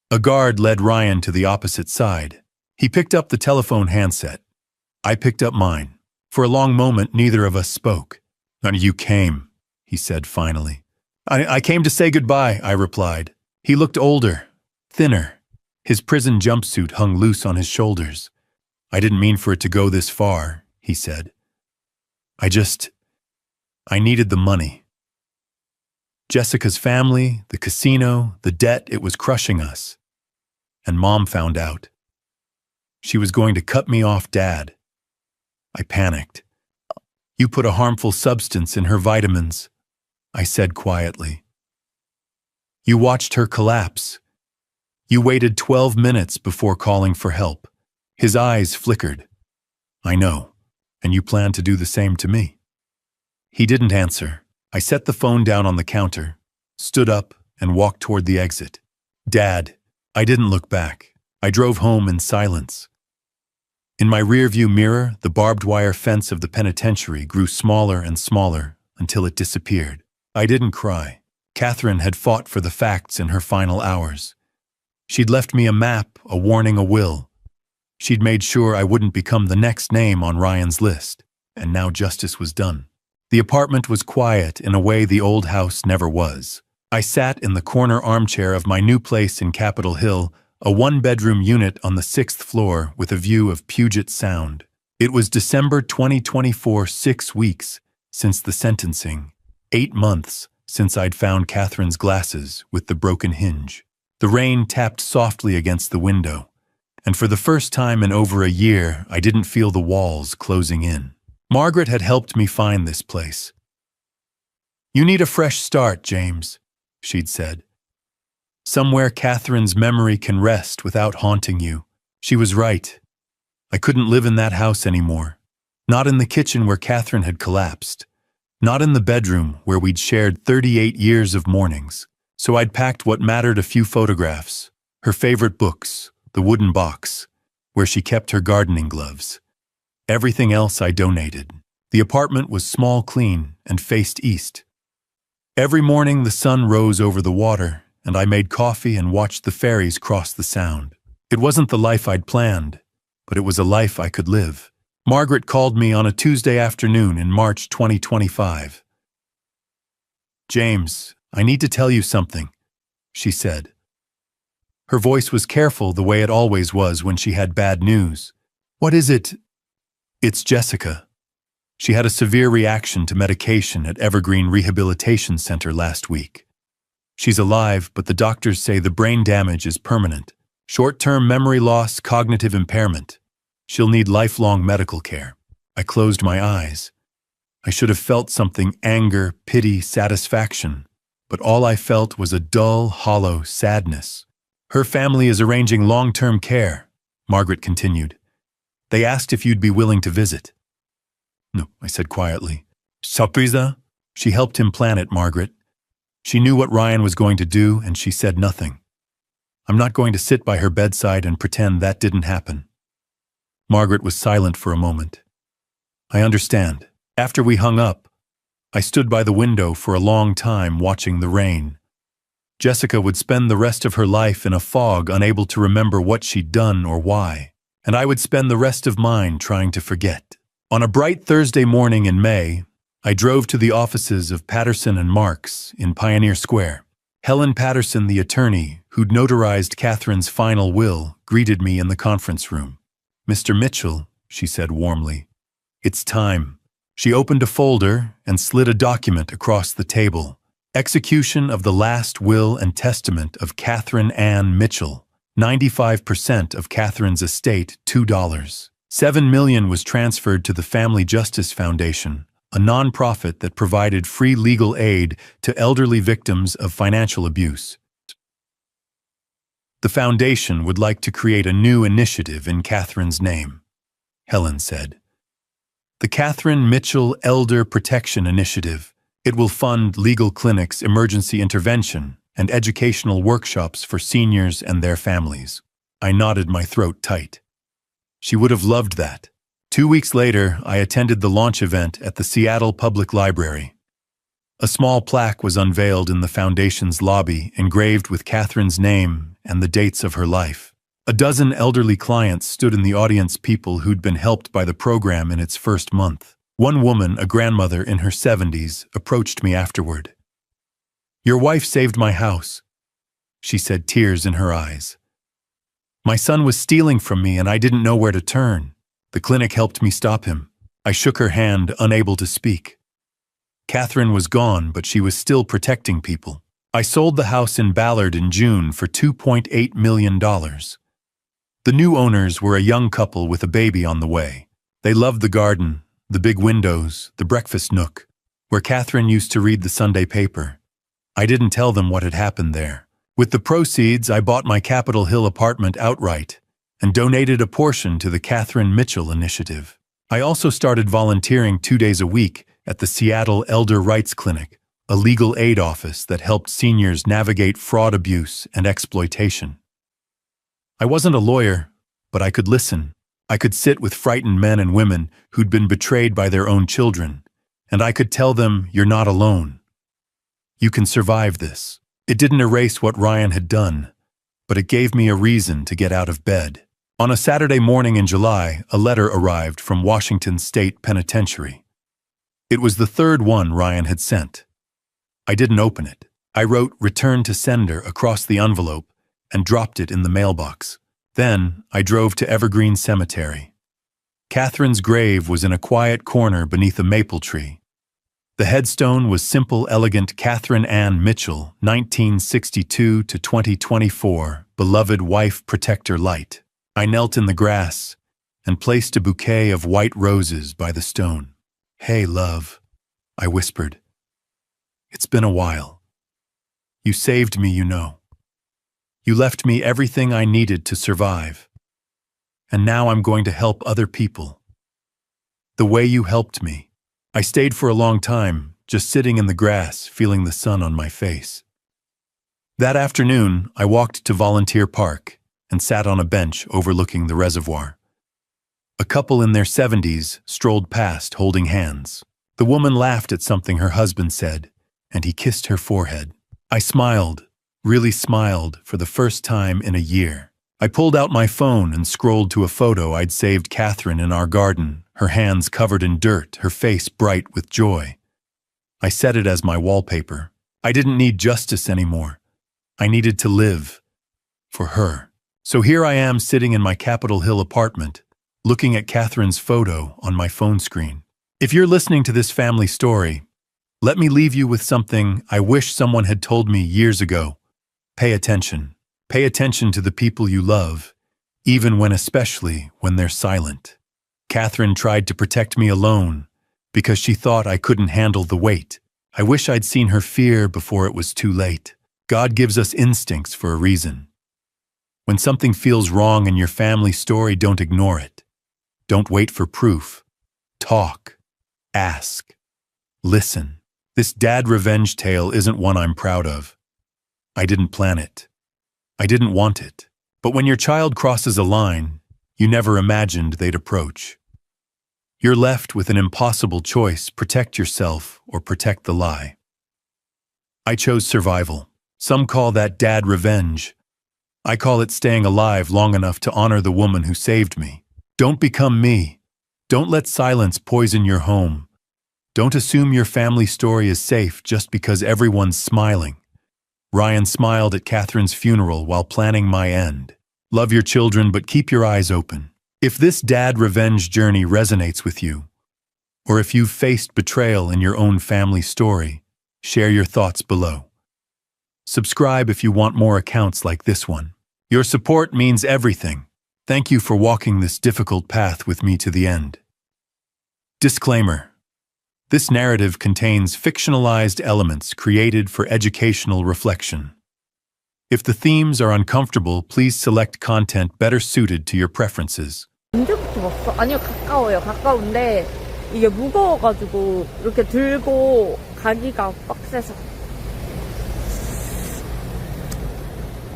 A guard led Ryan to the opposite side. He picked up the telephone handset. I picked up mine. For a long moment, neither of us spoke. "You came," he said finally. I came to say goodbye," I replied. He looked older, thinner. His prison jumpsuit hung loose on his shoulders. "I didn't mean for it to go this far," he said. I needed the money. Jessica's family, the casino, the debt, it was crushing us. And Mom found out. She was going to cut me off Dad. I panicked. "You put a harmful substance in her vitamins," I said quietly. "You watched her collapse. You waited 12 minutes before calling for help." His eyes flickered. "I know, and you plan to do the same to me." He didn't answer. I set the phone down on the counter, stood up, and walked toward the exit. "Dad," I didn't look back. I drove home in silence. In my rearview mirror, the barbed wire fence of the penitentiary grew smaller and smaller until it disappeared. I didn't cry. Catherine had fought for the facts in her final hours. She'd left me a map, a warning, a will. She'd made sure I wouldn't become the next name on Ryan's list, and now justice was done. The apartment was quiet in a way the old house never was. I sat in the corner armchair of my new place in Capitol Hill, a 1-bedroom unit on the 6th floor with a view of Puget Sound. It was December 2024, 6 weeks since the sentencing, 8 months since I'd found Catherine's glasses with the broken hinge. The rain tapped softly against the window, and for the first time in over a year, I didn't feel the walls closing in. Margaret had helped me find this place. "You need a fresh start, James," she'd said. "Somewhere Catherine's memory can rest without haunting you." She was right. I couldn't live in that house anymore. Not in the kitchen where Catherine had collapsed. Not in the bedroom where we'd shared 38 years of mornings. So I'd packed what mattered: a few photographs, her favorite books, the wooden box, where she kept her gardening gloves. Everything else I donated. The apartment was small, clean, and faced east. Every morning the sun rose over the water, and I made coffee and watched the ferries cross the Sound. It wasn't the life I'd planned, but it was a life I could live. Margaret called me on a Tuesday afternoon in March 2025. "James, I need to tell you something," she said. Her voice was careful, the way it always was when she had bad news. "What is it?" "It's Jessica. She had a severe reaction to medication at Evergreen Rehabilitation Center last week. She's alive, but the doctors say the brain damage is permanent. Short-term memory loss, cognitive impairment. She'll need lifelong medical care." I closed my eyes. I should have felt something: anger, pity, satisfaction. But all I felt was a dull, hollow sadness. "Her family is arranging long-term care," Margaret continued. "They asked if you'd be willing to visit." "No," I said quietly. "Surprise?" She helped him plan it, Margaret. She knew what Ryan was going to do, and she said nothing. I'm not going to sit by her bedside and pretend that didn't happen. Margaret was silent for a moment. "I understand." After we hung up, I stood by the window for a long time watching the rain. Jessica would spend the rest of her life in a fog, unable to remember what she'd done or why. And I would spend the rest of mine trying to forget. On a bright Thursday morning in May, I drove to the offices of Patterson and Marks in Pioneer Square. Helen Patterson, the attorney who'd notarized Catherine's final will, greeted me in the conference room. "Mr. Mitchell," she said warmly, "it's time." She opened a folder and slid a document across the table. "Execution of the last will and testament of Catherine Ann Mitchell." 95% of Catherine's estate, $2. 7 million was transferred to the Family Justice Foundation, a nonprofit that provided free legal aid to elderly victims of financial abuse. The foundation would like to create a new initiative in Catherine's name, Helen said. The Catherine Mitchell Elder Protection Initiative. It will fund legal clinics, emergency intervention, and educational workshops for seniors and their families. I nodded, my throat tight. She would have loved that. 2 weeks later, I attended the launch event at the Seattle Public Library. A small plaque was unveiled in the foundation's lobby, engraved with Catherine's name and the dates of her life. A dozen elderly clients stood in the audience, people who'd been helped by the program in its first month. One woman, a grandmother in her 70s, approached me afterward. "Your wife saved my house," she said, tears in her eyes. "My son was stealing from me and I didn't know where to turn. The clinic helped me stop him." I shook her hand, unable to speak. Catherine was gone, but she was still protecting people. I sold the house in Ballard in June for $2.8 million. The new owners were a young couple with a baby on the way. They loved the garden, the big windows, the breakfast nook, where Catherine used to read the Sunday paper. I didn't tell them what had happened there. With the proceeds, I bought my Capitol Hill apartment outright and donated a portion to the Catherine Mitchell Initiative. I also started volunteering 2 days a week at the Seattle Elder Rights Clinic, a legal aid office that helped seniors navigate fraud, abuse, and exploitation. I wasn't a lawyer, but I could listen. I could sit with frightened men and women who'd been betrayed by their own children, and I could tell them, "You're not alone. You can survive this." It didn't erase what Ryan had done, but it gave me a reason to get out of bed. On a Saturday morning in July, a letter arrived from Washington State Penitentiary. It was the third one Ryan had sent. I didn't open it. I wrote "Return to Sender" across the envelope and dropped it in the mailbox. Then I drove to Evergreen Cemetery. Catherine's grave was in a quiet corner beneath a maple tree. The headstone was simple, elegant: Catherine Ann Mitchell, 1962 to 2024, beloved wife, protector, light. I knelt in the grass and placed a bouquet of white roses by the stone. "Hey, love," I whispered. "It's been a while. You saved me, you know. You left me everything I needed to survive. And now I'm going to help other people. The way you helped me." I stayed for a long time, just sitting in the grass, feeling the sun on my face. That afternoon, I walked to Volunteer Park and sat on a bench overlooking the reservoir. A couple in their 70s strolled past, holding hands. The woman laughed at something her husband said, and he kissed her forehead. I smiled, really smiled, for the first time in a year. I pulled out my phone and scrolled to a photo I'd saved Catherine in our garden, her hands covered in dirt, her face bright with joy. I set it as my wallpaper. I didn't need justice anymore. I needed to live. For her. So here I am, sitting in my Capitol Hill apartment, looking at Catherine's photo on my phone screen. If you're listening to this family story, let me leave you with something I wish someone had told me years ago. Pay attention. Pay attention to the people you love, especially when they're silent. Catherine tried to protect me alone because she thought I couldn't handle the weight. I wish I'd seen her fear before it was too late. God gives us instincts for a reason. When something feels wrong in your family story, don't ignore it. Don't wait for proof. Talk. Ask. Listen. This dad revenge tale isn't one I'm proud of. I didn't plan it. I didn't want it. But when your child crosses a line you never imagined they'd approach, you're left with an impossible choice: protect yourself or protect the lie. I chose survival. Some call that dad revenge. I call it staying alive long enough to honor the woman who saved me. Don't become me. Don't let silence poison your home. Don't assume your family story is safe just because everyone's smiling. Ryan smiled at Catherine's funeral while planning my end. Love your children, but keep your eyes open. If this dad revenge journey resonates with you, or if you've faced betrayal in your own family story, share your thoughts below. Subscribe if you want more accounts like this one. Your support means everything. Thank you for walking this difficult path with me to the end. Disclaimer. This narrative contains fictionalized elements created for educational reflection. If the themes are uncomfortable, please select content better suited to your preferences.
언제부터 왔어? 아니요, 가까워요. 가까운데 이게 무거워가지고 이렇게 들고 가기가 빡세서.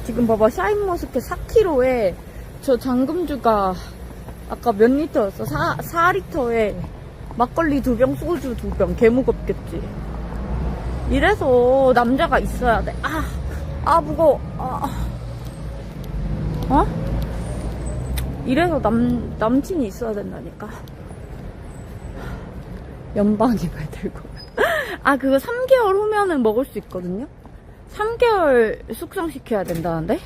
지금 봐봐, 샤인머스켓 4kg에 저 잠금주가 아까 몇 리터였어? 4리터에 막걸리 2병, 소주 2병. 개 무겁겠지. 이래서 남자가 있어야 돼. 무거워. 이래서 남친이 있어야 된다니까. 연방임을 들고. 그거 3개월 후면은 먹을 수 있거든요? 3개월 숙성시켜야 된다는데?